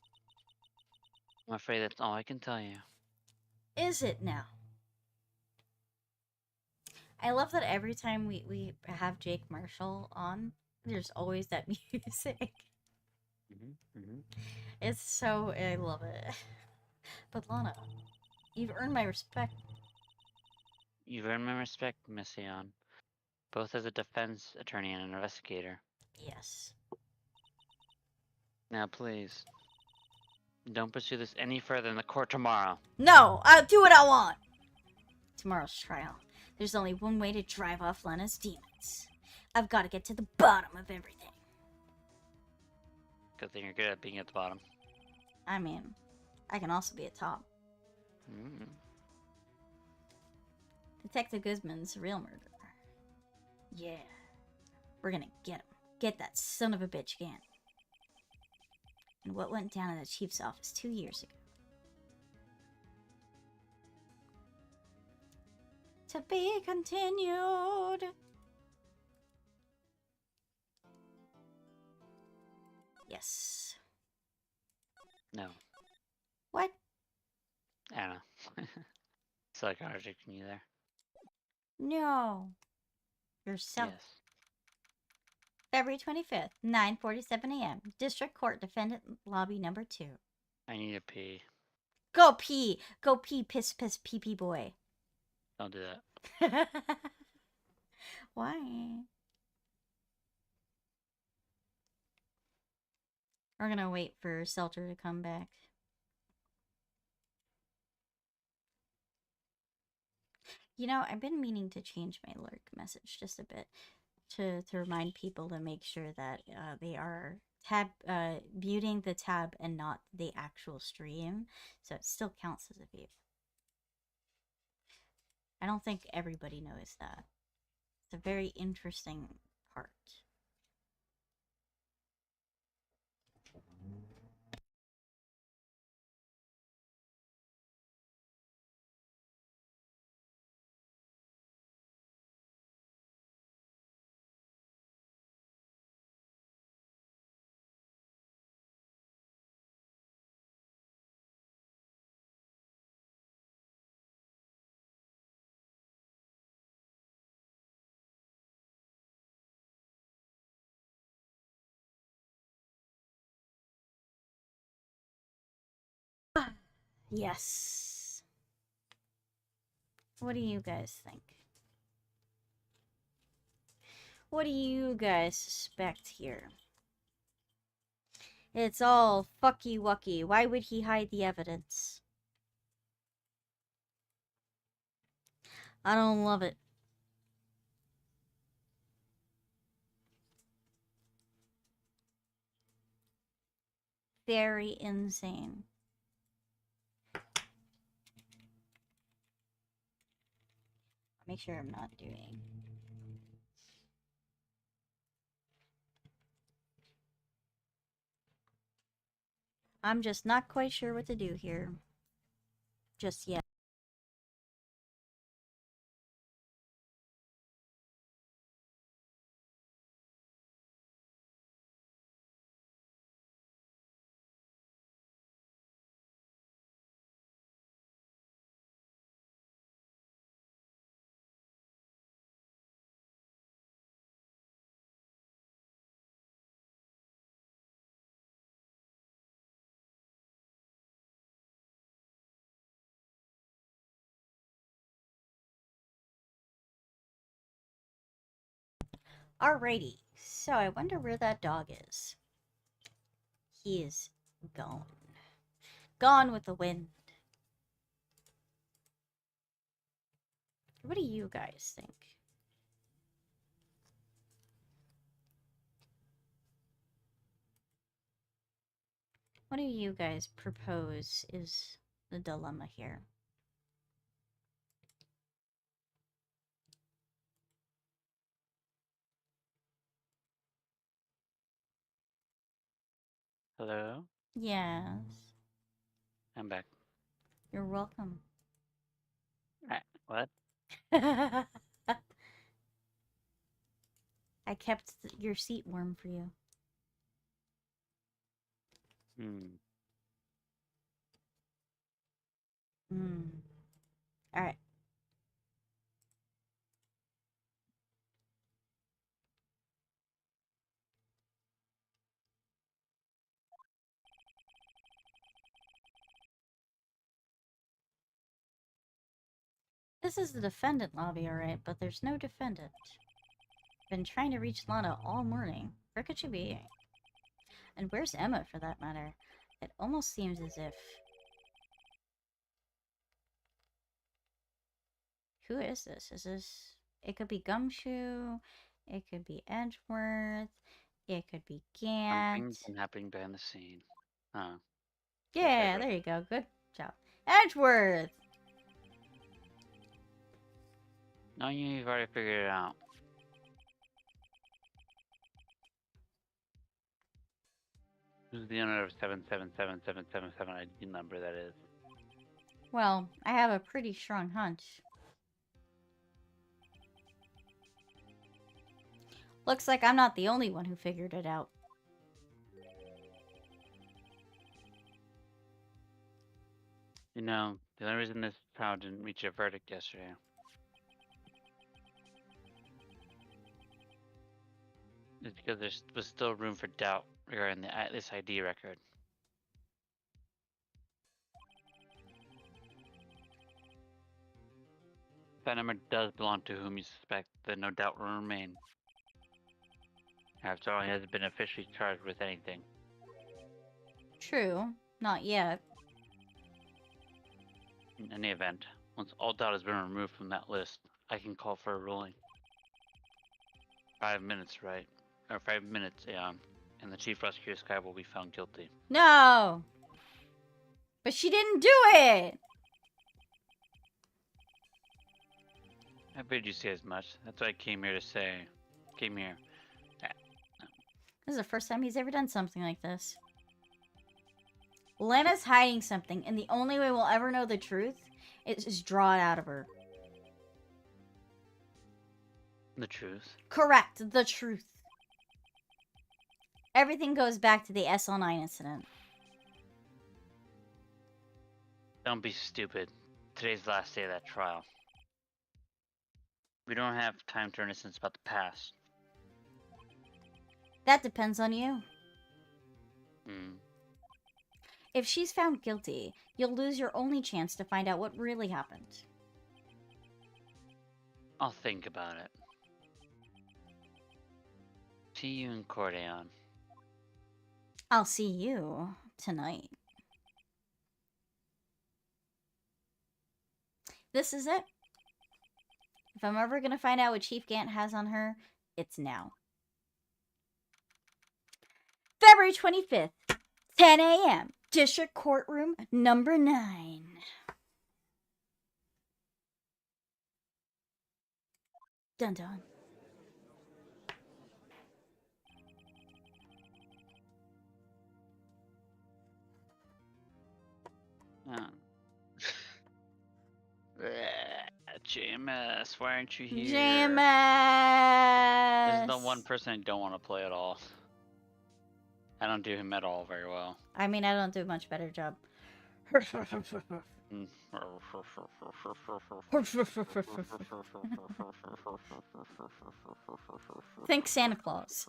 I'm afraid that's all I can tell you. Is it now? I love that every time we have Jake Marshall on, there's always that music. It's so... I love it. But Lana, you've earned my respect. You've earned my respect, Miss Aeon, both as a defense attorney and an investigator. Yes. Now please, don't pursue this any further in the court tomorrow. No! I'll do what I want! Tomorrow's trial. There's only one way to drive off Lana's demons. I've got to get to the bottom of everything. Good thing you're good at being at the bottom. I mean, I can also be at top. Detective Guzman's a real murderer. Yeah. We're gonna get him. Get that son of a bitch again. And what went down in the chief's office 2 years ago. To be continued. Yes. No. What? I don't know. It's like contradicting you there. No. Yourself. Yes. February 25th, 9:47 a.m. District Court Defendant Lobby number 2. I need to pee. Go pee! Go pee, piss, piss, pee, pee boy. Don't do that. Why? We're gonna wait for Seltzer to come back. You know, I've been meaning to change my lurk message just a bit to remind people to make sure that they are muting the tab and not the actual stream, so it still counts as a view. I don't think everybody knows that. It's a very interesting part. Yes. What do you guys think? What do you guys suspect here? It's all fucky wucky. Why would he hide the evidence? I don't love it. Very insane. Make sure I'm not doing... I'm just not quite sure what to do here. Just yet. Alrighty, so I wonder where that dog is. He is gone. Gone with the wind. What do you guys think? What do you guys propose is the dilemma here? Hello? Yes. I'm back. You're welcome. What? I kept your seat warm for you. Alright. This is the defendant lobby, alright, but there's no defendant. Been trying to reach Lana all morning. Where could she be? And where's Emma, for that matter? It almost seems as if... Who is this? Is this... It could be Gumshoe. It could be Edgeworth. It could be Gant. Something's been happening behind the scene. Huh. Yeah, there you go. Good job. Edgeworth! No, you've already figured it out. Who's the owner of 777777 ID number that is? Well, I have a pretty strong hunch. Looks like I'm not the only one who figured it out. You know, the only reason this trial didn't reach a verdict yesterday is because there was still room for doubt regarding this ID record. If that number does belong to whom you suspect, then no doubt will remain. After all, he hasn't been officially charged with anything. True. Not yet. In any event, once all doubt has been removed from that list, I can call for a ruling. 5 minutes, right? Or 5 minutes, and the Chief Rescuer Sky will be found guilty. No! But she didn't do it! I figured you say as much. That's what I came here to say. Came here. This is the first time he's ever done something like this. Lana's hiding something, and the only way we'll ever know the truth is just draw it out of her. The truth. Correct, the truth. Everything goes back to the SL9 incident. Don't be stupid. Today's the last day of that trial. We don't have time to innocence about the past. That depends on you. Hmm. If she's found guilty, you'll lose your only chance to find out what really happened. I'll think about it. See you in court, Aeon. I'll see you tonight. This is it. If I'm ever gonna find out what Chief Gant has on her, it's now. February 25th, 10 a.m. District Courtroom number 9. Dun dun. JMS, why aren't you here? JMS! This is the one person I don't want to play at all. I don't do him at all very well. I mean, I don't do a much better job. Think Santa Claus.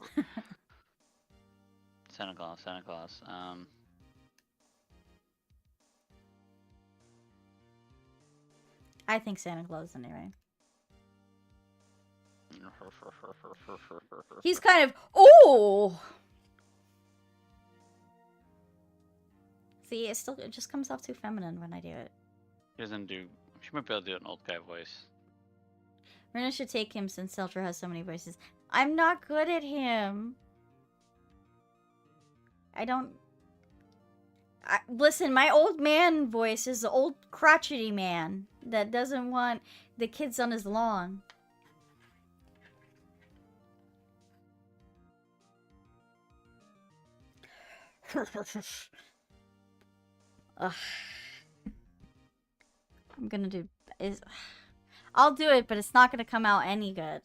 Santa Claus, Santa Claus. I think Santa Claus anyway. He's kind of... Oh! See, it just comes off too feminine when I do it. He doesn't do. She might be able to do an old guy voice. Rena should take him since Seltra has so many voices. I'm not good at him. I don't... listen, my old man voice is the old crotchety man that doesn't want the kids on his lawn. Ugh. I'm gonna do... I'll do it, but it's not gonna come out any good.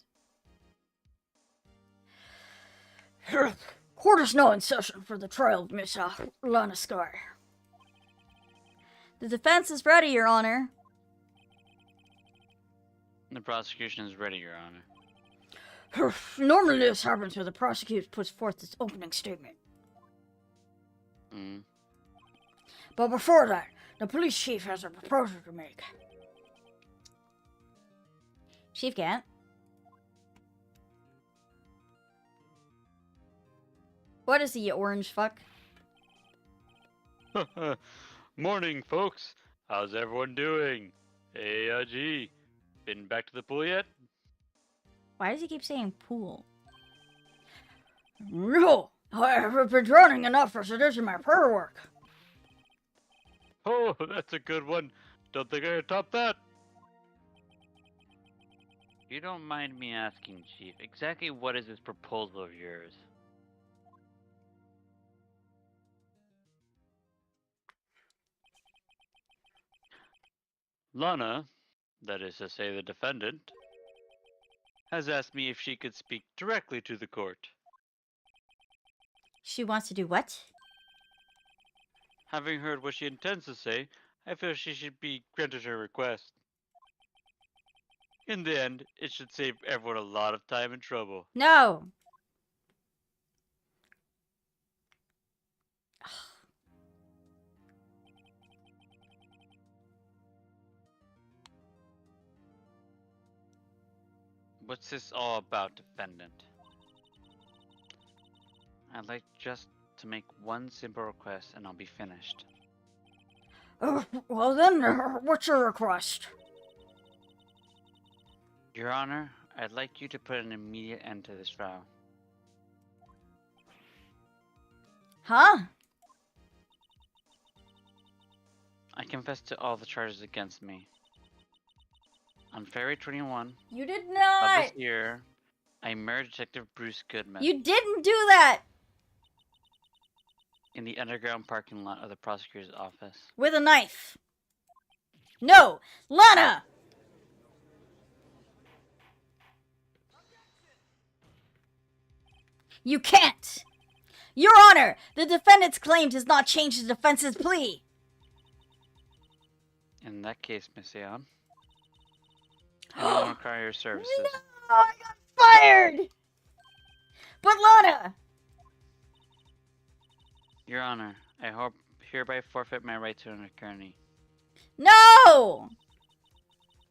Court is now in session for the trial of Miss Lana Sky. The defense is ready, Your Honor. The prosecution is ready, Your Honor. Normally this happens when the prosecutor puts forth its opening statement. But before that, the police chief has a proposal to make. Chief can't. What is he, you orange fuck? Morning, folks. How's everyone doing? Hey, gee. Been back to the pool yet? Why does he keep saying pool? No, I haven't been drowning enough as it is in my prayer work. Oh, that's a good one. Don't think I could top that. You don't mind me asking, Chief, exactly what is this proposal of yours? Lana, that is to say the defendant, has asked me if she could speak directly to the court. She wants to do what? Having heard what she intends to say, I feel she should be granted her request. In the end, it should save everyone a lot of time and trouble. No! What's this all about, defendant? I'd like just to make one simple request and I'll be finished. Well then, what's your request? Your Honor, I'd like you to put an immediate end to this trial. Huh? I confess to all the charges against me. On February 21 You did of not! this year, I murdered Detective Bruce Goodman You didn't do that! in the underground parking lot of the prosecutor's office. With a knife. No! Lana! You can't! Your Honor, the defendant's claim does not change the defense's plea. In that case, Miss Aon, I don't require your services. No, I got fired! But Lana! Your Honor, I hereby forfeit my right to an attorney. No!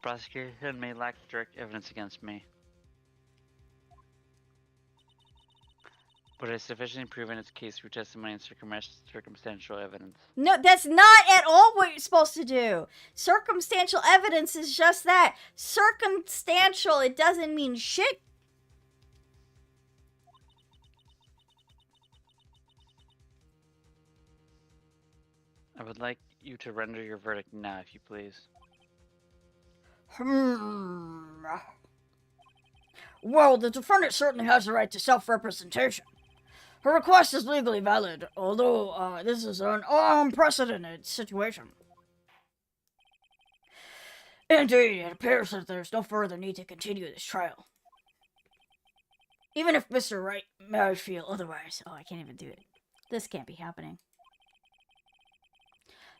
Prosecution may lack direct evidence against me, but it is sufficiently proven its case through testimony and circumstantial evidence. No, that's not at all what you're supposed to do. Circumstantial evidence is just that. Circumstantial, it doesn't mean shit. I would like you to render your verdict now, if you please. Well, the defendant certainly has the right to self-representation. Her request is legally valid, although this is an unprecedented situation. Indeed, it appears that there's no further need to continue this trial. Even if Mr. Wright may feel otherwise. Oh, I can't even do it. This can't be happening.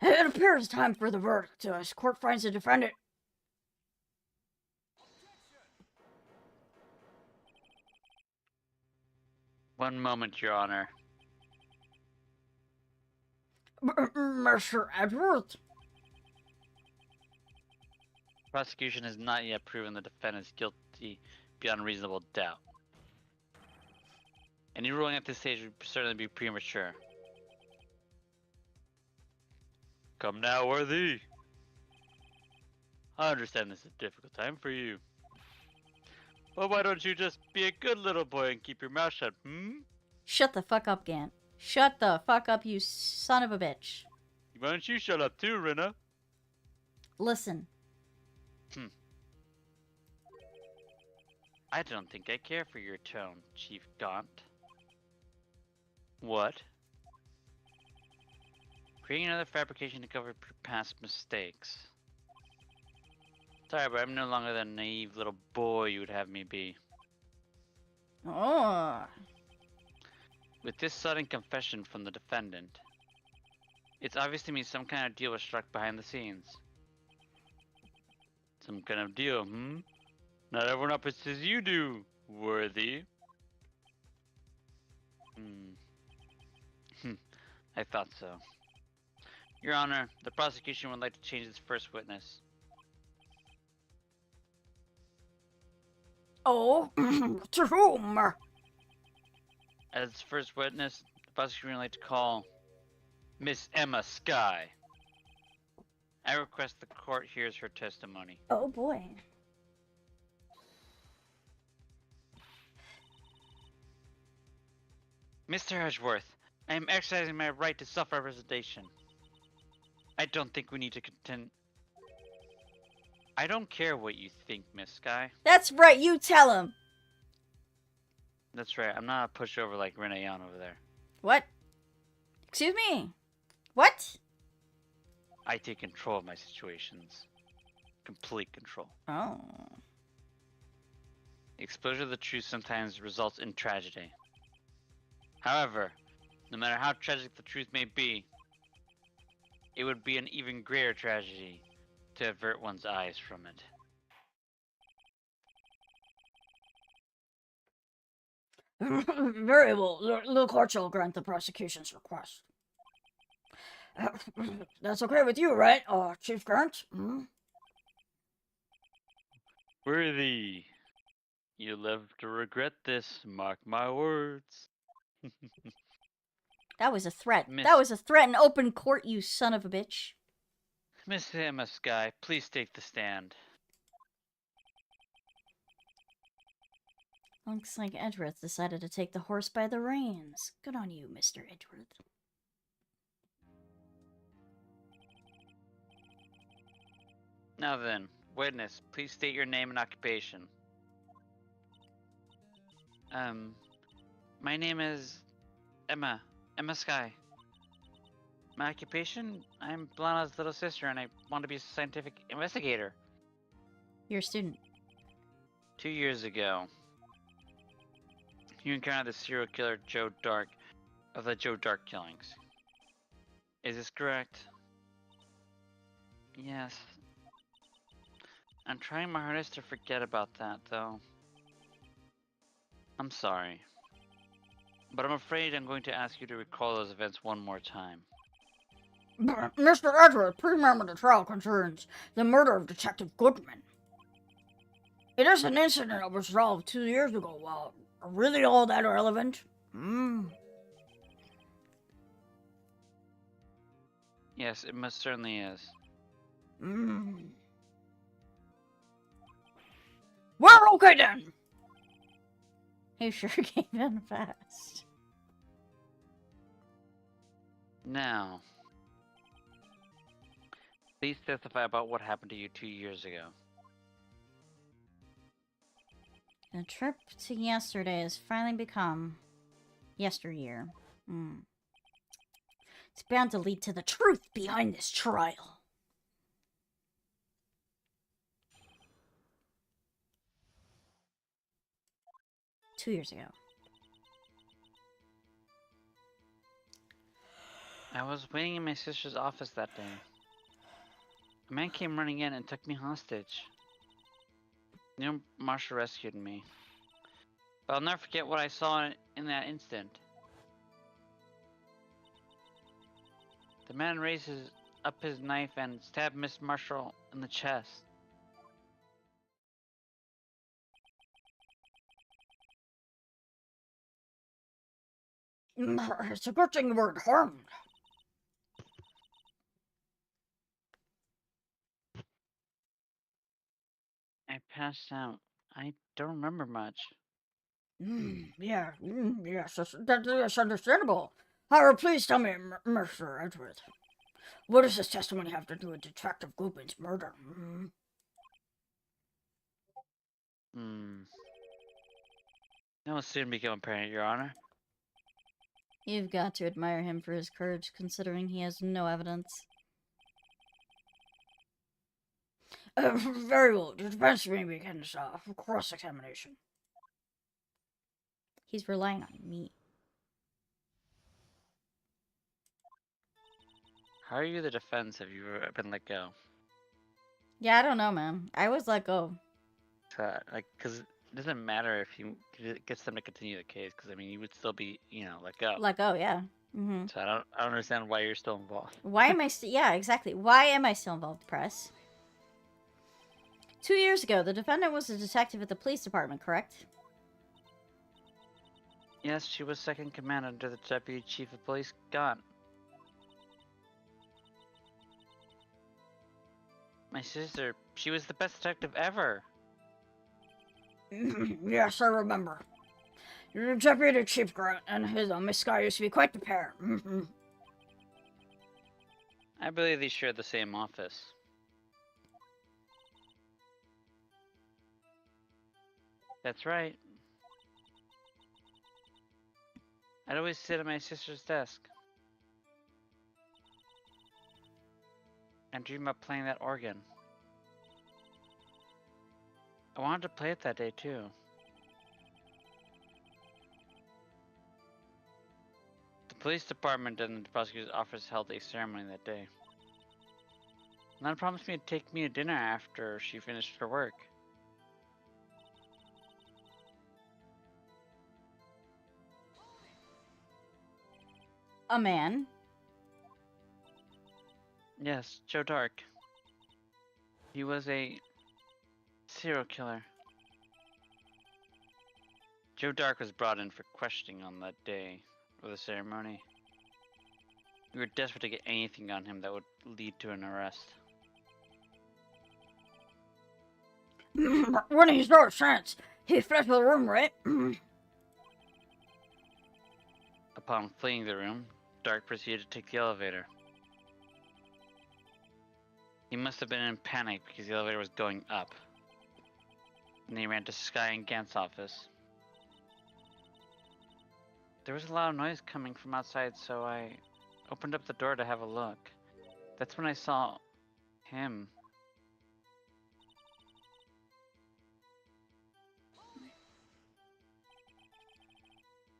It appears time for the verdict, as court finds the defendant. One moment, Your Honor. Mr. Edwards? Prosecution has not yet proven the defendant is guilty beyond reasonable doubt. Any ruling at this stage would certainly be premature. Come now, worthy. I understand this is a difficult time for you. But why don't you just be a good little boy and keep your mouth shut, hmm? Shut the fuck up, Gant. Shut the fuck up, you son of a bitch. Why don't you shut up too, Rinna? Listen. I don't think I care for your tone, Chief Gaunt. What? Creating another fabrication to cover past mistakes. Sorry, but I'm no longer the naive little boy you would have me be. Oh. With this sudden confession from the defendant, it's obvious to me some kind of deal was struck behind the scenes. Some kind of deal, hmm? Not everyone operates as you do, worthy. I thought so. Your Honor, the prosecution would like to change its first witness. Oh, to whom? As its first witness, the prosecution would like to call Miss Emma Skye. I request the court hears her testimony. Oh boy. Mr. Edgeworth, I am exercising my right to self-representation. I don't think we need to contend. I don't care what you think, Miss Skye. That's right, you tell him. That's right, I'm not a pushover like Renayan over there. What? Excuse me? What? I take control of my situations. Complete control. Oh. The exposure of the truth sometimes results in tragedy. However, no matter how tragic the truth may be, it would be an even greater tragedy to avert one's eyes from it. Very well. The court shall grant the prosecution's request. That's okay with you, right, Chief Grant? Hmm? Worthy, you'll live to regret this, mark my words. That was a threat. Miss- That was a threat in open court, you son of a bitch. Miss Emma Skye, please take the stand. Looks like Edgeworth decided to take the horse by the reins. Good on you, Mr. Edgeworth. Now then, witness, please state your name and occupation. My name is Emma Skye. My occupation? I'm Blana's little sister and I want to be a scientific investigator. You're a student. 2 years ago, you encountered the serial killer Joe Dark of the Joe Dark killings. Is this correct? Yes. I'm trying my hardest to forget about that, though. I'm sorry. But I'm afraid I'm going to ask you to recall those events one more time. Mr. Edgeworth, please remember the trial concerns the murder of Detective Goodman. It is an incident that was resolved 2 years ago. Well, really all that relevant? Yes, it most certainly is. Well, okay then. He sure came in fast. Now, please testify about what happened to you 2 years ago. The trip to yesterday has finally become yesteryear. It's bound to lead to the truth behind this trial. Two years ago. I was waiting in my sister's office that day. A man came running in and took me hostage. Neil Marshall rescued me. But I'll never forget what I saw in that instant. The man raises up his knife and stabbed Miss Marshall in the chest. It's a good thing you weren't harmed. passed out. I don't remember much. Yes, that's understandable. However, please tell me, Mr. Edward, what does this testimony have to do with Detective Goodman's murder? That will soon become apparent, Your Honor. You've got to admire him for his courage, considering he has no evidence. Very well. The defense may begins cross-examination. He's relying on me. How are you the defense if you've been let go? Yeah, I don't know, man. I was let go. Because it doesn't matter if it gets them to continue the case, because, I mean, you would still be, let go. Let go, yeah. Mm-hmm. So I don't understand why you're still involved. Why am I yeah, exactly. Why am I still involved, press? 2 years ago, the defendant was a detective at the police department, correct? Yes, she was second command under the deputy chief of police, Gaunt. My sister, she was the best detective ever. Yes, I remember. Your Deputy Chief Grant and his Miss Sky used to be quite the pair. I believe they shared the same office. That's right. I'd always sit at my sister's desk and dream about playing that organ. I wanted to play it that day too. The police department and the prosecutor's office held a ceremony that day. Nana promised me to take me to dinner after she finished her work. A man. Yes, Joe Dark. He was a serial killer. Joe Dark was brought in for questioning on that day of the ceremony. We were desperate to get anything on him that would lead to an arrest. When he's no sense, he fled the room, right? Upon fleeing the room, Dark proceeded to take the elevator. He must have been in panic because the elevator was going up. And he ran to Sky and Gant's office. There was a loud noise coming from outside, so I opened up the door to have a look. That's when I saw him.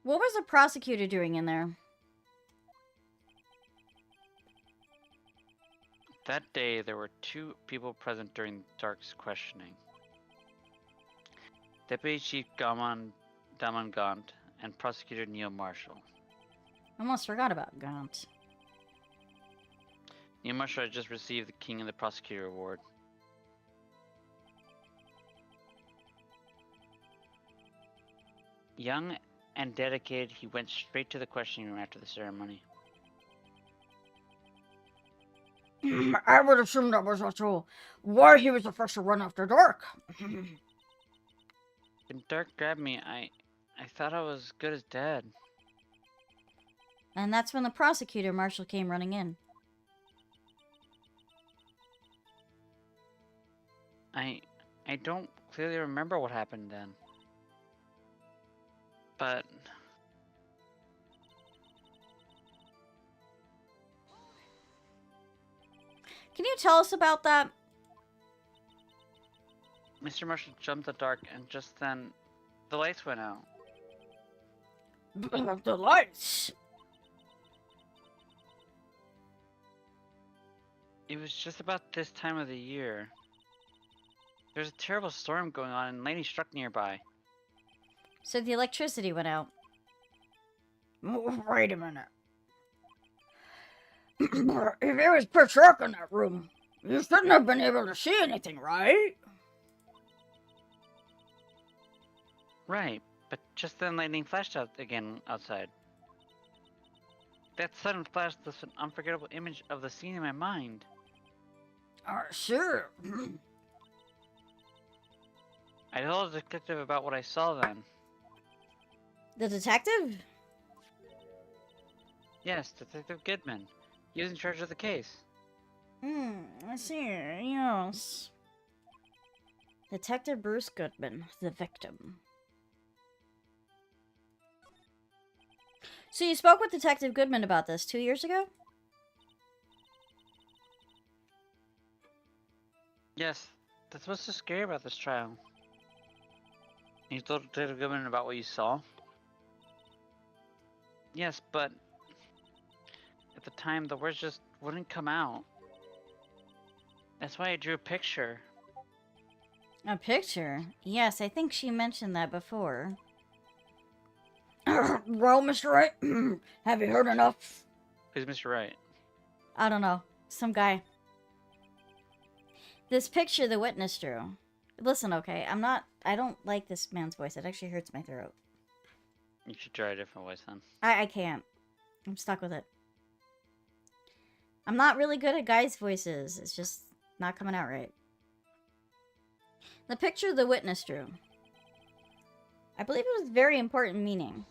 What was the prosecutor doing in there? That day, there were 2 people present during Dark's questioning. Deputy Chief Damon Gaunt and Prosecutor Neil Marshall. Almost forgot about Gaunt. Neil Marshall had just received the King and the Prosecutor Award. Young and dedicated, he went straight to the questioning room after the ceremony. I would assume that was also why he was the first to run after Dark. When Dark grabbed me, I thought I was good as dead. And that's when the prosecutor, Marshall, came running in. I don't clearly remember what happened then. But Can you tell us about that? Mr. Marshall jumped the Dark, and just then, the lights went out. The lights. It was just about this time of the year. There's a terrible storm going on, and lightning struck nearby. So the electricity went out. Wait a minute. If it was pitch dark in that room, you shouldn't have been able to see anything, right? Right, but just then lightning flashed out again outside. That sudden flash left an unforgettable image of the scene in my mind. Sure. I told the detective about what I saw then. The detective? Yes, Detective Goodman. He was in charge of the case. I see. Yes. Detective Bruce Goodman, the victim. So you spoke with Detective Goodman about this 2 years ago? Yes, that's what's so scary about this trial. You told Detective Goodman about what you saw? Yes, but at the time the words just wouldn't come out. That's why I drew a picture. A picture? Yes, I think she mentioned that before. Well, Mr. Wright, have you heard enough? Who's Mr. Wright? I don't know. Some guy. This picture the witness drew. Listen, okay, I don't like this man's voice. It actually hurts my throat. You should try a different voice then. I can't. I'm stuck with it. I'm not really good at guys' voices. It's just not coming out right. The picture the witness drew. I believe it was very important meaning.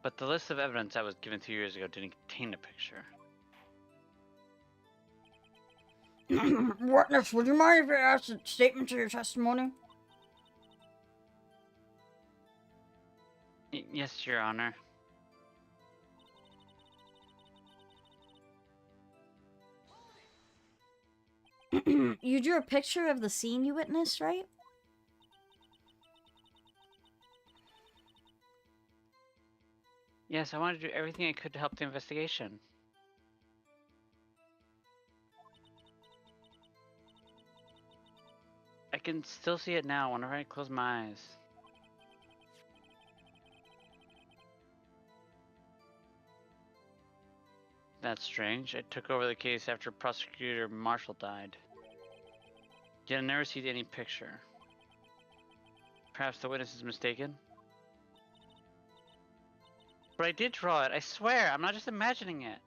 But the list of evidence that was given 2 years ago didn't contain a picture. Witness, would you mind if I asked a statement to your testimony? Yes, Your Honor. You drew a picture of the scene you witnessed, right? Yes, I wanted to do everything I could to help the investigation. I can still see it now whenever I close my eyes. That's strange. I took over the case after Prosecutor Marshall died. Yet I never see any picture. Perhaps the witness is mistaken? But I did draw it, I swear! I'm not just imagining it!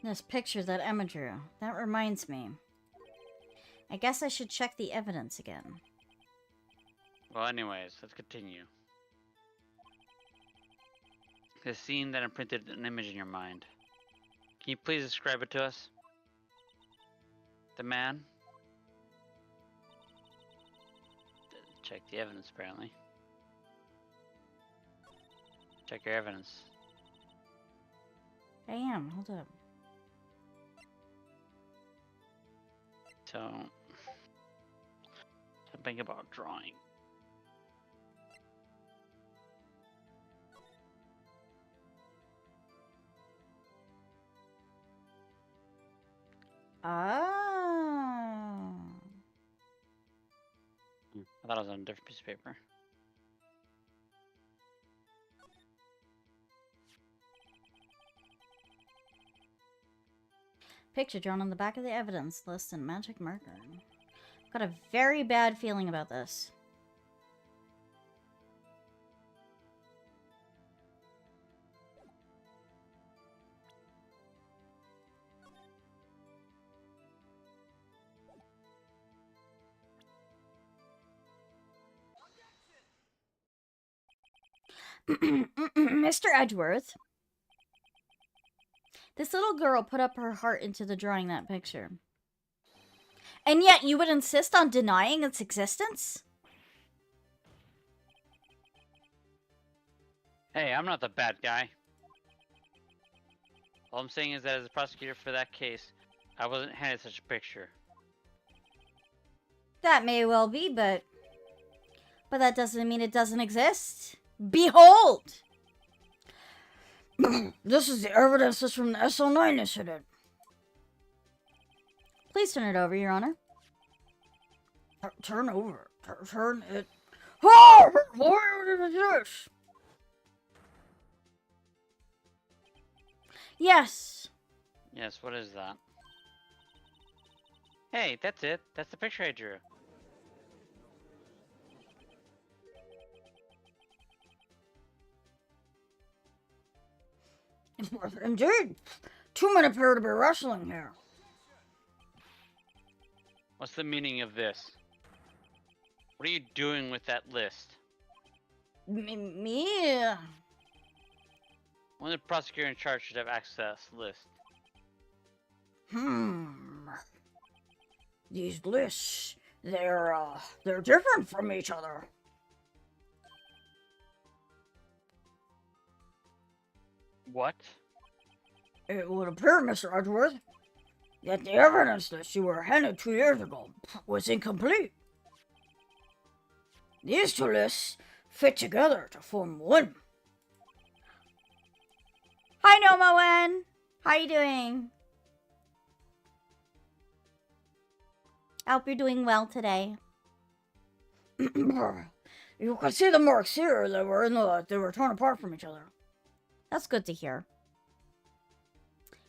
This picture that Emma drew. That reminds me. I guess I should check the evidence again. Well, anyways, let's continue. The scene that imprinted an image in your mind. Can you please describe it to us? The man? Check the evidence, apparently. Check your evidence. I am. Hold up. So, something about drawing. Ah. I thought it was on a different piece of paper. Picture drawn on the back of the evidence list in magic marker. Got a very bad feeling about this. Mr. Edgeworth. This little girl put up her heart into the drawing that picture. And yet you would insist on denying its existence? Hey, I'm not the bad guy. All I'm saying is that as a prosecutor for that case, I wasn't handed such a picture. That may well be, but that doesn't mean it doesn't exist. Behold! This is the evidence that's from the SL9 incident. Please turn it over, Your Honor. Turn over. Turn it. Oh! What is this? Yes. Yes, what is that? Hey, that's it. That's the picture I drew. Indeed. Two men appear to be wrestling here. What's the meaning of this? What are you doing with that list? Me? Only the prosecutor in charge should have access to the list. These lists, they're different from each other. What? It would appear, Mr. Edgeworth, that the evidence list you were handed 2 years ago was incomplete. These two lists fit together to form one. Hi, Nomoen. How you doing? I hope you're doing well today. You can see the marks here. They were torn apart from each other. That's good to hear.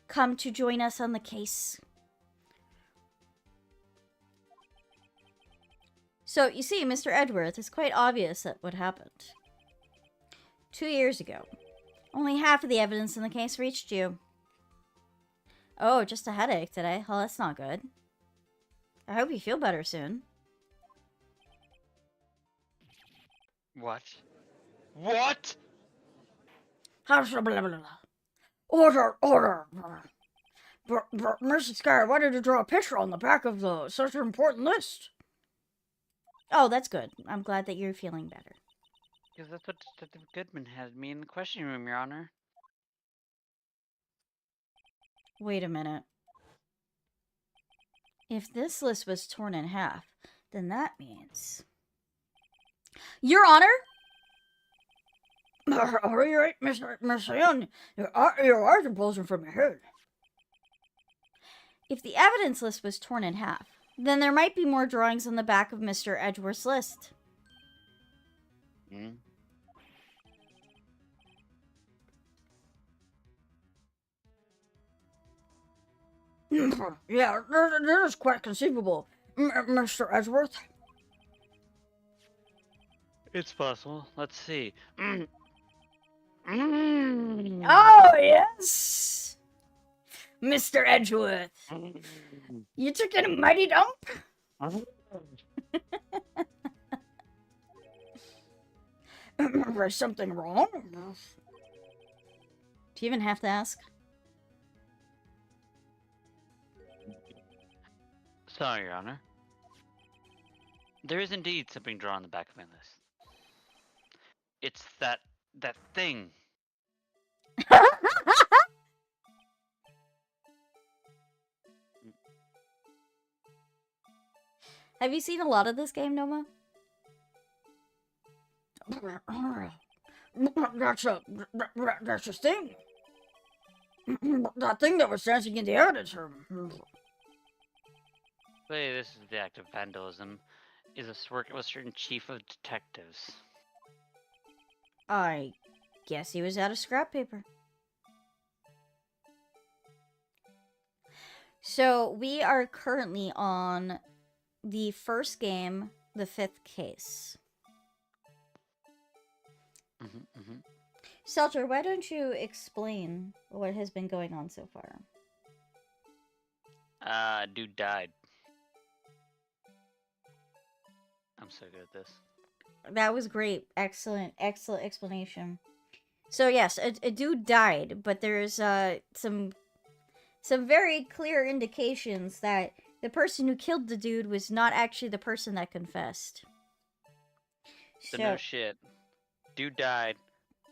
Come to join us on the case. So, you see, Mr. Edgeworth, it's quite obvious that what happened. 2 years ago, only half of the evidence in the case reached you. Oh, just a headache today. Well, that's not good. I hope you feel better soon. What? What? Order. Mr. Sky, why did you draw a picture on the back of such an important list? Oh, that's good. I'm glad that you're feeling better. Because that's what Detective Goodman had me in the questioning room, Your Honor. Wait a minute. If this list was torn in half, then that means... Your Honor? Are you right, Mr. Young? Your eyes are bulging from your head. If the evidence list was torn in half, then there might be more drawings on the back of Mr. Edgeworth's list. Hmm? Yeah, that is quite conceivable, Mr. Edgeworth. It's possible. Let's see. Oh, yes! Mr. Edgeworth, you took in a mighty dump? Is something wrong? Do you even have to ask? Sorry, Your Honor. There is indeed something drawn on the back of my list. It's that thing. Have you seen a lot of this game, Noma? That's a thing. That thing that was dancing in the evidence room. Say this is the act of vandalism. Is a work of a certain chief of detectives. I guess he was out of scrap paper. So, we are currently on the first game, the 5th case. Seltzer, why don't you explain what has been going on so far? Dude died. I'm so good at this. That was great. Excellent explanation. So yes, a dude died, but there's some very clear indications that the person who killed the dude was not actually the person that confessed. So no shit. Dude died.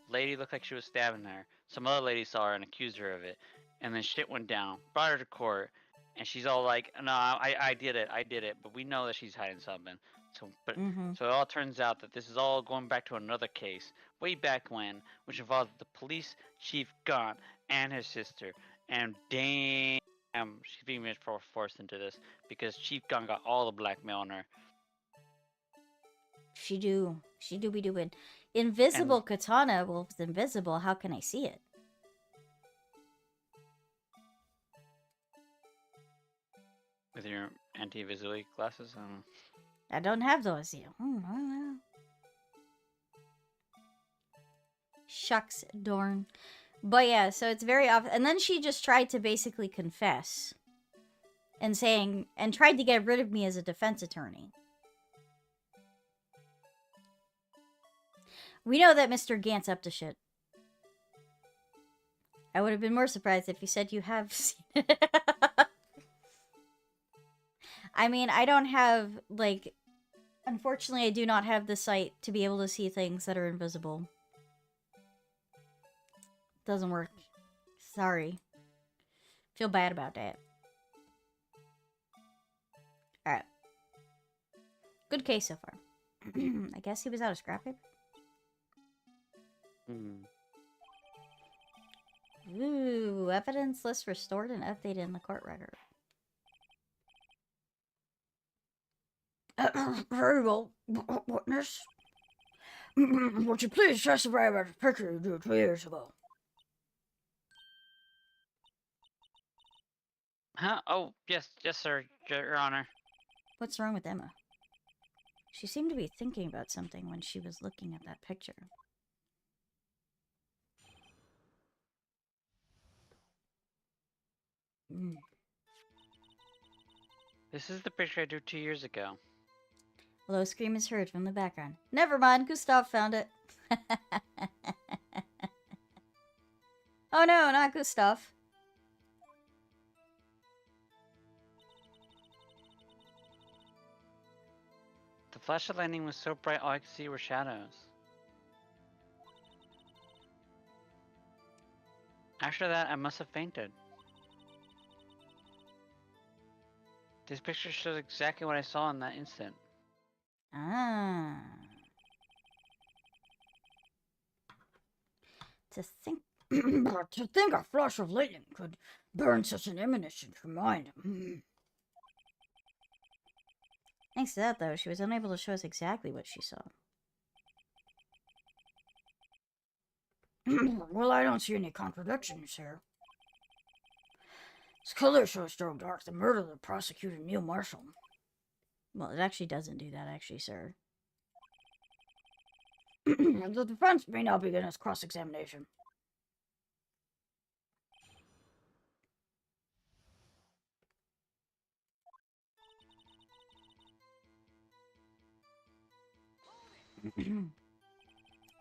Lady looked like she was stabbing her. Some other lady saw her and accused her of it. And then shit went down. Brought her to court. And she's all like, no, I did it. But we know that she's hiding something. So it all turns out that this is all going back to another case. Way back when. Which involved the police chief gone. And his sister. And damn, she's being forced into this. Because Chief Gun got all the blackmail on her. She do be doing. Invisible katana. Well, if it's invisible, how can I see it? With your anti-visual glasses? I don't have those yet. I don't know. Shucks, darn. But yeah, so it's very obvious. And then she just tried to basically confess. and tried to get rid of me as a defense attorney. We know that Mr. Gant's up to shit. I would have been more surprised if you said you have seen it. I mean, I don't have, like... Unfortunately, I do not have the sight to be able to see things that are invisible. Doesn't work. Sorry. Feel bad about that. Alright. Good case so far. I guess he was out of scrap paper? Ooh, evidence list restored and updated in the court record. Very well, witness. Would you please testify about the picture you drew 2 years ago? Huh? Oh, yes, sir, Your Honor. What's wrong with Emma? She seemed to be thinking about something when she was looking at that picture. This is the picture I drew 2 years ago. A low scream is heard from the background. Never mind, Gustav found it. Oh no, not Gustav. The flash of lightning was so bright all I could see were shadows. After that, I must have fainted. This picture shows exactly what I saw in that instant. Ah. To think To think a flash of lightning could burn such an image in your mind. Thanks to that, though, she was unable to show us exactly what she saw. Well, I don't see any contradictions here. This color shows so dark the murder of the prosecutor Neil Marshall. Well, it actually doesn't do that, actually, sir. The defense may now begin its cross-examination.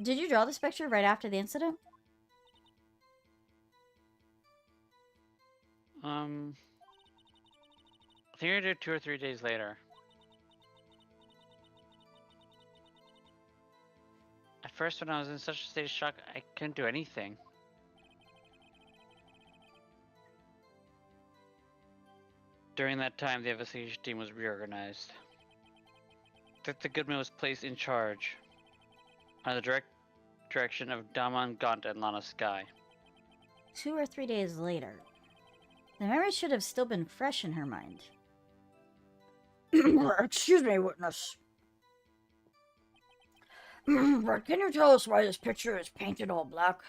Did you draw this picture right after the incident? I think I did 2 or 3 days later. At first, when I was in such a state of shock, I couldn't do anything. During that time, the investigation team was reorganized. Detective Goodman was placed in charge, under the direction of Daman Gaunt and Lana Sky. 2 or 3 days later. The memory should have still been fresh in her mind. Excuse me, witness. But can you tell us why this picture is painted all black?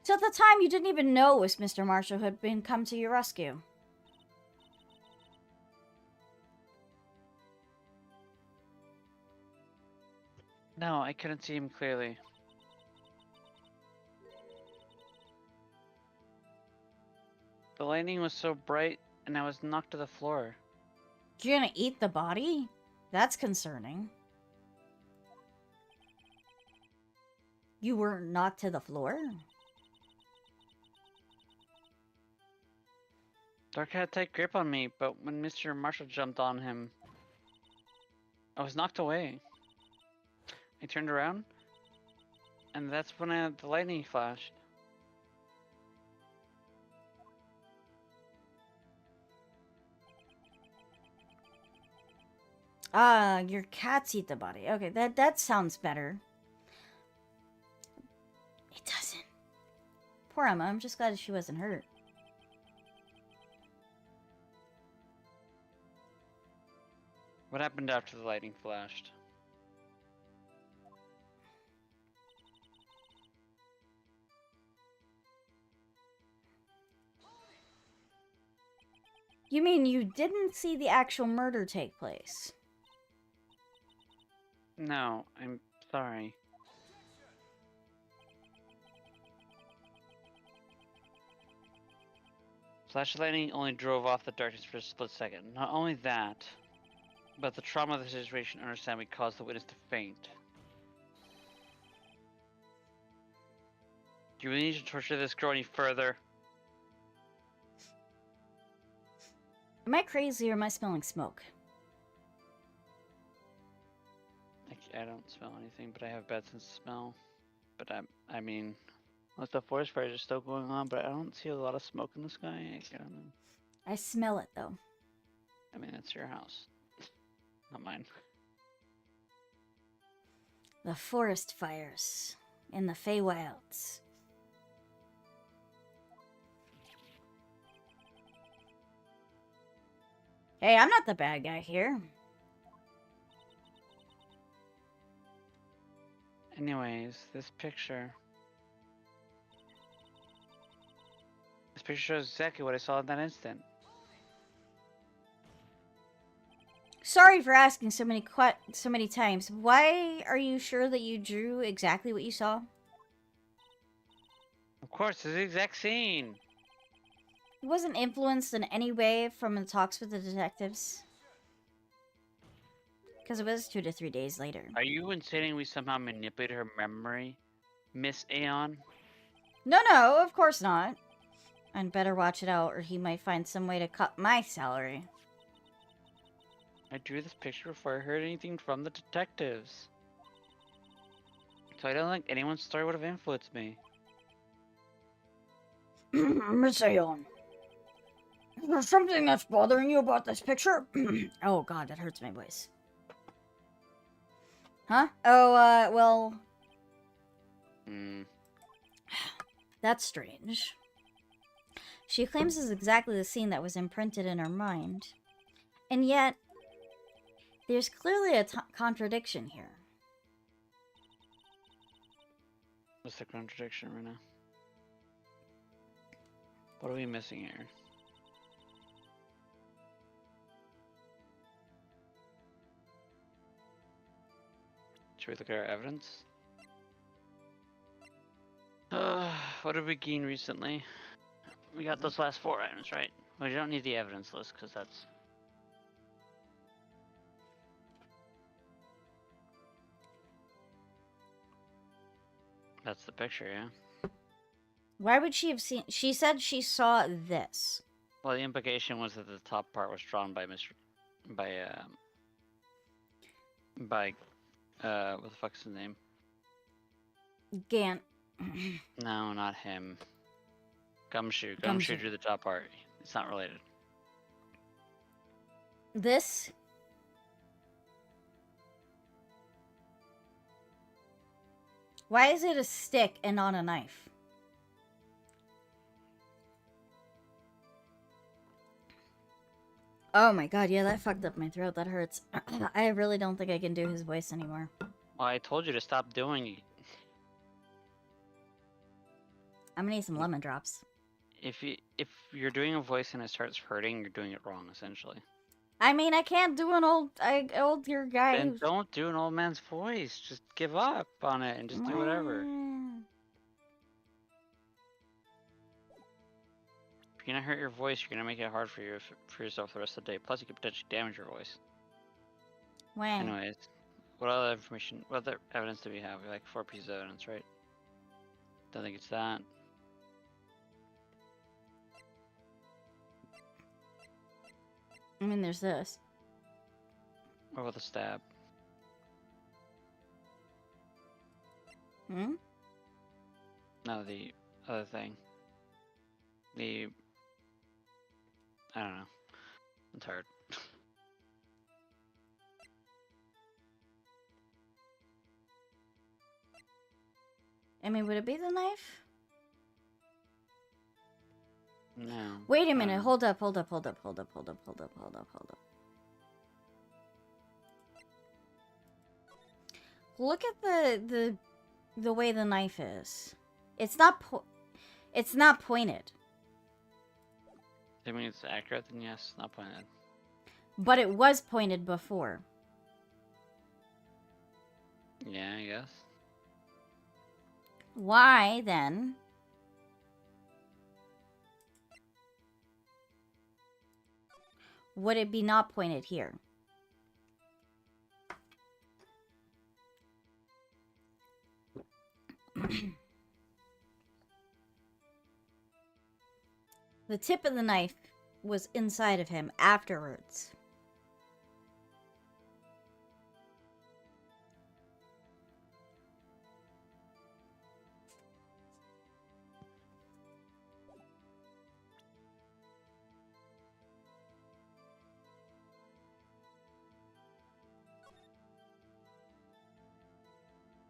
So at the time, you didn't even know it was Mr. Marshall who had been come to your rescue. No, I couldn't see him clearly. The lightning was so bright, and I was knocked to the floor. You're gonna eat the body? That's concerning. You were knocked to the floor? Dark had a tight grip on me, but when Mr. Marshall jumped on him, I was knocked away. I turned around, and that's when the lightning flashed. Ah, your cats eat the body. Okay, that sounds better. It doesn't. Poor Emma, I'm just glad she wasn't hurt. What happened after the lightning flashed? You mean you didn't see the actual murder take place? No, I'm sorry. Flash lightning only drove off the darkness for a split second. Not only that, but the trauma of the situation understandably caused the witness to faint. Do you really need to torture this girl any further? Am I crazy or am I smelling smoke? I don't smell anything, but I have bad sense of smell. But I mean, unless the forest fires are still going on, but I don't see a lot of smoke in the sky. I don't know. I smell it though. I mean, it's your house, not mine. The forest fires in the Feywilds. Hey, I'm not the bad guy here. Anyways, this picture shows exactly what I saw in that instant. Sorry for asking so many times. Why are you sure that you drew exactly what you saw? Of course, it's the exact scene. It wasn't influenced in any way from the talks with the detectives. Because it was 2 to 3 days later. Are you insinuating we somehow manipulated her memory, Miss Aeon? No, of course not. I'd better watch it out or he might find some way to cut my salary. I drew this picture before I heard anything from the detectives. So I don't think anyone's story would have influenced me. Miss Aeon, is there something that's bothering you about this picture? Oh god, that hurts my voice. Huh? Oh, well... That's strange. She claims it's exactly the scene that was imprinted in her mind. And yet, there's clearly a contradiction here. What's the contradiction right now? What are we missing here? Should we look at our evidence? What did we gain recently? We got those last 4 items, right? We don't need the evidence list, because that's... That's the picture, yeah? Why would she have seen... She said she saw this. Well, the implication was that the top part was drawn by what the fuck's his name? Gant. No, not him. Gumshoe. Gumshoe drew the top part. It's not related. This? Why is it a stick and not a knife? Oh my god, yeah, that fucked up my throat. That hurts. I really don't think I can do his voice anymore. Well, I told you to stop doing it. I'm gonna need some lemon drops. If you're doing a voice and it starts hurting, you're doing it wrong, essentially. I mean, I can't do an older guy. Then don't do an old man's voice. Just give up on it and just do whatever. If you're gonna hurt your voice, you're gonna make it hard for yourself the rest of the day. Plus, you could potentially damage your voice. When? Anyways, what other information? What other evidence do we have? We have like 4 pieces of evidence, right? Don't think it's that. I mean, there's this. What about the stab? Hmm? No, the other thing. I don't know. I'm tired. I mean, would it be the knife? No. Wait a minute. Hold up. Look at the way the knife is. It's not pointed. I mean, it's accurate, then yes, not pointed. But it was pointed before. Yeah, I guess. Why then would it be not pointed here? The tip of the knife was inside of him afterwards.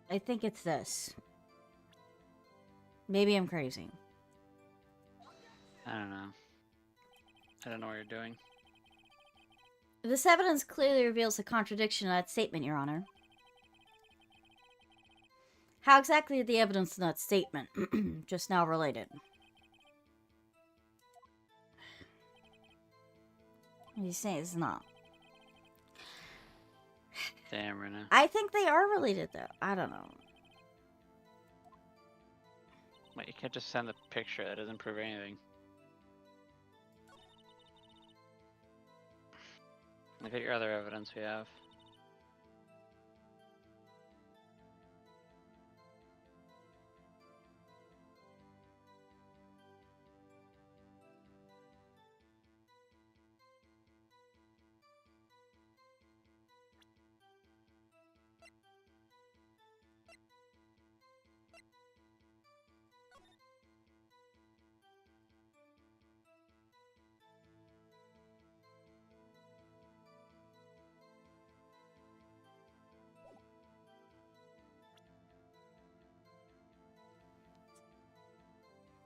I think it's this. Maybe I'm crazy. I don't know. I don't know what you're doing. This evidence clearly reveals a contradiction in that statement, Your Honor. How exactly is the evidence in that statement just now related? You say it's not. Damn, Rena. I think they are related, though. I don't know. Wait, you can't just send a picture. That doesn't prove anything. Look at your other evidence we have.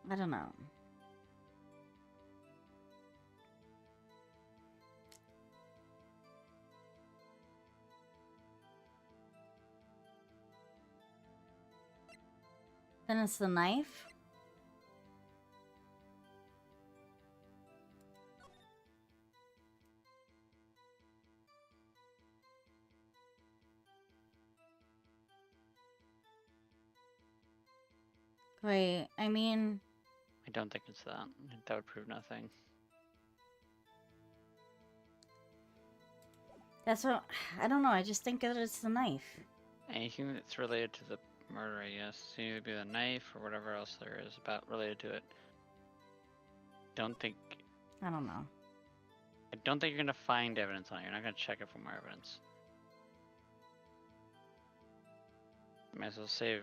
I don't know. Then it's the knife. Wait, I mean... I don't think it's that. That would prove nothing. That's what... I don't know, I just think that it's the knife. Anything that's related to the murder, I guess. It would be the knife or whatever else there is about related to it. Don't think... I don't know. I don't think you're gonna find evidence on it. You're not gonna check it for more evidence. Might as well save.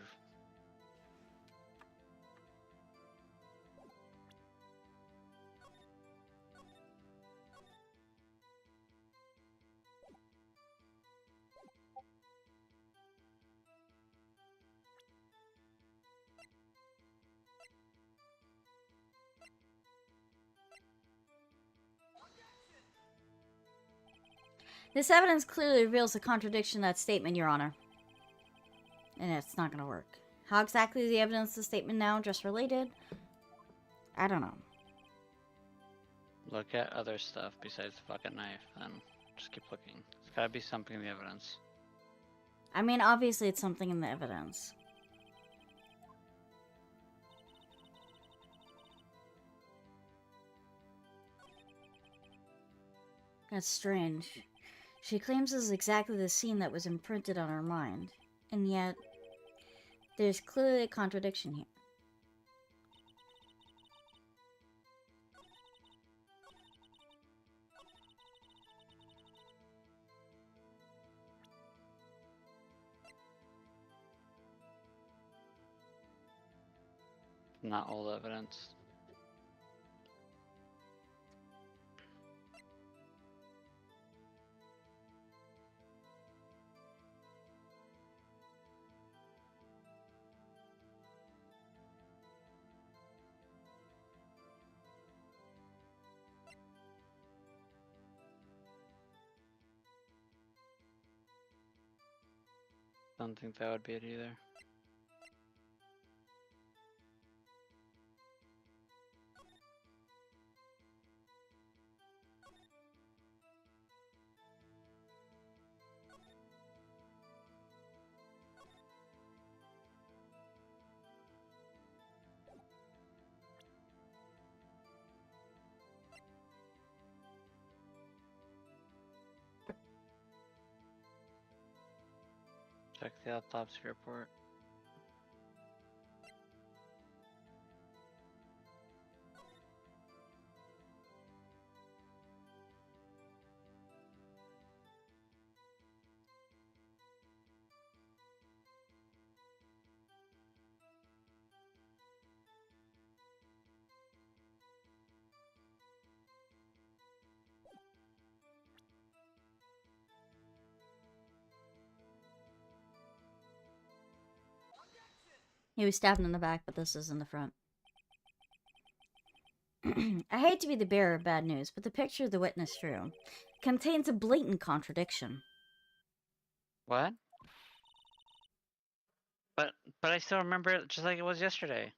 This evidence clearly reveals a contradiction in that statement, Your Honor. And it's not gonna work. How exactly is the evidence of the statement now just related? I don't know. Look at other stuff besides the fucking knife, then just keep looking. There's gotta be something in the evidence. I mean, obviously it's something in the evidence. That's strange. She claims this is exactly the scene that was imprinted on her mind. And yet, there's clearly a contradiction here. Not old evidence. Don't think that would be it either. Check the autopsy report. He was stabbed in the back, but this is in the front. I hate to be the bearer of bad news, but the picture the witness drew contains a blatant contradiction. What? But I still remember it just like it was yesterday.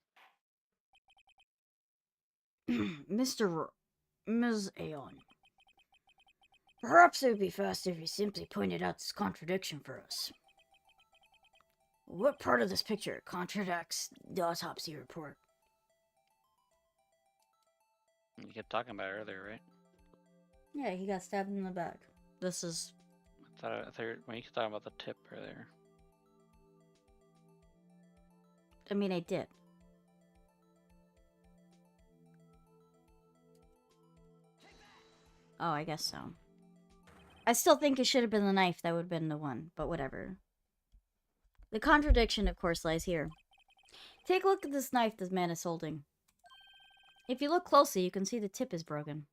Ms. Aeon. Perhaps it would be faster if you simply pointed out this contradiction for us. What part of this picture contradicts the autopsy report? You kept talking about it earlier, right? Yeah, he got stabbed in the back. This is... I thought when you were talking about the tip earlier. I mean, I did. Oh, I guess so. I still think it should have been the knife that would have been the one, but whatever. The contradiction, of course, lies here. Take a look at this knife this man is holding. If you look closely, you can see the tip is broken.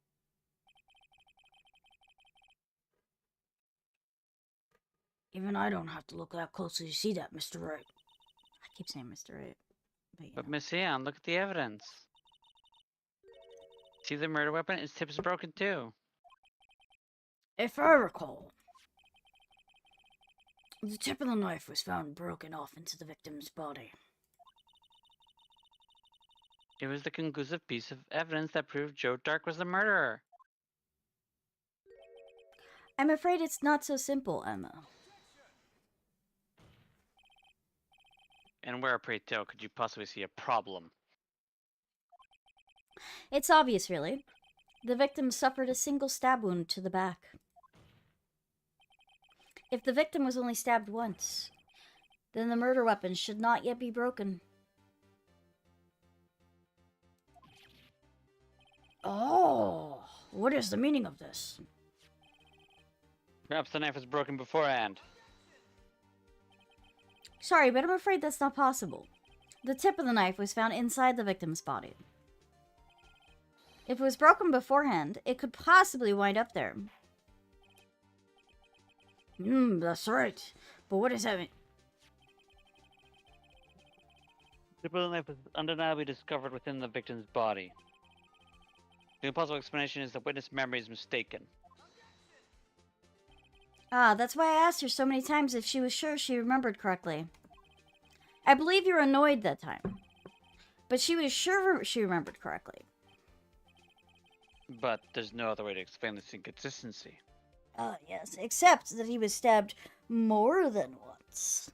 Even I don't have to look that closely to see that, Mr. Wright. I keep saying Mr. Right. But Miss Aeon, look at the evidence. See the murder weapon? Its tip is broken too. If I recall, the tip of the knife was found broken off into the victim's body. It was the conclusive piece of evidence that proved Joe Dark was the murderer. I'm afraid it's not so simple, Emma. And where, pray tell, could you possibly see a problem? It's obvious, really. The victim suffered a single stab wound to the back. If the victim was only stabbed once, then the murder weapon should not yet be broken. Oh, what is the meaning of this? Perhaps the knife was broken beforehand. Sorry, but I'm afraid that's not possible. The tip of the knife was found inside the victim's body. If it was broken beforehand, it could possibly wind up there. That's right. But what does that mean? The tip of the knife was undeniably discovered within the victim's body. The impossible explanation is the witness' memory is mistaken. Ah, that's why I asked her so many times if she was sure she remembered correctly. I believe you were annoyed that time. But she was sure she remembered correctly. But there's no other way to explain this inconsistency. Ah, yes, except that he was stabbed more than once.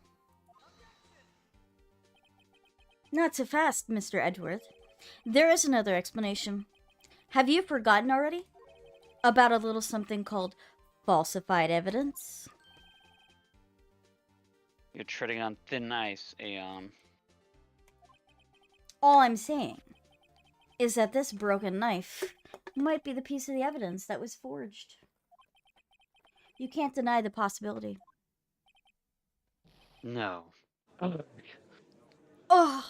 Not so fast, Mr. Edgeworth. There is another explanation. Have you forgotten already? About a little something called falsified evidence? You're treading on thin ice, Aeon. All I'm saying is that this broken knife might be the piece of the evidence that was forged. You can't deny the possibility. No. Oh!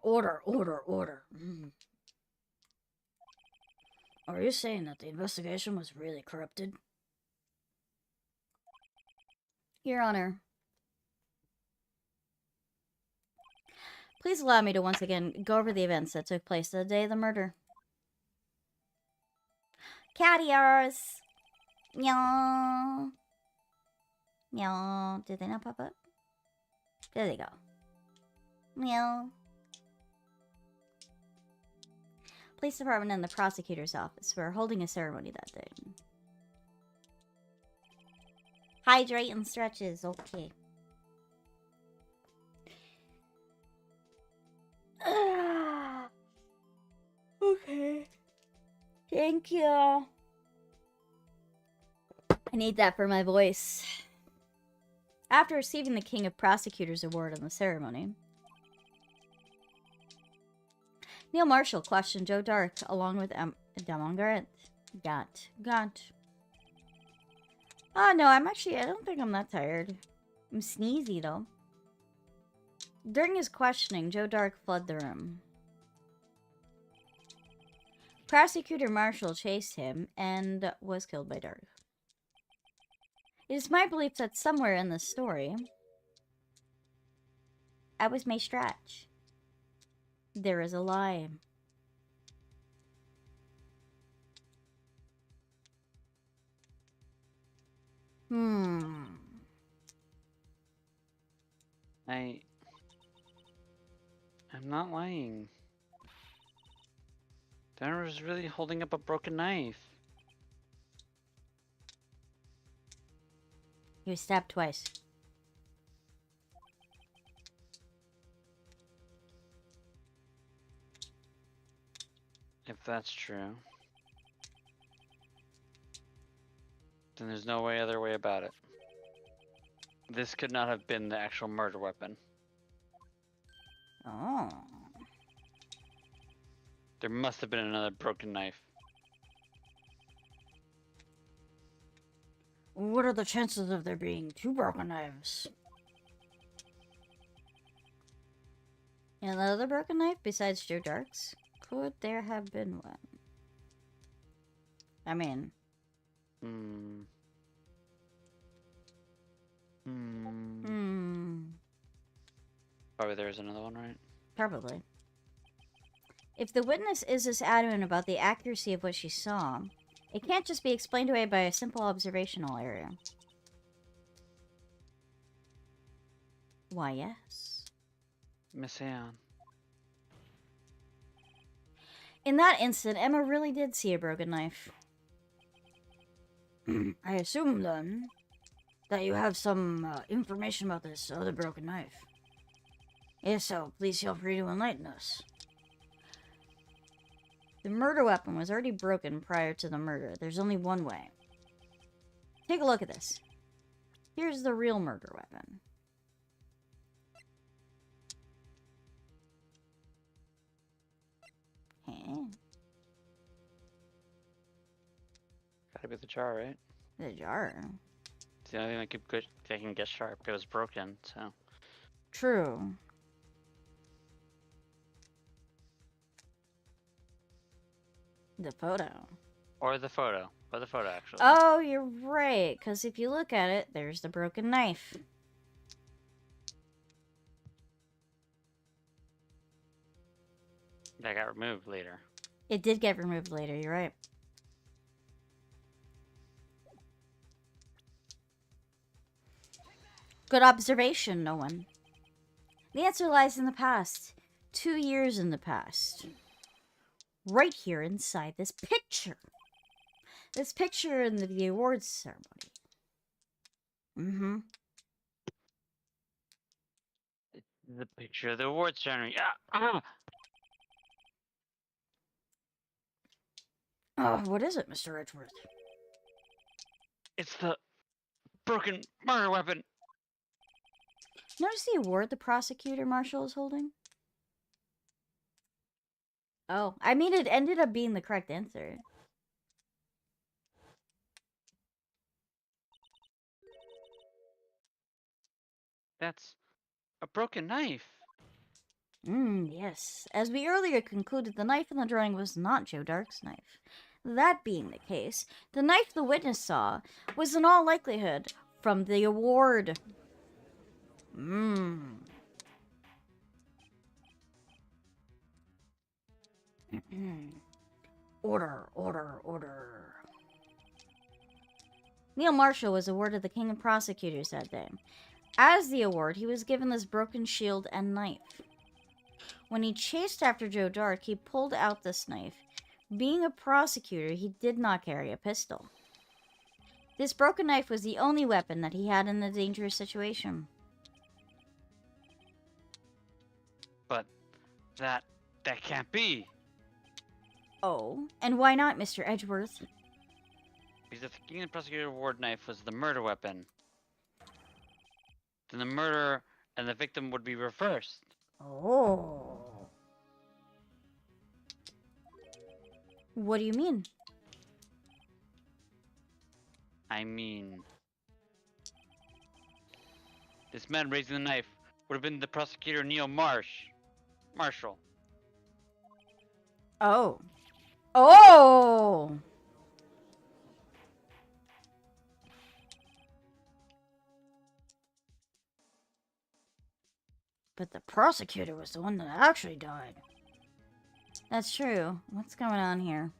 Order. Are you saying that the investigation was really corrupted? Your Honor. Please allow me to once again go over the events that took place the day of the murder. Cat ears! Meow. Meow. Did they not pop up? There they go. Meow. Police department and the prosecutor's office were holding a ceremony that day. Hydrate and stretches, okay. Okay. Thank you. need that for my voice. After receiving the King of Prosecutors Award in the ceremony, Neil Marshall questioned Joe Dark along with Damon Garrett. Gant. Oh, no, I don't think I'm that tired. I'm sneezy, though. During his questioning, Joe Dark fled the room. Prosecutor Marshall chased him and was killed by Dark. It is my belief that somewhere in this story, I was may stretch. There is a lie. I'm not lying. Denver was really holding up a broken knife. He was stabbed twice. If that's true, then there's no other way about it. This could not have been the actual murder weapon. Oh. There must have been another broken knife. What are the chances of there being 2 broken knives? And another broken knife besides Joe Dark's? Could there have been one? I mean... Probably there's another one, right? Probably. If the witness is as adamant about the accuracy of what she saw, it can't just be explained away by a simple observational area. Why, yes. Miss Anne. In that instant, Emma really did see a broken knife. I assume, then, that you have some information about this other broken knife. If so, please feel free to enlighten us. The murder weapon was already broken prior to the murder. There's only one way. Take a look at this. Here's the real murder weapon. Gotta be the jar, right? The jar. It's the only thing that can get sharp. It was broken, so. True. The photo. Or the photo. Or the photo, actually. Oh, you're right. Because if you look at it, there's the broken knife. That got removed later. It did get removed later, you're right. Good observation, no one. The answer lies in the past. 2 years in the past. Right here inside this picture. This picture in the awards ceremony. The picture of the awards ceremony. What is it, Mr. Edgeworth? It's the broken murder weapon. Notice the award the prosecutor marshal is holding? Oh, I mean, it ended up being the correct answer. That's a broken knife. Yes. As we earlier concluded, the knife in the drawing was not Joe Dark's knife. That being the case, the knife the witness saw was in all likelihood from the award. Order. Neil Marshall was awarded the King of Prosecutors that day. As the award, he was given this broken shield and knife. When he chased after Joe Dark, he pulled out this knife. Being a prosecutor, he did not carry a pistol. This broken knife was the only weapon that he had in the dangerous situation. But that can't be. Oh, and why not, Mr. Edgeworth? Because if the King and Prosecutor Award knife was the murder weapon, then the murderer and the victim would be reversed. Oh. What do you mean? I mean, this man raising the knife would have been the prosecutor Marshall. Oh. Oh! But the prosecutor was the one that actually died. That's true. What's going on here?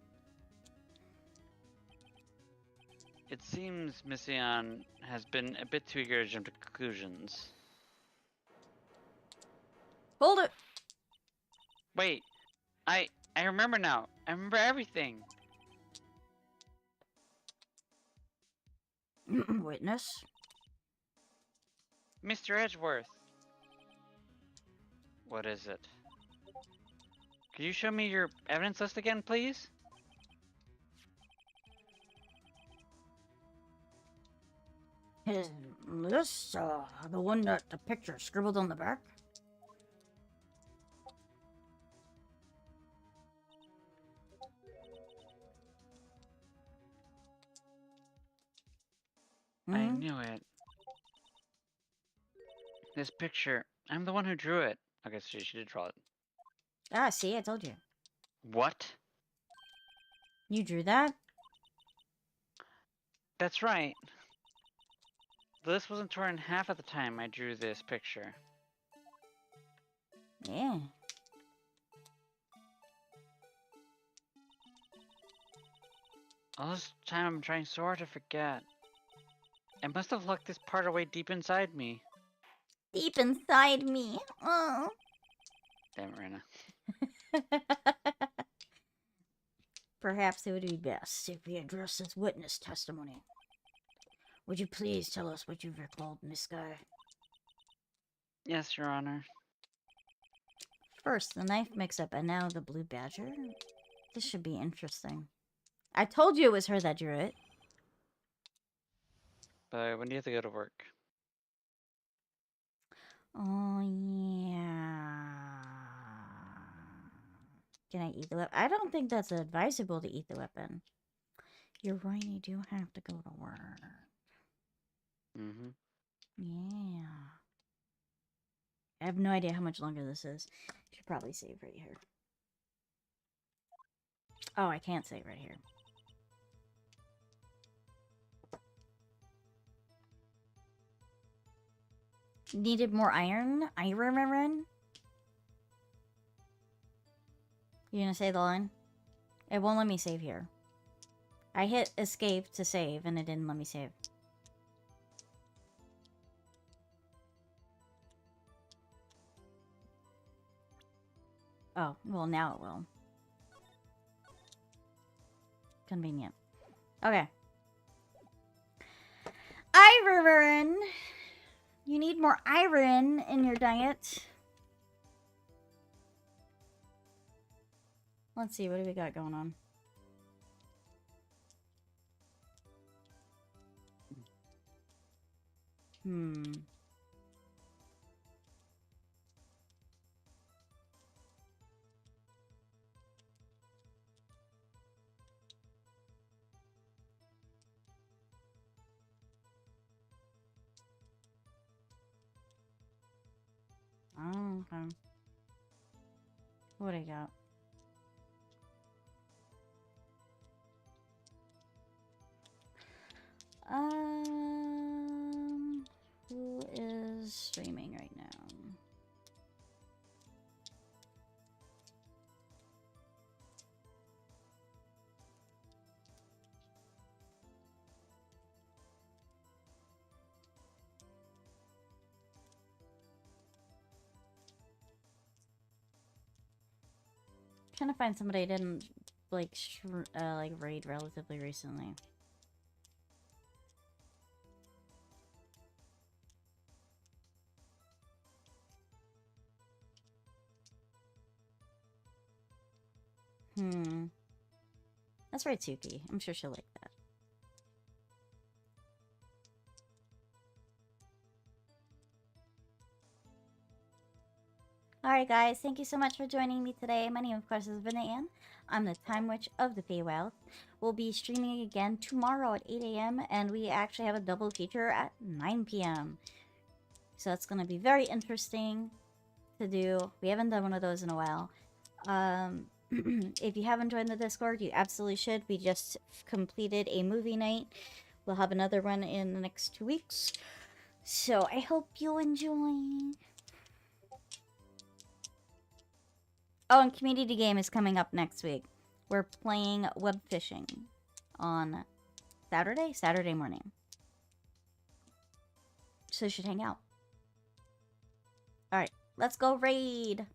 It seems Mission has been a bit too eager to jump to conclusions. Hold it! Wait, I remember now. I remember everything. Witness? Mr. Edgeworth. What is it? Could you show me your evidence list again, please? His list, the one that the picture scribbled on the back? I Hmm? knew it. This picture, I'm the one who drew it. Okay, so she did draw it. Ah, see, I told you. What? You drew that? That's right. The list wasn't torn in half at the time I drew this picture. Yeah. All this time I'm trying so hard to forget. I must have locked this part away deep inside me. Deep inside me. Oh. Damn it, Rena. Perhaps it would be best if we address this witness testimony. Would you please tell us what you've recalled, Miss Guy? Yes, Your Honor. First, the knife mix-up, and now the blue badger? This should be interesting. I told you it was her that drew it. But when do you have to go to work? Oh, yeah. Can I eat the weapon? I don't think that's advisable to eat the weapon. You're right, I do have to go to work. Mm-hmm. Yeah. I have no idea how much longer this is. Should probably save right here. Oh, I can't save right here. Needed more iron? Iron? You gonna say the line? It won't let me save here. I hit escape to save, and it didn't let me save. Oh, well, now it will. Convenient. Okay. Iron! You need more iron in your diet. Let's see, what do we got going on? Oh, okay. What do I got? Who is streaming right now? Trying to find somebody I didn't like raid relatively recently. That's right, Suki. I'm sure she'll like that. Alright guys, thank you so much for joining me today. My name of course is Vinayan. I'm the Time Witch of the Feywild. We'll be streaming again tomorrow at 8 a.m. and we actually have a double feature at 9 p.m. So it's going to be very interesting to do. We haven't done one of those in a while. If you haven't joined the Discord, you absolutely should. We just completed a movie night. We'll have another one in the next 2 weeks. So I hope you enjoy. Oh, and community game is coming up next week. We're playing web fishing on Saturday morning. So you should hang out. Alright, let's go raid.